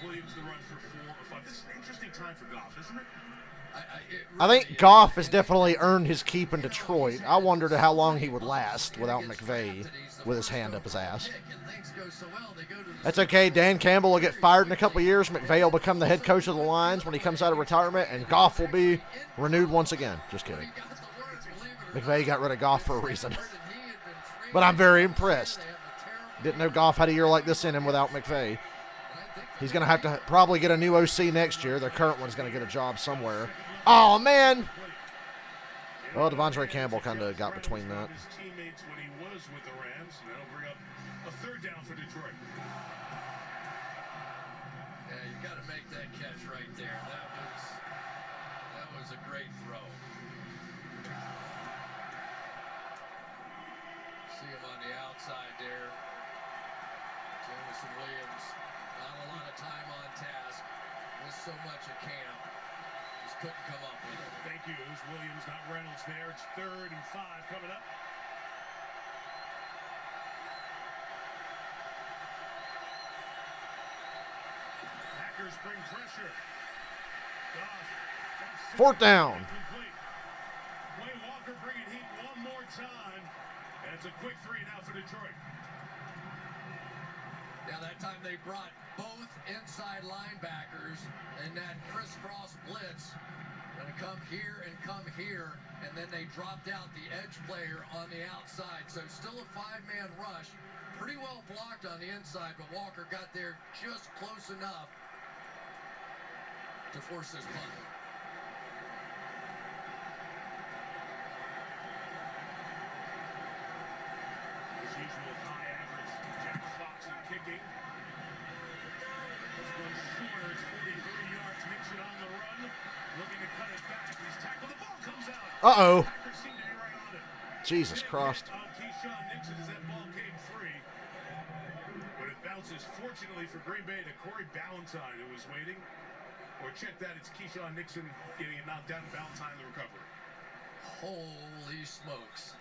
Speaker 1: Williams the run for 4 or 5. This is an interesting time for Goff, isn't it?
Speaker 2: I think Goff has definitely earned his keep in Detroit. I wondered how long he would last without McVay with his hand up his ass. That's okay. Dan Campbell will get fired in a couple years. McVay will become the head coach of the Lions when he comes out of retirement, and Goff will be renewed once again. Just kidding. McVay got rid of Goff for a reason. But I'm very impressed. Didn't know Goff had a year like this in him without McVay. He's going to have to probably get a new OC next year. Their current one's going to get a job somewhere. Oh, man. Well, Devondre Campbell kind of got between that.
Speaker 1: His teammates when he was with the Rams, and that'll bring up a third down for Detroit.
Speaker 4: Yeah, you got to make that catch right there. That was a great throw. See him on the outside there. Jameson Williams, not a lot of time on task. Missed so much at camp. Just couldn't come up with it.
Speaker 1: Thank you. It was Williams, not Reynolds there. It's 3rd and 5 coming up. Packers bring pressure. Goff.
Speaker 2: 4th down.
Speaker 1: Quay Walker bringing heat one more time. And it's a quick 3 now for Detroit.
Speaker 4: Now that time they brought both inside linebackers and that crisscross blitz. Gonna come here and come here, and then they dropped out the edge player on the outside. So still a 5-man rush. Pretty well blocked on the inside, but Walker got there just close enough to force this punt.
Speaker 1: As usual, high average. Jack Fox in kicking. This one's shorter. It's 43 yards. Nixon on the run. Looking to cut it back. He's tackled. The ball comes out.
Speaker 2: Uh-oh.
Speaker 1: Packers seem to be right on it.
Speaker 2: Jesus Christ.
Speaker 1: Keyshawn Nixon as that ball came free. But it bounces, fortunately for Green Bay, to Corey Ballantyne, who was waiting. Or check that, it's Keyshawn Nixon getting it knocked down. Ballantyne the recovery.
Speaker 4: Holy smokes.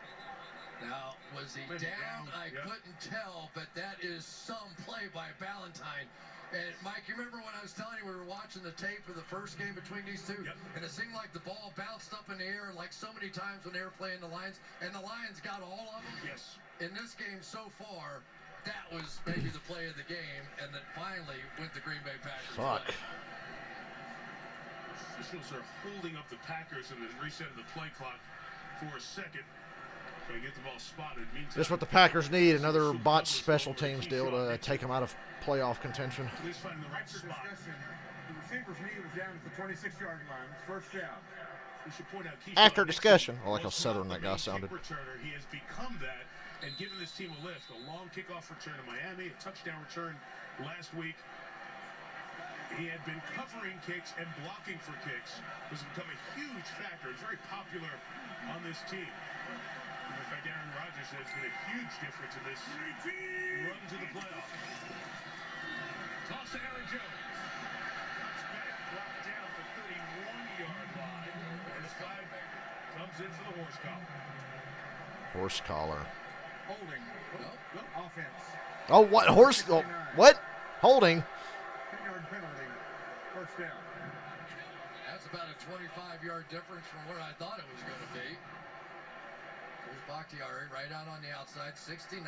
Speaker 4: Now, was he down? I couldn't tell, but that is some play by Ballantyne. And Mike, you remember when I was telling you we were watching the tape of the first game between these two?
Speaker 1: Yep.
Speaker 4: And it seemed like the ball bounced up in the air like so many times when they were playing the Lions, and the Lions got all of them?
Speaker 1: Yes.
Speaker 4: In this game so far, that was maybe the play of the game, and that finally went the Green Bay Packers.
Speaker 2: Fuck.
Speaker 1: Officials are holding up the Packers and then resetting the play clock for a second. So get the ball spotted. Meantime,
Speaker 2: Just what the Packers need, another botched special teams deal to take them out of playoff contention.
Speaker 1: At least finding the right
Speaker 8: After
Speaker 1: spot.
Speaker 8: discussion, the receiver's knee was down at the 26-yard line. It's 1st down.
Speaker 1: We should point out
Speaker 2: After
Speaker 1: Keyshawn
Speaker 2: discussion.
Speaker 1: Nixon
Speaker 2: I like how
Speaker 1: was
Speaker 2: southern
Speaker 1: not
Speaker 2: that
Speaker 1: the
Speaker 2: guy
Speaker 1: main
Speaker 2: sounded.
Speaker 1: kick returner. He has become that and given this team a lift. A long kickoff return to Miami, a touchdown return last week. He had been covering kicks and blocking for kicks. Has become a huge factor. He's very popular on this team. In fact, Aaron Rodgers says it's been a huge difference in this run to the playoffs. Toss to Aaron Jones. Cuts back, dropped down at the 31-yard line. And the flag comes in for the horse collar.
Speaker 2: Horse collar.
Speaker 8: Holding. Offense.
Speaker 2: Oh, what? Horse? Oh, what? Holding.
Speaker 8: 10-yard penalty. 1st down.
Speaker 4: That's about a 25-yard difference from where I thought it was going to be. There's Bakhtiari right out on the outside, 69.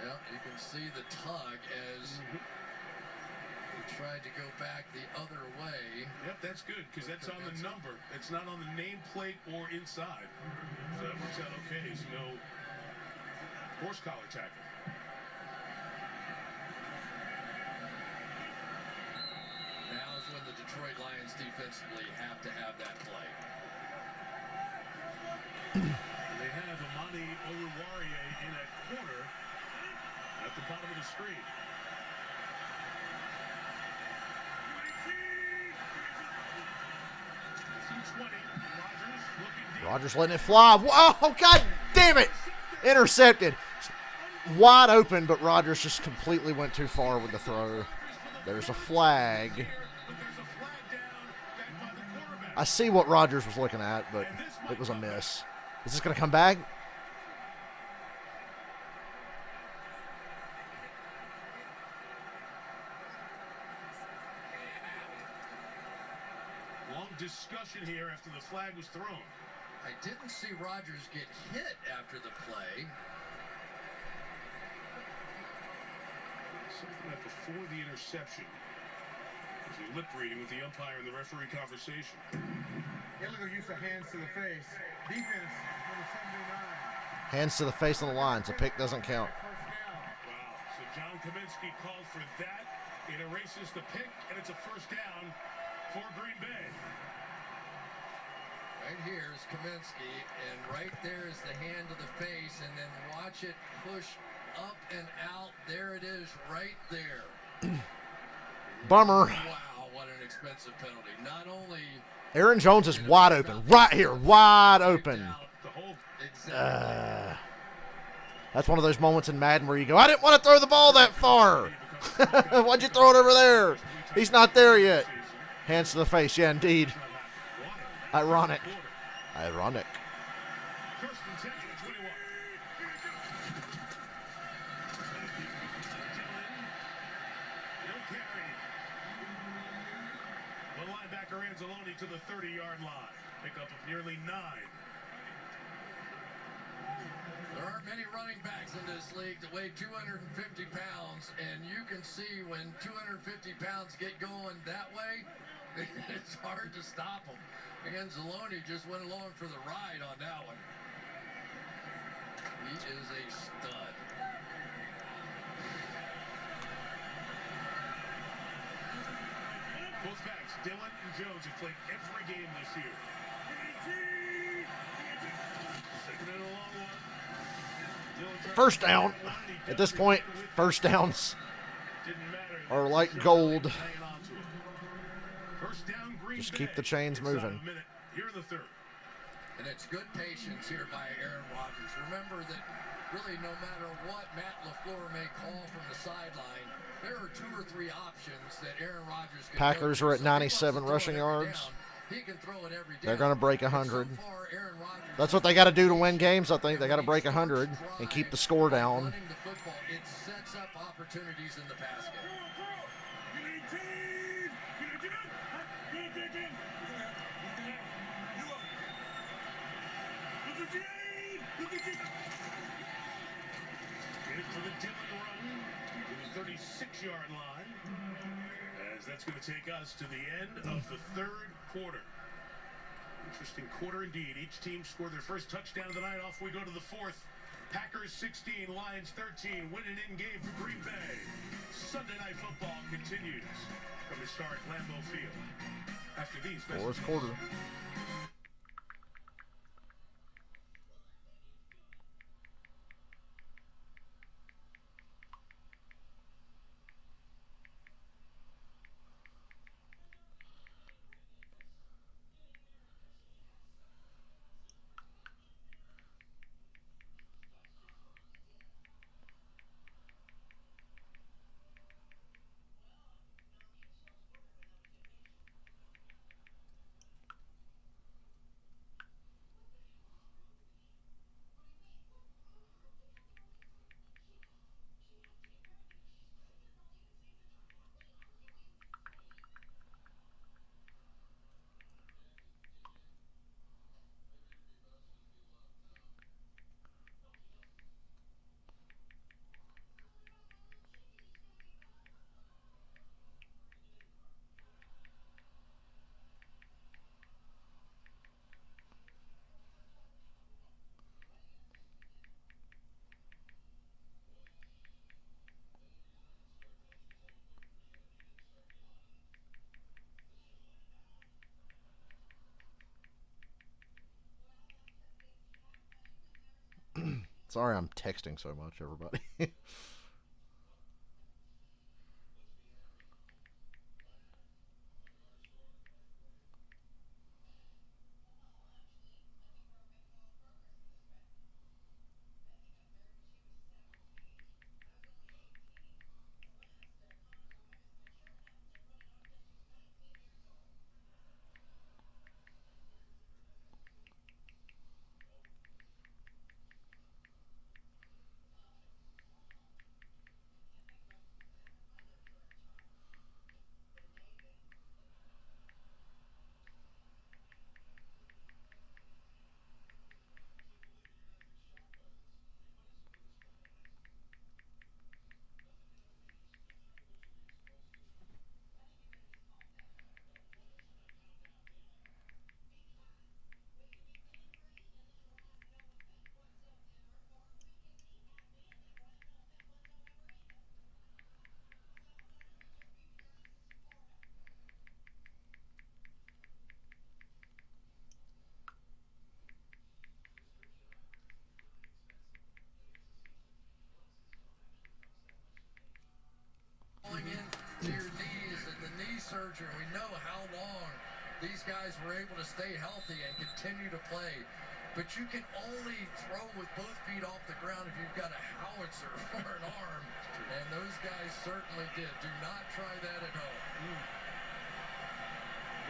Speaker 4: Yep, you can see the tug as he tried to go back the other way.
Speaker 1: Yep, that's good because that's on the number. It's not on the nameplate or inside. So that works out okay. So no horse collar tackle.
Speaker 4: Now is when the Detroit Lions defensively have to have that play.
Speaker 1: And they have Amani Oluwarie in at corner at the bottom of the screen.
Speaker 2: Rodgers letting it fly. Whoa, God damn it. Intercepted. Wide open, but Rodgers just completely went too far with the throw. There's a flag. I see what Rodgers was looking at, but it was a miss. Is this going to come back?
Speaker 1: discussion here after the flag was thrown.
Speaker 4: I didn't see Rodgers get hit after the play.
Speaker 1: Something that before the interception was a lip reading with the umpire and the referee conversation.
Speaker 8: Illegal use of hands to the face. Defense, number 79.
Speaker 2: Hands to the face on the lines. A pick doesn't count.
Speaker 1: Wow. So John Kaminsky called for that. It erases the pick, and it's a first down for Green Bay.
Speaker 4: Right here is Kaminsky, and right there is the hand to the face, and then watch it push up and out. There it is, right there.
Speaker 2: Bummer.
Speaker 4: Wow, what an expensive penalty. Not only...
Speaker 2: Aaron Jones is wide open. Right here. Wide open. That's one of those moments in Madden where you go, I didn't want to throw the ball that far. Why'd you throw it over there? He's not there yet. Hands to the face. Yeah, indeed. Ironic. Ironic.
Speaker 1: First and 10 to the 21. No carry. The linebacker Anzalone to the 30-yard line. Pickup of nearly 9.
Speaker 4: There aren't many running backs in this league that weigh 250 pounds, and you can see when 250 pounds get going that way, it's hard to stop them. Anzalone just went along for the ride on that one. He is a stud.
Speaker 1: Both backs, Dillon and Jones, have played every game this year. Taking it a long one.
Speaker 2: First down. At this point, first downs are like gold. Just keep the chains moving.
Speaker 1: Here in the third.
Speaker 4: And it's good patience here by Aaron Rodgers. Remember that really no matter what Matt LaFleur may call from the sideline, there are 2 or 3 options that Aaron Rodgers can
Speaker 2: Packers
Speaker 4: go
Speaker 2: are
Speaker 4: to.
Speaker 2: at
Speaker 4: So
Speaker 2: 97 rushing yards.
Speaker 4: Down, he can throw it every
Speaker 2: They're
Speaker 4: down.
Speaker 2: going to break 100.
Speaker 4: So far, Aaron Rodgers,
Speaker 2: That's what they got to do to win games, I think. They got to break 100 and keep the score down.
Speaker 4: running the football, it sets up opportunities in the pass game.
Speaker 1: Headed for the Dillon run to the 36-yard line. As that's going to take us to the end of the third quarter. Interesting quarter indeed. Each team scored their first touchdown of the night. Off we go to the fourth. Packers 16, Lions 13. Winning in game for Green Bay. Sunday Night Football continues from historic Lambeau Field. After these
Speaker 2: Fourth quarter. Sorry I'm texting so much, everybody.
Speaker 4: surgery. We know how long these guys were able to stay healthy and continue to play. But you can only throw with both feet off the ground if you've got a howitzer or an arm. And those guys certainly did. Do not try that at home.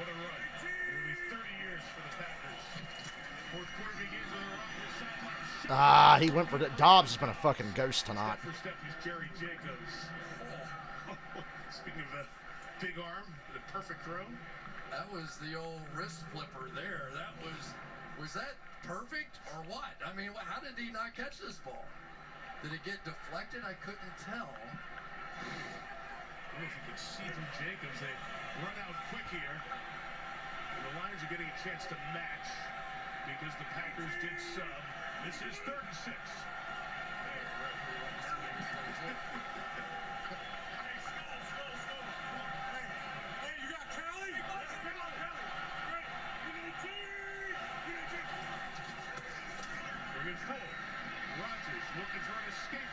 Speaker 1: What a run. It'll be 30 years for the Packers. Fourth quarter begins on the Rodgers sideline.
Speaker 2: He went for that. Dobbs has been a fucking ghost tonight.
Speaker 1: Step for step is Jerry Jacobs. Speaking of a big arm, the perfect throw.
Speaker 4: That was the old wrist flipper there. That was that perfect or what? I mean, how did he not catch this ball? Did it get deflected? I couldn't tell.
Speaker 1: I don't know if you can see through Jacobs. They run out quick here. And the Lions are getting a chance to match because the Packers did sub. This is 3rd and 6. Rodgers looking for an escape.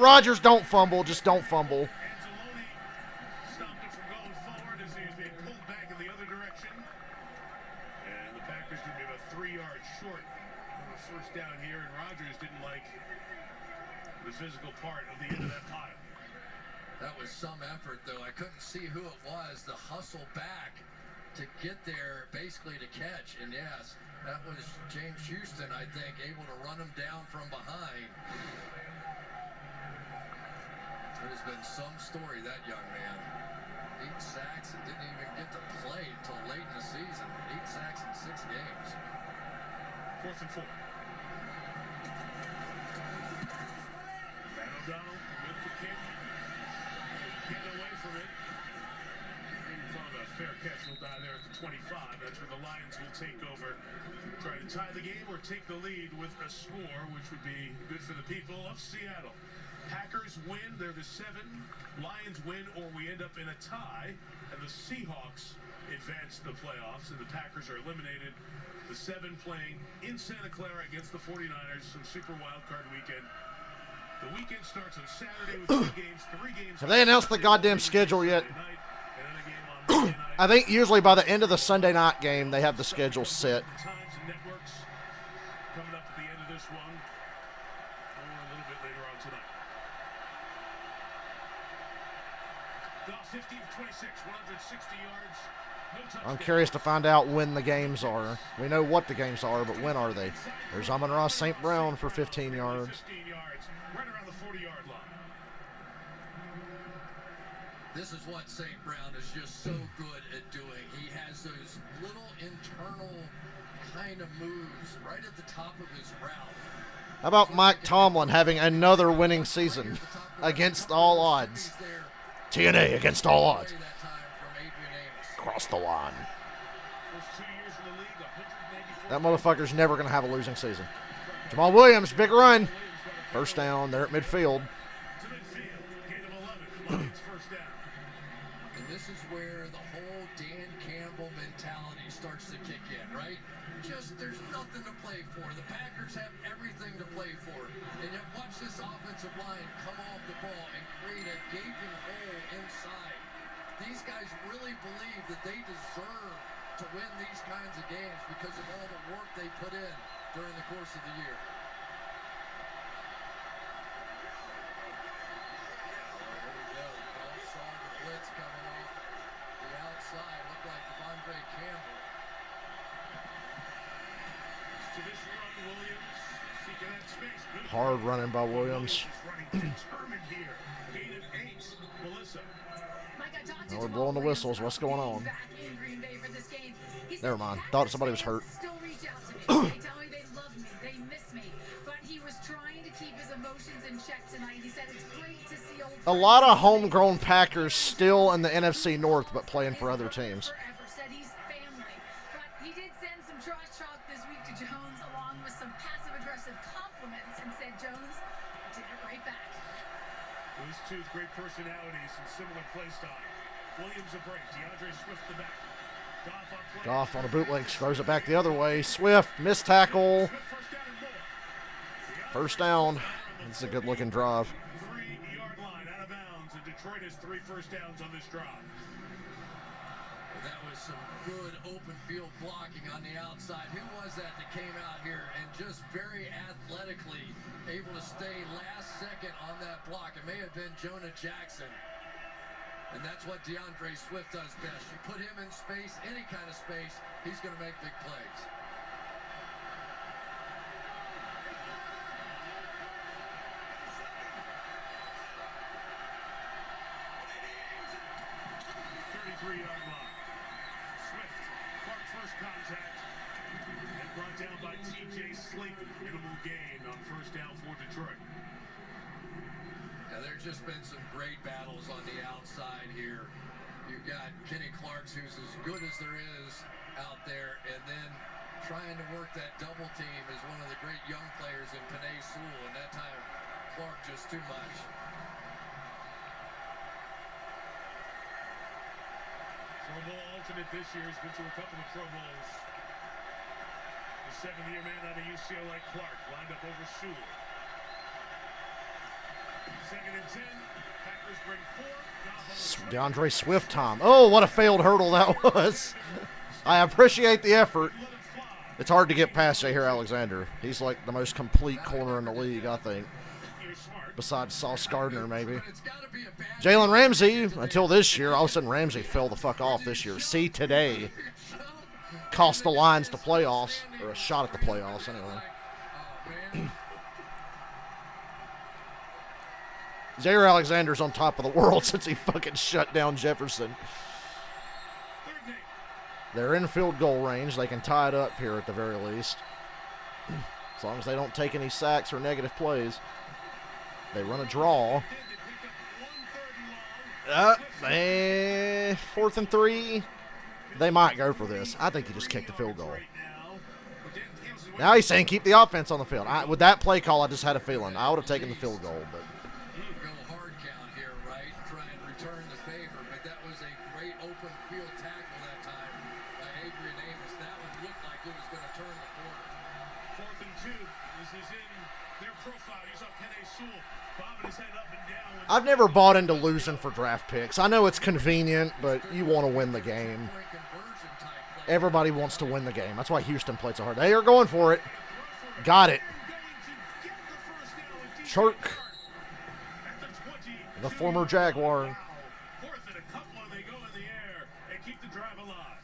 Speaker 2: Rodgers, don't fumble. Just don't fumble.
Speaker 1: Anzalone stopped it from going forward as he was being pulled back in the other direction. And the Packers going to be about 3 yards short on the first down here. And Rodgers didn't like the physical part of the end of that pile.
Speaker 4: That was some effort, though. I couldn't see who it was. The hustle back to get there, basically to catch. And yes, that was James Houston, I think, able to run him down from behind. There's been some story, that young man. 8 sacks and didn't even get to play until late in the season. 8 sacks in 6 games.
Speaker 1: 4th and 4. Matt O'Donnell with the kick. Get away from it. A fair catch will die there at the 25. That's where the Lions will take over. Try to tie the game or take the lead with a score, which would be good for the people of Seattle. Packers win, they're the 7. Lions win, or we end up in a tie. And the Seahawks advance the playoffs, and the Packers are eliminated. The 7 playing in Santa Clara against the 49ers, some Super Wildcard weekend. The weekend starts on Saturday with 2 games, 3 games.
Speaker 2: Have they announced the goddamn schedule yet? I think usually by the end of the Sunday night game, they have the schedule set.
Speaker 1: Times and networks coming up at the end of this one, or a little bit later on tonight. Goff 15 of 26, 160 yards. No touchdown.
Speaker 2: I'm curious to find out when the games are. We know what the games are, but when are they? There's Amon-Ra St. Brown for 15 yards.
Speaker 1: 15 yards, right around the 40-yard line.
Speaker 4: This is what St. Brown is just so good at doing. He has those little internal kind of moves right at the top of his route.
Speaker 2: How about Mike Tomlin having another winning season against all odds? TNA against all odds. Across the line. That motherfucker's never going to have a losing season. Jamal Williams, big run. First down, they're at midfield.
Speaker 4: And this is where the whole Dan Campbell mentality starts to kick in, right? Just there's nothing to play for. The Packers have everything to play for. And yet watch this offensive line come off the ball and create a gaping hole inside. These guys really believe that they deserve to win these kinds of games because of all the work they put in during the course of the year. Blitz coming off the outside. Looked like Devondre Campbell.
Speaker 1: To this run, Williams seeking that space. Good
Speaker 2: Hard running by Williams.
Speaker 1: running determined here. Gain of 8. Melissa.
Speaker 2: Now we're blowing the whistles. What's going on? Never mind. Thought somebody was hurt.
Speaker 3: Still reach out to me. They tell me they love me. They miss me. But he was trying to keep his emotions in check tonight. He said it's great to see old
Speaker 2: A lot of homegrown Packers still in the NFC North, but playing for other teams.
Speaker 3: forever. Said he's family. But he did send some trash talk this week to Jones, along with some passive-aggressive compliments, and said Jones did it right back.
Speaker 1: Those two great personalities and similar play style. Williams a break. DeAndre Swift the back. Goff on play.
Speaker 2: Goff on a bootleg, throws it back the other way. Swift, missed tackle. First down. It's a good-looking drive.
Speaker 1: 3-yard line out of bounds, and Detroit has 3 first downs on this drive.
Speaker 4: That was some good open field blocking on the outside. Who was that came out here and just very athletically able to stay last second on that block? It may have been Jonah Jackson. And that's what DeAndre Swift does best. You put him in space, any kind of space, he's going to make big plays.
Speaker 1: Yard line. Swift, Clark first contact, and brought down by T.J. Slayton. Minimal gain on first down for Detroit.
Speaker 4: Yeah, there's just been some great battles on the outside here. You've got Kenny Clark, who's as good as there is out there, and then trying to work that double team is one of the great young players in Penei Sewell, and that time Clark just too much.
Speaker 1: Pro Bowl alternate this year. He's been to a couple of Pro Bowls. The seventh-year man out of UCLA, Clark, lined up over Sewell. 2nd and 10. Packers bring 4.
Speaker 2: DeAndre Swift time. Oh, what a failed hurdle that was. I appreciate the effort. It's hard to get past Jair Alexander. He's like the most complete corner in the league, I think. Besides Sauce Gardner, maybe. Jalen Ramsey, until this year, all of a sudden Ramsey fell the fuck off this year. See, today cost the Lions the playoffs, or a shot at the playoffs, anyway. Jair Alexander's on top of the world since he fucking shut down Jefferson. They're in field goal range. They can tie it up here at the very least. As long as they don't take any sacks or negative plays. They run a draw. 4th and 3. They might go for this. I think he just kicked the field goal. Now he's saying keep the offense on the field. With that play call, I just had a feeling. I would have taken the field goal, but.
Speaker 4: Go hard count here, right? Try and return the favor, but that was a great open field tackle that time by Adrian Amos. That one looked like it was going to turn the corner.
Speaker 1: 4th and 2. This is in their profile. You saw Penei Sewell bobbing his head up and down.
Speaker 2: I've never bought into losing for draft picks. I know it's convenient, but you want to win the game. Everybody wants to win the game. That's why Houston played so hard. They are going for it. Got it. Chark, the former Jaguar.
Speaker 1: 4th and a couple, and they go in the air and keep the drive alive.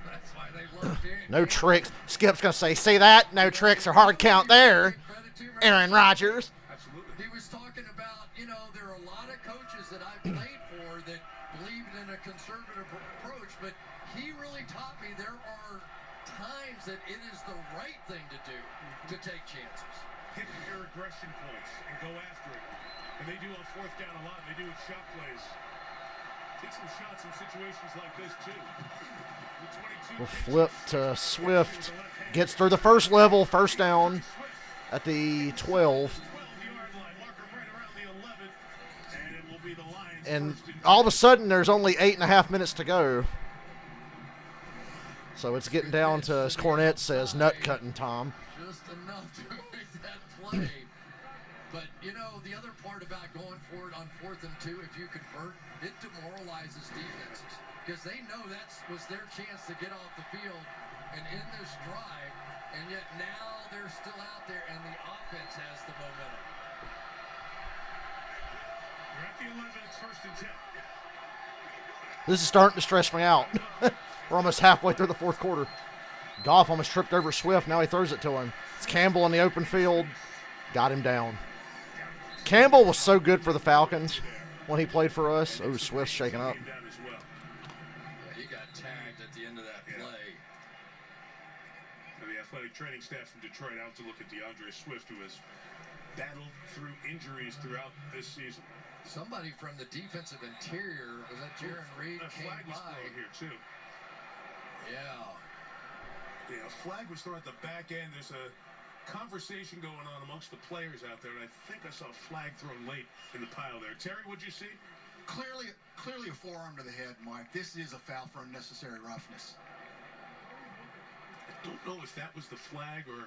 Speaker 4: That's why they love it.
Speaker 2: No tricks. Skip's going to say, see that? No tricks or hard count there. Aaron Rodgers.
Speaker 4: He was talking about, there are a lot of coaches that I've played for that believed in a conservative approach, but he really taught me there are times that it is the right thing to do to take chances.
Speaker 1: Hit your aggression points and go after it. And they do on 4th down a lot. They do with shot plays. Take some shots in situations like this, too.
Speaker 2: We'll flip to Swift. Gets through the first level. First down at the 12. And all of a sudden, there's only 8.5 minutes to go. So it's getting down to, as Cornette says, nut-cutting time.
Speaker 4: Just enough to make that play. But, the other part about going for it on 4th and 2, if you convert, it demoralizes defenses. Because they know that was their chance to get off the field and end this drive. And yet now they're still out there, and the offense has the momentum.
Speaker 1: We're at the 11, it's 1st and 10.
Speaker 2: This is starting to stress me out. We're almost halfway through the 4th quarter. Goff almost tripped over Swift. Now he throws it to him. It's Campbell in the open field. Got him down. Campbell was so good for the Falcons when he played for us. Oh, Swift's shaking up.
Speaker 4: Yeah, he got tagged at the end of that play.
Speaker 1: And the athletic training staff from Detroit out to look at DeAndre Swift, who has battled through injuries throughout this season.
Speaker 4: Somebody from the defensive interior, was that Jaron Reed, came
Speaker 1: flag was
Speaker 4: by.
Speaker 1: thrown here, too.
Speaker 4: Yeah,
Speaker 1: a flag was thrown at the back end. There's a conversation going on amongst the players out there, and I think I saw a flag thrown late in the pile there. Terry, what'd you see?
Speaker 6: Clearly a forearm to the head, Mike. This is a foul for unnecessary roughness.
Speaker 1: I don't know if that was the flag or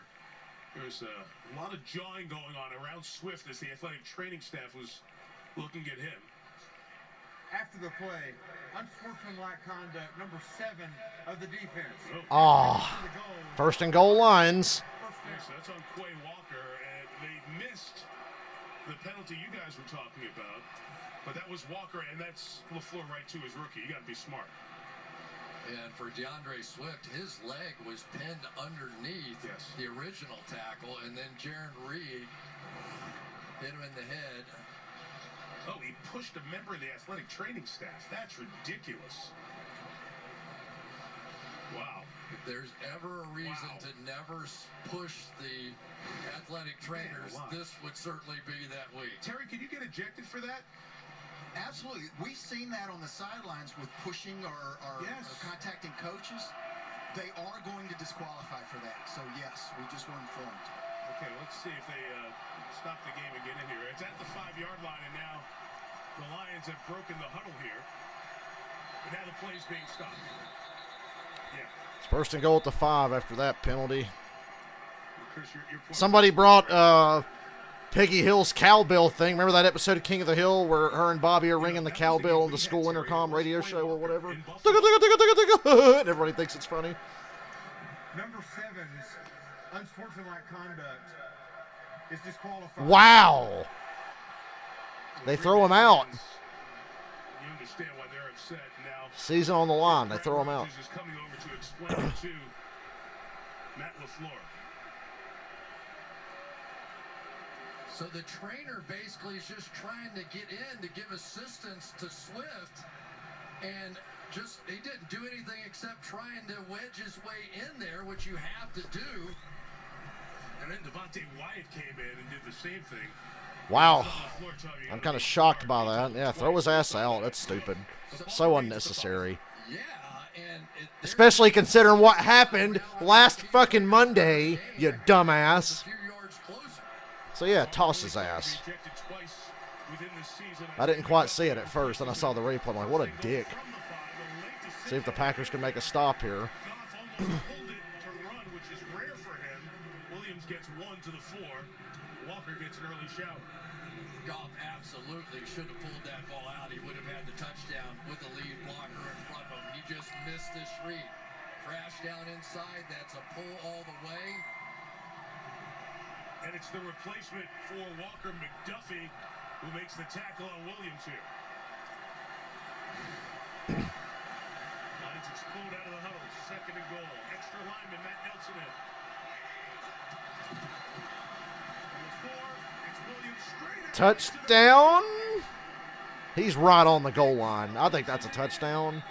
Speaker 1: there's a lot of jawing going on around Swift as the athletic training staff was looking at him.
Speaker 8: after the play. Unsportsmanlike conduct, number 7 of the defense.
Speaker 2: Oh, first and goal Lions.
Speaker 1: Yes, that's on Quay Walker, and they missed the penalty you guys were talking about. But that was Walker, and that's LaFleur right to his rookie. You got to be smart.
Speaker 4: And for DeAndre Swift, his leg was pinned underneath the original tackle, and then Jaron Reed hit him in the head.
Speaker 1: Oh, he pushed a member of the athletic training staff. That's ridiculous. Wow.
Speaker 4: If there's ever a reason to never push the athletic trainers, this would certainly be that week.
Speaker 1: Terry, can you get ejected for that?
Speaker 6: Absolutely. We've seen that on the sidelines with pushing or contacting coaches. They are going to disqualify for that. So, yes, we just were informed.
Speaker 1: Okay, let's see if they stop the game and get in here. It's at the 5-yard line, and now the Lions have broken the huddle here. And now the play's being stopped. Yeah.
Speaker 2: It's first and goal at the 5 after that penalty.
Speaker 1: Chris, you're
Speaker 2: somebody brought Peggy Hill's cowbell thing. Remember that episode of King of the Hill where her and Bobby are ringing the cowbell on the school intercom radio show or whatever? And everybody thinks it's funny.
Speaker 8: Number 7's unsportsmanlike conduct is disqualified.
Speaker 2: Wow. They throw him out.
Speaker 1: You understand why they're upset now.
Speaker 2: Season on the line. They throw him out.
Speaker 1: Is coming over to explain it to Matt LaFleur.
Speaker 4: So the trainer basically is just trying to get in to give assistance to Swift, and he didn't do anything except trying to wedge his way in there, which you have to do.
Speaker 1: And then Devontae Wyatt came in and did the same thing.
Speaker 2: Wow. I'm kind of shocked by that. Yeah, throw his ass out. That's stupid. So unnecessary.
Speaker 4: Yeah, and
Speaker 2: especially considering what happened last fucking Monday, you dumbass. So yeah, toss his ass. I didn't quite see it at first, and I saw the replay. I'm like, what a dick. See if the Packers can make a stop here.
Speaker 1: Williams gets 1 to the 4. Walker gets an early shout.
Speaker 4: Goff absolutely should have pulled that ball out. He would have had the touchdown with the lead blocker in front of him. He just missed this read. Crash down inside. That's a pull all the way.
Speaker 1: And it's the replacement for Walker McDuffie who makes the tackle on Williams here. Lions explode out of the huddle. 2nd and goal. Extra lineman Matt Nelson in.
Speaker 2: Touchdown. He's right on the goal line. I think that's a touchdown.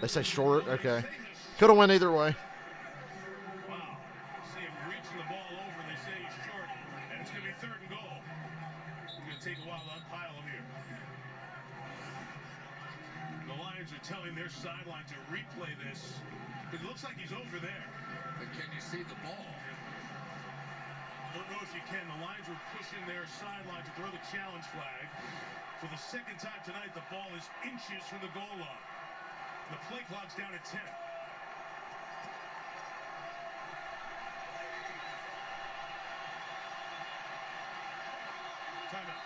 Speaker 2: They say short. Okay. Could have went either way.
Speaker 1: Wow. See him reaching the ball over. They say he's short. And it's going to be 3rd and goal. It's going to take a while to unpile him here. The Lions are telling their sideline to replay this. It looks like he's over there.
Speaker 4: But can you see the ball?
Speaker 1: I don't know if you can. The Lions were pushing their sideline to throw the challenge flag. For the 2nd time tonight, the ball is inches from the goal line. The play clock's down at 10. Timeout.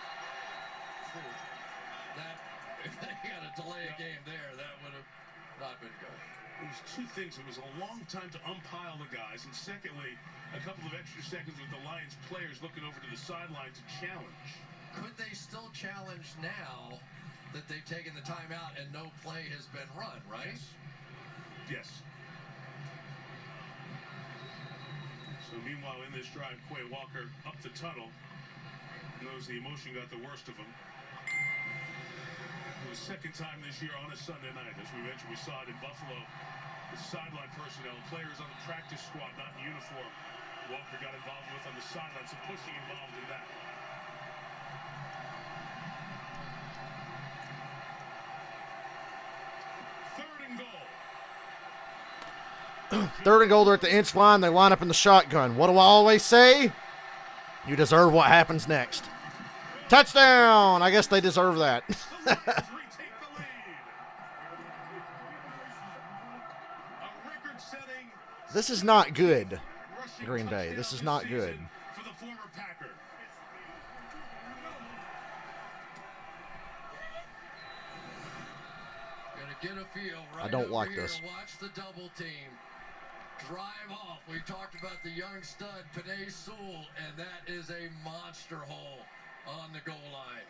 Speaker 4: If they got to delay a game there, that would have not been good.
Speaker 1: It was 2 things. It was a long time to umpile the guys, and secondly, a couple of extra seconds with the Lions players looking over to the sideline to challenge.
Speaker 4: Could they still challenge now that they've taken the timeout and no play has been run, right?
Speaker 1: Yes. So meanwhile, in this drive, Quay Walker up the tunnel. Knows the emotion got the worst of him. For the 2nd time this year on a Sunday night. As we mentioned, we saw it in Buffalo. The sideline personnel, players on the practice squad, not in uniform. Walker got involved with on the sideline, some pushing involved in that.
Speaker 2: Third and goal, they're at the inch line. They line up in the shotgun. What do I always say? You deserve what happens next. Touchdown! I guess they deserve that. This is not good, Green Bay. This is not good.
Speaker 1: For the former Packer.
Speaker 4: get a feel right
Speaker 2: I don't
Speaker 4: over
Speaker 2: like
Speaker 4: here.
Speaker 2: this.
Speaker 4: Watch the double team. Drive off. We talked about the young stud, Penei Sewell, and that is a monster hole on the goal line.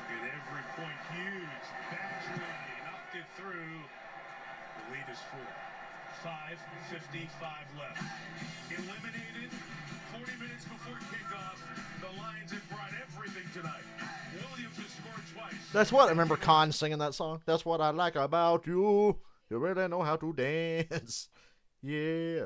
Speaker 1: At every point, huge. Badgley knocked it through. The lead is 4. 5:55 left. Eliminated 40 minutes before kickoff. The Lions have brought everything tonight. Williams has scored twice.
Speaker 2: That's what I remember Khan singing that song. That's what I like about you. You really know how to dance. Yeah.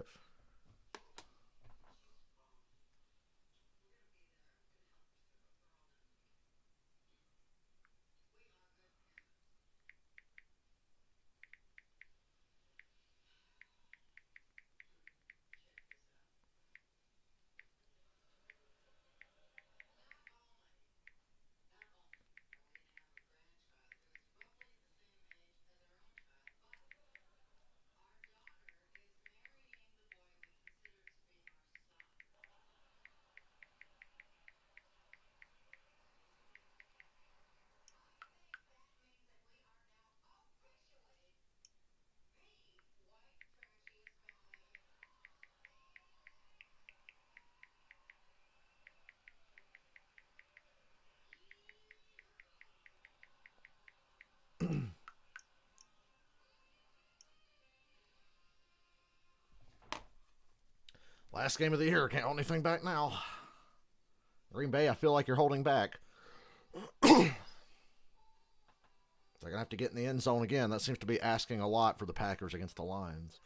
Speaker 2: Last game of the year. Can't hold anything back now. Green Bay, I feel like you're holding back. They're going to have to get in the end zone again. That seems to be asking a lot for the Packers against the Lions.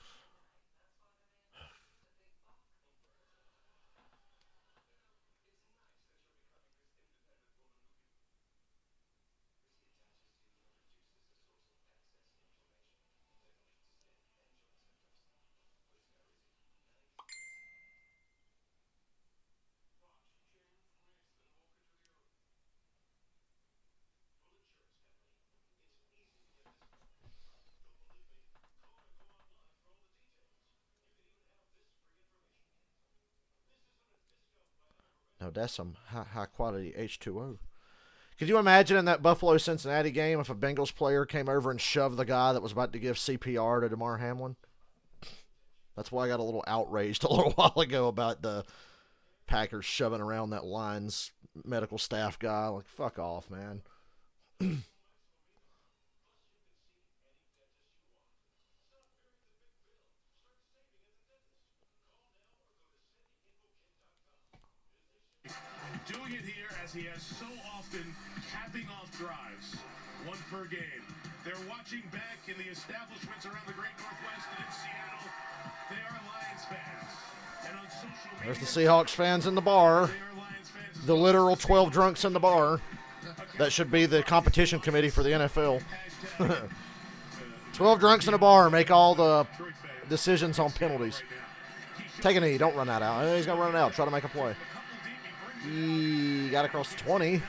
Speaker 2: No, that's some high quality H2O. Could you imagine in that Buffalo-Cincinnati game if a Bengals player came over and shoved the guy that was about to give CPR to DeMar Hamlin? That's why I got a little outraged a little while ago about the Packers shoving around that Lions medical staff guy. Like, fuck off, man.
Speaker 1: Doing it here as he has so often, capping off drives. 1 per game. They're watching back in the establishments around the Great Northwest and in Seattle. They are Lions fans. And on social media,
Speaker 2: There's the Seahawks fans in the bar. The literal 12 drunks in the bar. That should be the competition committee for the NFL. 12 drunks in a bar make all the decisions on penalties. Take a knee. Don't run that out. He's going to run it out. Try to make a play. He got across the 20.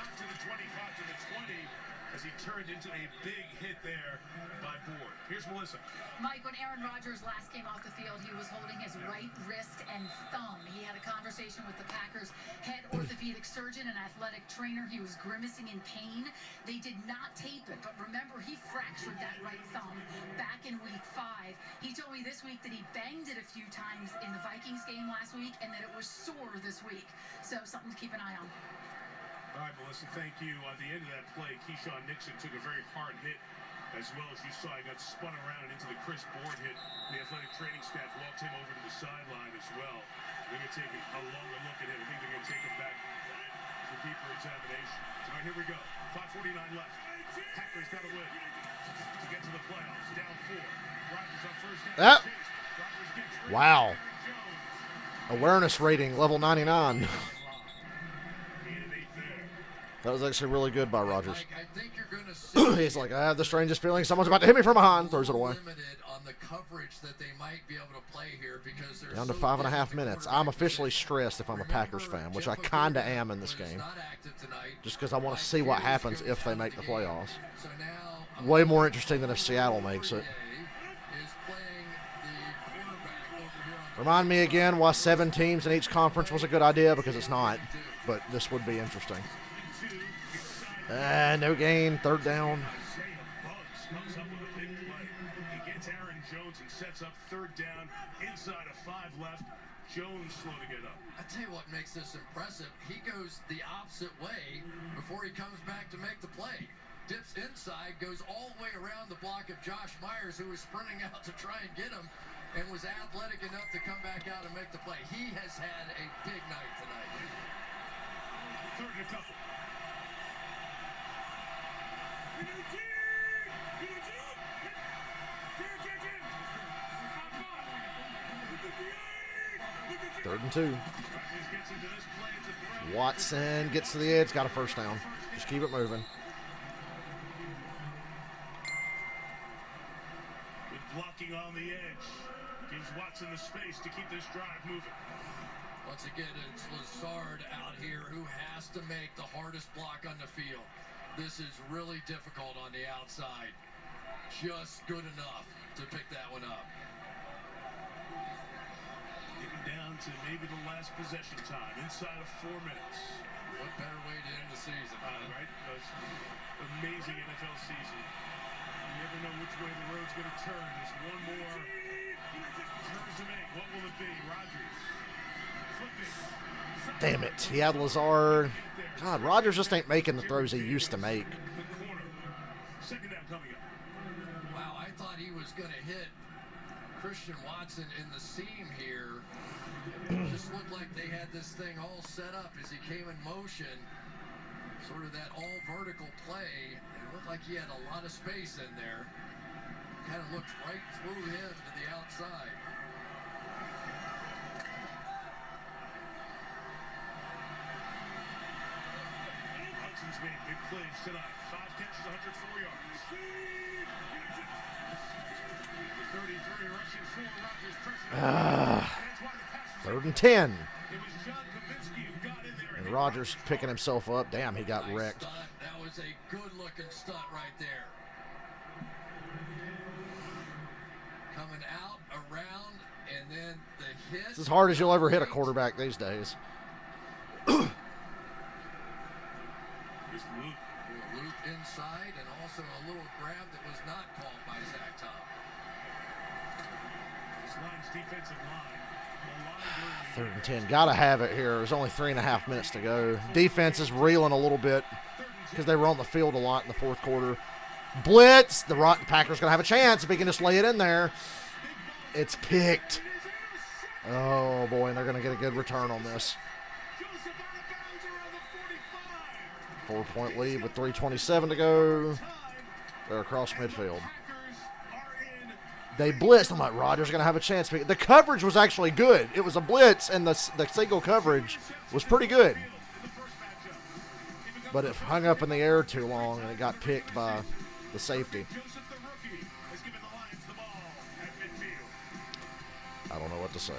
Speaker 1: As he turned into a big hit there by Board. Here's Melissa.
Speaker 3: Mike, when Aaron Rodgers last came off the field, he was holding his right wrist and thumb. He had a conversation with the Packers' head orthopedic surgeon and athletic trainer. He was grimacing in pain. They did not tape it, but remember, he fractured that right thumb back in week 5. He told me this week that he banged it a few times in the Vikings game last week and that it was sore this week. So something to keep an eye on.
Speaker 1: All right, Melissa, thank you. At the end of that play, Keyshawn Nixon took a very hard hit. As well as you saw, he got spun around and into the Chris Board hit. The athletic training staff walked him over to the sideline as well. They're going to take a longer look at him. I think they're going to take him back for deeper examination. All right, here we go. 5:49 left. Packers got to win to get to the playoffs. Down 4. Rodgers on first down.
Speaker 2: Wow. Awareness rating, level 99. That was actually really good by Rodgers. He's like, I have the strangest feeling someone's about to hit me from behind. Throws it away.
Speaker 4: On the coverage that they might be able to play here because
Speaker 2: Down to 5.5 minutes. I'm officially stressed if I'm a Packers fan, which I kind of am in this game. Just because I want to see what happens if they make the playoffs. Way more interesting than if Seattle makes it. Remind me again why 7 teams in each conference was a good idea, because it's not. But this would be interesting. No gain, 3rd down.
Speaker 1: comes up with a big play. He gets Aaron Jones and sets up third down inside of 5 left. Jones slow to get up.
Speaker 4: I tell you what makes this impressive. He goes the opposite way before he comes back to make the play. Dips inside, goes all the way around the block of Josh Myers, who was sprinting out to try and get him, and was athletic enough to come back out and make the play. He has had a big night tonight.
Speaker 1: Third and a couple.
Speaker 2: Third and 2. Watson gets to the edge, got a first down. Just keep it moving.
Speaker 1: With blocking on the edge, gives Watson the space to keep this drive moving.
Speaker 4: Once again, it's Lazard out here who has to make the hardest block on the field. This is really difficult on the outside. Just good enough to pick that one up.
Speaker 1: Getting down to maybe the last possession time, inside of 4 minutes.
Speaker 4: What better way to end the season,
Speaker 1: right? Amazing NFL season. You never know which way the road's going to turn. There's one more turns to make. What will it be? Rodgers.
Speaker 2: Damn it. He had Lazard. God, Rodgers just ain't making the throws he used to make.
Speaker 1: Second down coming up.
Speaker 4: Wow, I thought he was going to hit Christian Watson in the seam here. It just looked like they had this thing all set up as he came in motion. Sort of that all vertical play. It looked like he had a lot of space in there. Kind of looked right through him to the outside.
Speaker 1: Hudson's made big plays tonight. 5 catches, 104 yards. The 33 rushing for Rodgers pressure.
Speaker 2: Third and 10. And Rodgers picking himself up. Damn, he got wrecked.
Speaker 4: That was a good-looking stunt right there. Coming out, around, and then the hit.
Speaker 2: It's as hard as you'll ever hit a quarterback these days.
Speaker 1: Here's Luke.
Speaker 4: Luke inside, and also a little grab that was not called by Zach Tom.
Speaker 1: This line's defensive line.
Speaker 2: Third and 10. Got to have it here. There's only 3.5 minutes to go. Defense is reeling a little bit because they were on the field a lot in the fourth quarter. Blitz. The Packers going to have a chance if he can just lay it in there. It's picked. Oh, boy, and they're going to get a good return on this. 4-point lead with 3:27 to go. They're across midfield. They blitzed. I'm like, Rodgers going to have a chance. The coverage was actually good. It was a blitz, and the single coverage was pretty good. But it hung up in the air too long, and it got picked by the safety. I don't know what to say.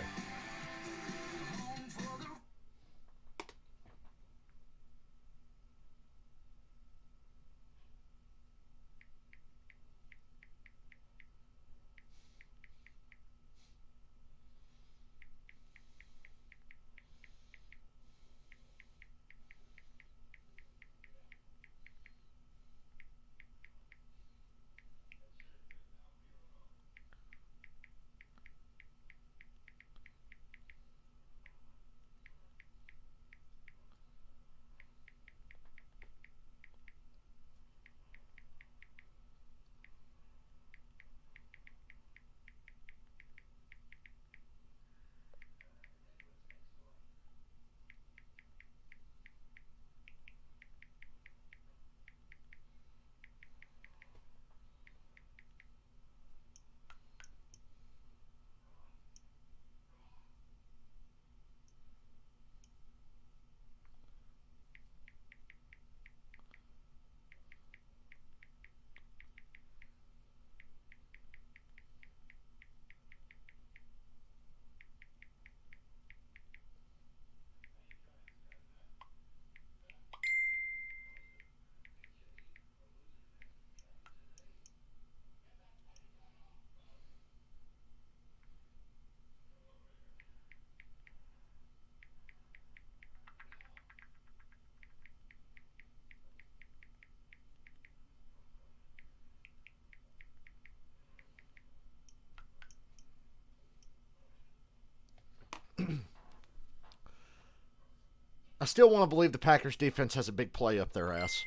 Speaker 2: I still want to believe the Packers defense has a big play up their ass.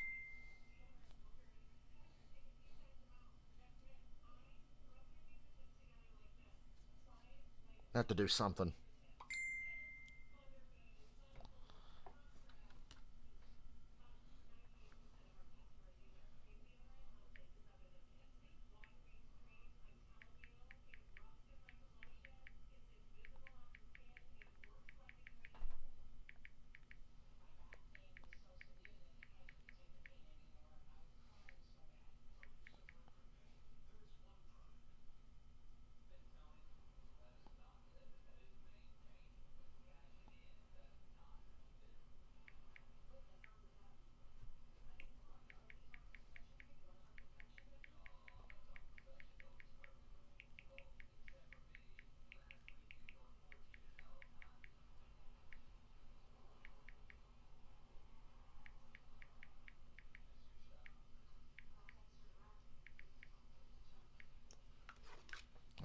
Speaker 2: I have to do something.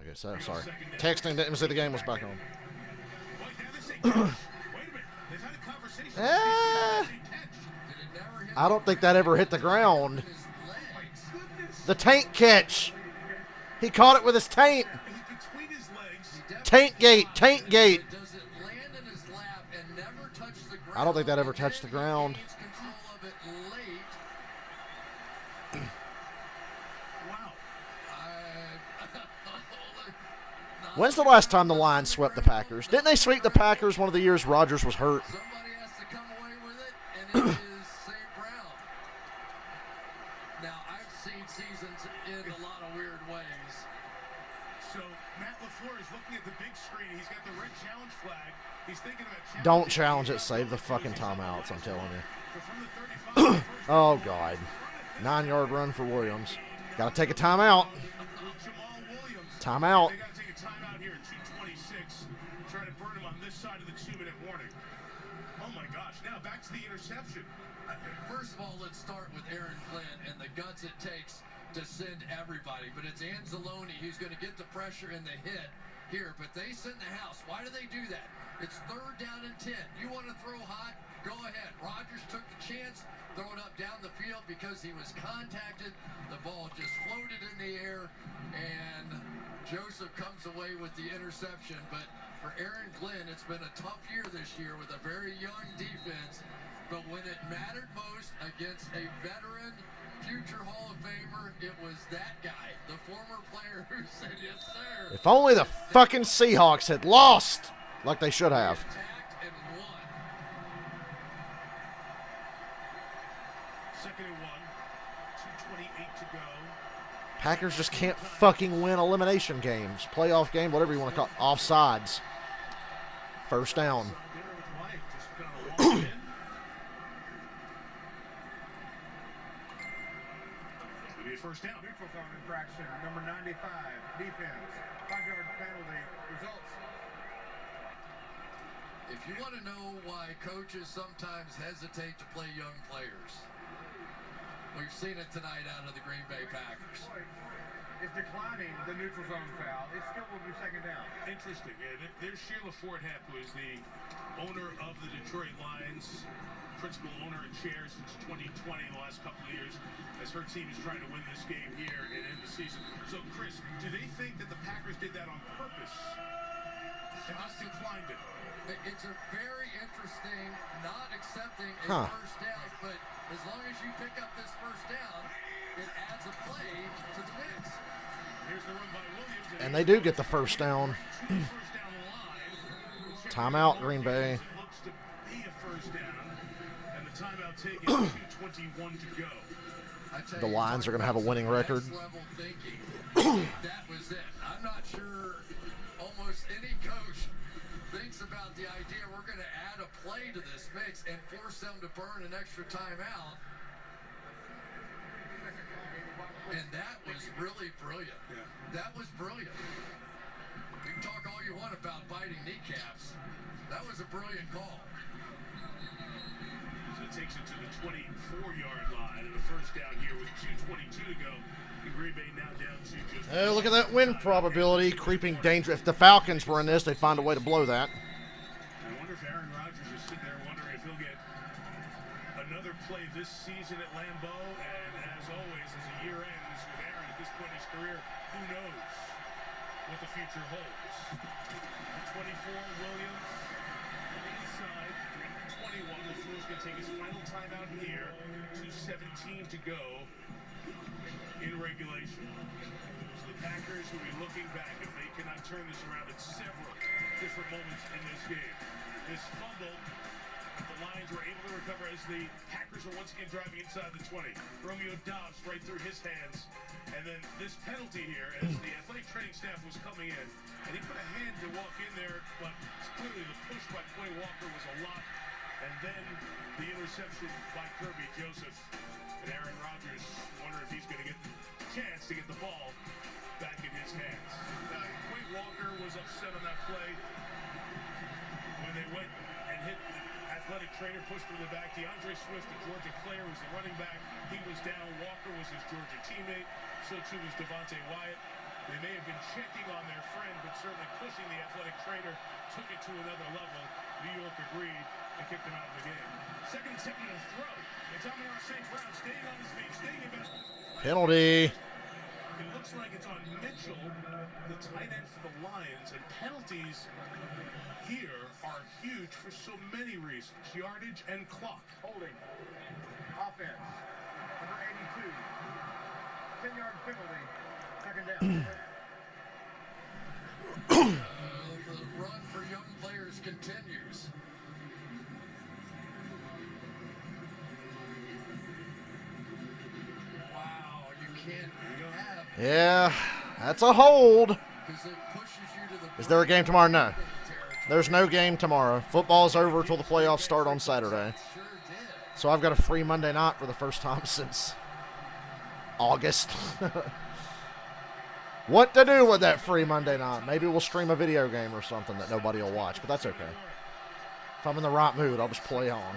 Speaker 2: Okay, so sorry. Texting didn't say the game was back on. I don't think that ever hit the ground. The taint catch. He caught it with his taint. Taint gate. Taint gate. I don't think that ever touched the ground. When's the last time the Lions swept the Packers? Didn't they sweep the Packers one of the years Rodgers was hurt?
Speaker 4: Somebody has to come away with it, and it is St. Brown. Now, I've seen seasons in a lot of weird ways.
Speaker 1: So, Matt LaFleur is looking at the big screen. He's got the red challenge flag. He's thinking about
Speaker 2: Don't challenge it. Save the fucking timeouts, I'm telling you. Oh, God. 9-yard run for Williams. Got to take a timeout. Timeout.
Speaker 4: First of all, let's start with Aaron Glenn and the guts it takes to send everybody. But it's Anzalone who's going to get the pressure and the hit here. But they send the house. Why do they do that? It's 3rd down and 10. You want to throw hot? Go ahead. Rodgers took the chance, throw it up down the field because he was contacted. The ball just floated in the air, and Joseph comes away with the interception. But for Aaron Glenn, it's been a tough year this year with a very young defense. But when it mattered most against a veteran, future Hall of Famer, it was that guy, the former player who said, yes, sir.
Speaker 2: If only the fucking Seahawks had lost like they should have.
Speaker 1: and won. 2nd and 1. 2:28 to go.
Speaker 2: Packers just can't fucking win elimination games, playoff game, whatever you want to call it. Offsides. First down.
Speaker 1: First down.
Speaker 8: Neutral zone infraction, number 95, defense. 5-yard penalty. Results.
Speaker 4: If you want to know why coaches sometimes hesitate to play young players, we've seen it tonight out of the Green Bay Packers.
Speaker 8: It's declining the neutral zone foul. It still will be 2nd down.
Speaker 1: Interesting. Yeah, there's Sheila Fordham, who is the owner of the Detroit Lions, principal owner and chair since 2020, the last couple of years, as her team is trying to win this game here and end the season. So, Chris, do they think that the Packers did that on purpose and just declined it?
Speaker 4: It's a very interesting not accepting a first down, but as long as you pick up this first down, it adds a play to the mix.
Speaker 1: Here's the run by Williams.
Speaker 2: And they do get the first down. Timeout, Green Bay.
Speaker 1: Looks to be a first down, and the timeout taken. 2:21 to go.
Speaker 2: The Lions are going to have a winning record.
Speaker 4: That was it. I'm not sure almost any coach thinks about the idea we're going to add a play to this mix and force them to burn an extra timeout. And that was really brilliant.
Speaker 1: Yeah.
Speaker 4: That was brilliant. You can talk all you want about biting kneecaps. That was a brilliant call.
Speaker 1: So it takes it to the 24-yard line, and a first down here with 2:22 to go. And Green Bay now down to just.
Speaker 2: Oh, look at that win probability, creeping danger. If the Falcons were in this, they'd find a way to blow that.
Speaker 1: I wonder if Aaron Rodgers is sitting there wondering if he'll get another play this season at Lambeau, and as always, as the year ends with Aaron at this point in his career, who knows what the future holds. 24, Williams on the inside, 21. LaFleur's going to take his final timeout here. 2:17 to go in regulation. So the Packers will be looking back if they cannot turn this around at several different moments in this game. This fumble, the Lions were able to recover as the Packers are once again driving inside the 20. Romeo Doubs right through his hands. And then this penalty here as the athletic training staff was coming in. And he put a hand to walk in there, but clearly the push by Quay Walker was a lot. And then the interception by Kirby Joseph. And Aaron Rodgers wondering if he's going to get the chance to get the ball back in his hands. Now, Quay Walker was upset on that play when they went and hit the athletic trainer, pushed him to the back. DeAndre Swift of Georgia Clare was the running back. He was down. Walker was his Georgia teammate. So too was Devontae Wyatt. They may have been checking on their friend, but certainly pushing the athletic trainer took it to another level. New York agreed and kicked him out of the game. Second attempt at a throw. It's Amon-Ra St. Brown staying on his feet, staying in bounds.
Speaker 2: Penalty.
Speaker 1: It looks like it's on Mitchell, the tight end for the Lions, and penalties here are huge for so many reasons. Yardage and clock.
Speaker 8: Holding. Offense. Number 82. 10-yard penalty. Second down.
Speaker 4: The run for young players continues. Wow, you can't have.
Speaker 2: Yeah, that's a hold.
Speaker 4: Because it pushes you to the.
Speaker 2: Is there a game tomorrow? No. There's no game tomorrow. Football's over until the playoffs start on Saturday. So I've got a free Monday night for the first time since August. What to do with that free Monday night? Maybe we'll stream a video game or something that nobody will watch, but that's okay. If I'm in the right mood, I'll just play on.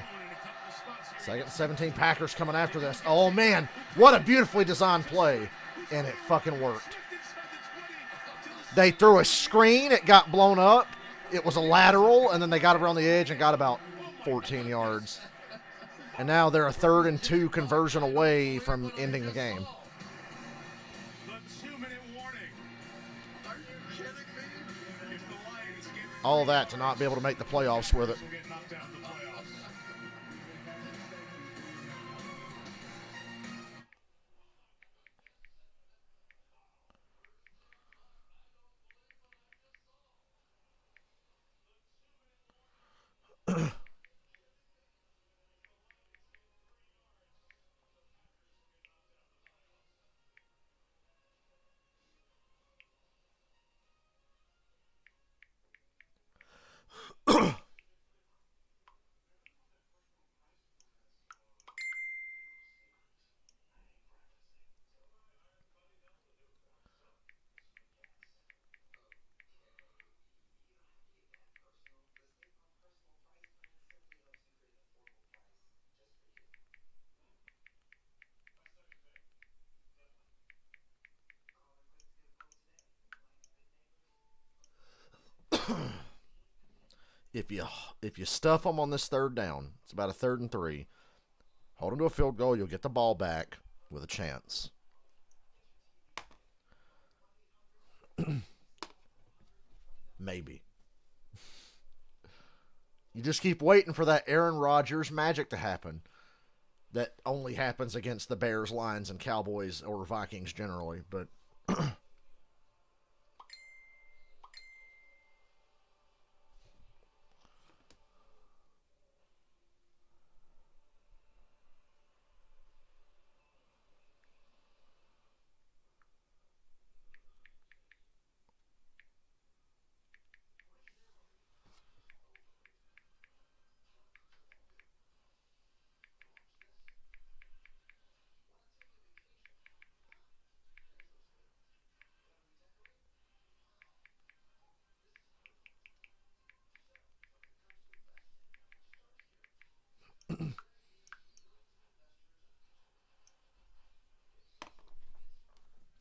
Speaker 2: Second and 17, Packers coming after this. Oh, man, what a beautifully designed play, and it fucking worked. They threw a screen, it got blown up, it was a lateral, and then they got around the edge and got about 14 yards. And now they're a 3rd and 2 conversion away from ending the game. All that to not be able to make the playoffs with it. If you stuff them on this 3rd down, it's about a 3rd and 3. Hold them to a field goal, you'll get the ball back with a chance. Maybe. You just keep waiting for that Aaron Rodgers magic to happen. That only happens against the Bears, Lions, and Cowboys or Vikings generally, but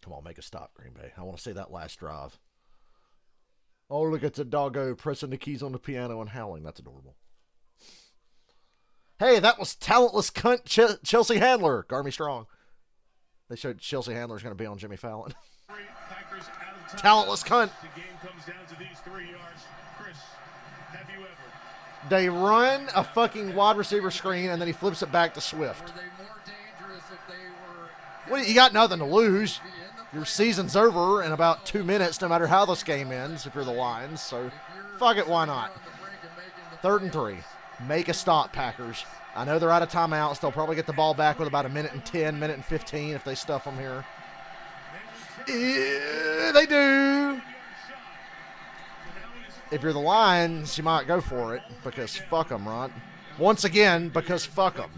Speaker 2: come on, make a stop, Green Bay. I want to see that last drive. Oh, look, it's a doggo pressing the keys on the piano and howling. That's adorable. Hey, that was talentless cunt Chelsea Handler. Garmy Strong. They showed Chelsea Handler's going to be on Jimmy Fallon. Talentless cunt.
Speaker 1: The game comes down to these 3 yards. Chris, have you ever?
Speaker 2: They run a fucking wide receiver screen, and then he flips it back to Swift. Well, you got nothing to lose. Your season's over in about 2 minutes, no matter how this game ends, if you're the Lions. So, fuck it, why not? 3rd and 3. Make a stop, Packers. I know they're out of timeouts. They'll probably get the ball back with about 1:10, 1:15 if they stuff them here. Yeah, they do. If you're the Lions, you might go for it because fuck them, right? Once again, because fuck them.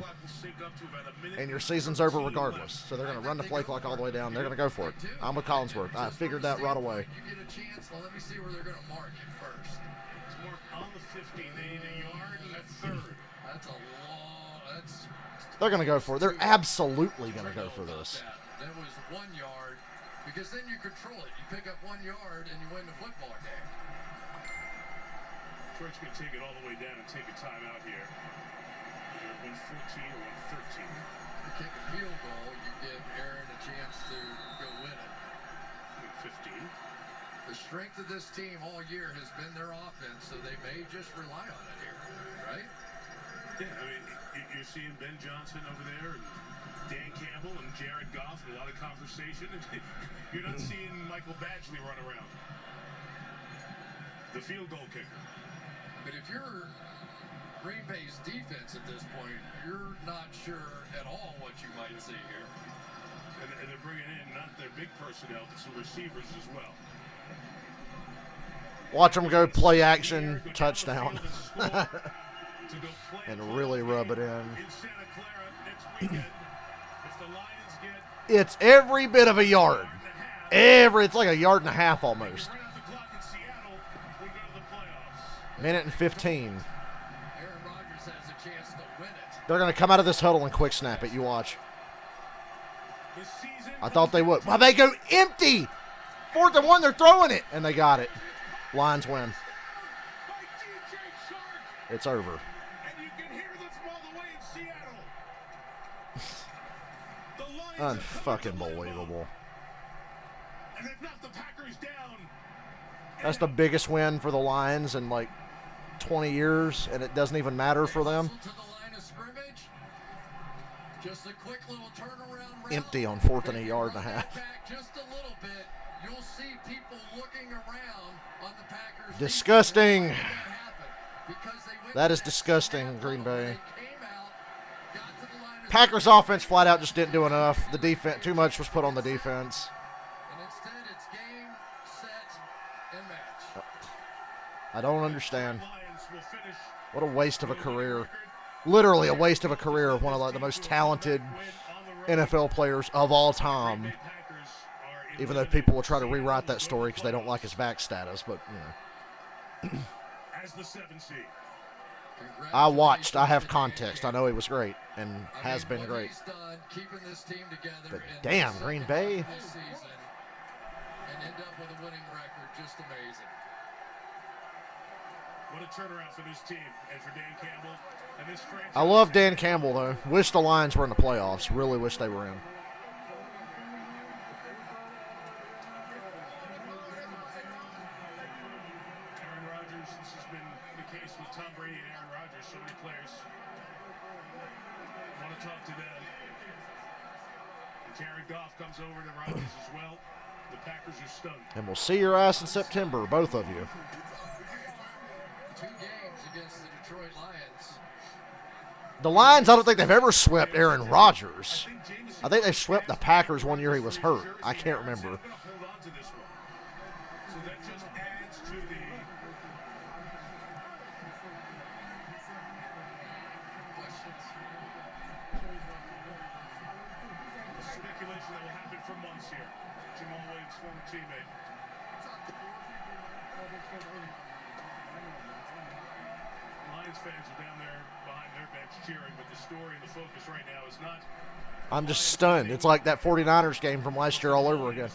Speaker 2: And your season's over regardless. So they're going to run the play clock all the way down. They're going to go for it. I'm with Collinsworth. I figured that right away.
Speaker 4: You get a chance. Well, let me see where they're going to mark it first.
Speaker 1: It's marked on the 15. They need a yard and a third.
Speaker 4: That's a long. That's.
Speaker 2: They're going to go for it. They're absolutely going to go for this.
Speaker 4: That was 1 yard because then you control it. You pick up 1 yard and you win the football game.
Speaker 1: Detroit's going to take it all the way down and take a timeout here. Either 114 or 113.
Speaker 4: You kick a field goal, you give Aaron a chance to go win it.
Speaker 1: 15.
Speaker 4: The strength of this team all year has been their offense, so they may just rely on it here, right?
Speaker 1: Yeah, I mean, you're seeing Ben Johnson over there, and Dan Campbell and Jared Goff, and a lot of conversation. And you're not seeing Michael Badgley run around. The field goal kicker.
Speaker 4: But if you're Green Bay's defense at this point, you're not sure at all what you might see here.
Speaker 1: And they're bringing in not their big personnel, but some receivers as well.
Speaker 2: Watch them go play action, touchdown. And really rub it in. It's every bit of a yard. It's like a yard and a half almost. 1:15. They're going to come out of this huddle and quick snap it. You watch. I thought they would. Well, they go empty. 4th and 1, they're throwing it. And they got it. Lions win. It's over. Unfucking believable. That's the biggest win for the Lions in like 20 years, and it doesn't even matter for them.
Speaker 4: Just a quick little turnaround.
Speaker 2: Empty on 4th and a yard and a half.
Speaker 4: Just a little bit. You'll see people looking around on the Packers.
Speaker 2: Disgusting. That is disgusting, Green Bay. Packers offense flat out just didn't do enough. The defense, too much was put on the defense.
Speaker 4: And instead it's game, set, and match.
Speaker 2: I don't understand. What a waste of a career. Literally a waste of a career of one of the most talented NFL players of all time. Even though people will try to rewrite that story because they don't like his back status, but you know.
Speaker 1: As the 7 seed.
Speaker 2: I watched. I have context. I know he was great and has been great. But damn, Green Bay.
Speaker 4: And end up with a winning record. Just amazing.
Speaker 1: What a turnaround for this team and for Dan Campbell and this franchise.
Speaker 2: I love Dan Campbell, though. Wish the Lions were in the playoffs. Really wish they were in.
Speaker 1: Aaron Rodgers, this has been the case with Tom Brady and Aaron Rodgers. So many players want to talk to them. Jared Goff comes over to Rodgers as well. The Packers are stunned.
Speaker 2: And we'll see your ass in September, both of you.
Speaker 4: 2 games against the Detroit Lions.
Speaker 2: The Lions, I don't think they've ever swept Aaron Rodgers. I think they swept the Packers one year he was hurt. I can't remember.
Speaker 1: So that just adds to the speculation that will happen for months here. Jamal Williams, former teammate. Lions fans are down there behind their bench cheering, but the story and the focus right now is not.
Speaker 2: I'm just stunned. It's like that 49ers game from last year all over again.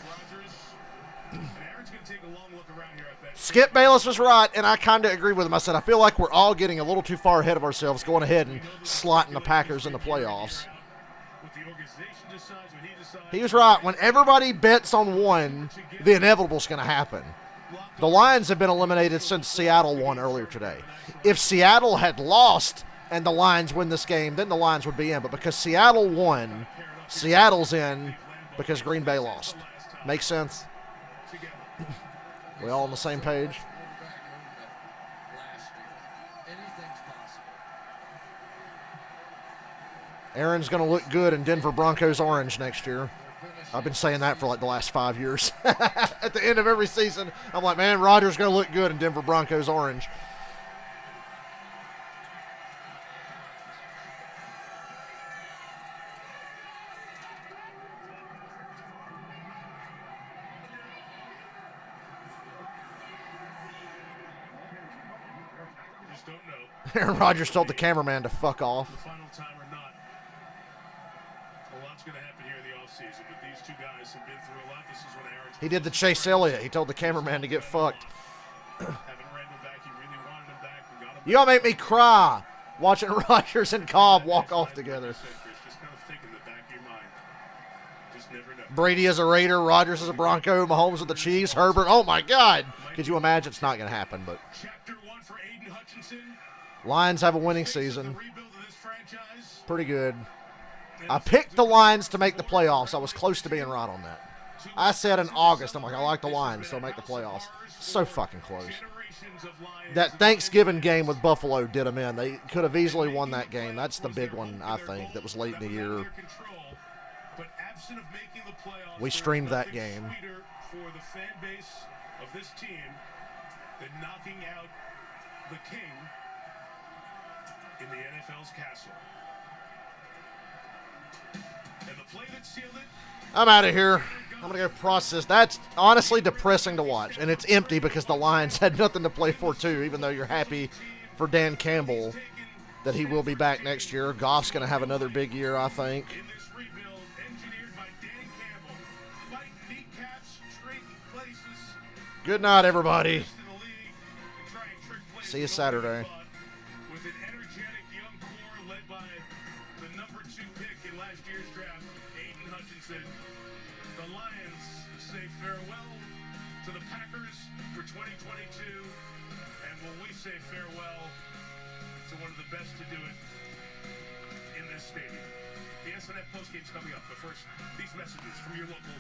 Speaker 1: And Aaron's going going to take a long look around here, I bet.
Speaker 2: Skip Bayless was right, and I kind of agree with him. I said, I feel like we're all getting a little too far ahead of ourselves going ahead and slotting the Packers in the playoffs.
Speaker 1: What the organization decides, when he decides.
Speaker 2: He was right. When everybody bets on one, the inevitable is going to happen. The Lions have been eliminated since Seattle won earlier today. If Seattle had lost and the Lions win this game, then the Lions would be in. But because Seattle won, Seattle's in because Green Bay lost. Makes sense? We all on the same page? Aaron's going to look good in Denver Broncos orange next year. I've been saying that for like the last 5 years. At the end of every season, I'm like, man, Rodgers going to look good in Denver Broncos orange.
Speaker 1: Just don't know.
Speaker 2: Aaron Rodgers told the cameraman to fuck off.
Speaker 1: The final time or not. A lot's going to happen here in the offseason, but these two guys have been through a lot. This is when Aaron's
Speaker 2: He did the Chase Elliott. He told the cameraman to get fucked.
Speaker 1: having Randall back. He really wanted him back. We got him
Speaker 2: You all make me cry watching Rodgers and Cobb walk off together.
Speaker 1: Just kind of think in the back of your mind. Just never know.
Speaker 2: Brady is a Raider, Rodgers is a Bronco, Mahomes with the Chiefs, Herbert. Oh, my God. Could you imagine? It's not going to happen, but
Speaker 1: Chapter 1 for Aiden Hutchinson.
Speaker 2: Lions have a winning season.
Speaker 1: The rebuild of this franchise.
Speaker 2: Pretty good. I picked the Lions to make the playoffs. I was close to being right on that. I said in August, I'm like, I like the Lions. They'll make the playoffs. So fucking close.
Speaker 1: Generations of Lions.
Speaker 2: That Thanksgiving game with Buffalo did them in. They could have easily won that game. That's the big one, I think, that was late in the year.
Speaker 1: But absent of making the playoffs,
Speaker 2: We streamed that game.
Speaker 1: sweeter for the fan base of this team than knocking out the king in the NFL's castle. And the play that sealed it.
Speaker 2: I'm out of here. I'm going to go process. That's honestly depressing to watch. And it's empty because the Lions had nothing to play for, too, even though you're happy for Dan Campbell that he will be back next year. Goff's going to have another big year, I think.
Speaker 1: In this rebuild, engineered by Dan Campbell. Fight kneecaps, straight places.
Speaker 2: Good night, everybody.
Speaker 1: In the league, and try and trick places
Speaker 2: See you
Speaker 1: all
Speaker 2: Saturday.
Speaker 1: they want. With an energetic young core led by the number 2 pick in last year's draft, Aiden Hutchinson, the Lions say farewell to the Packers for 2022, and will we say farewell to one of the best to do it in this stadium. The SNF postgame's coming up, but first, these messages from your local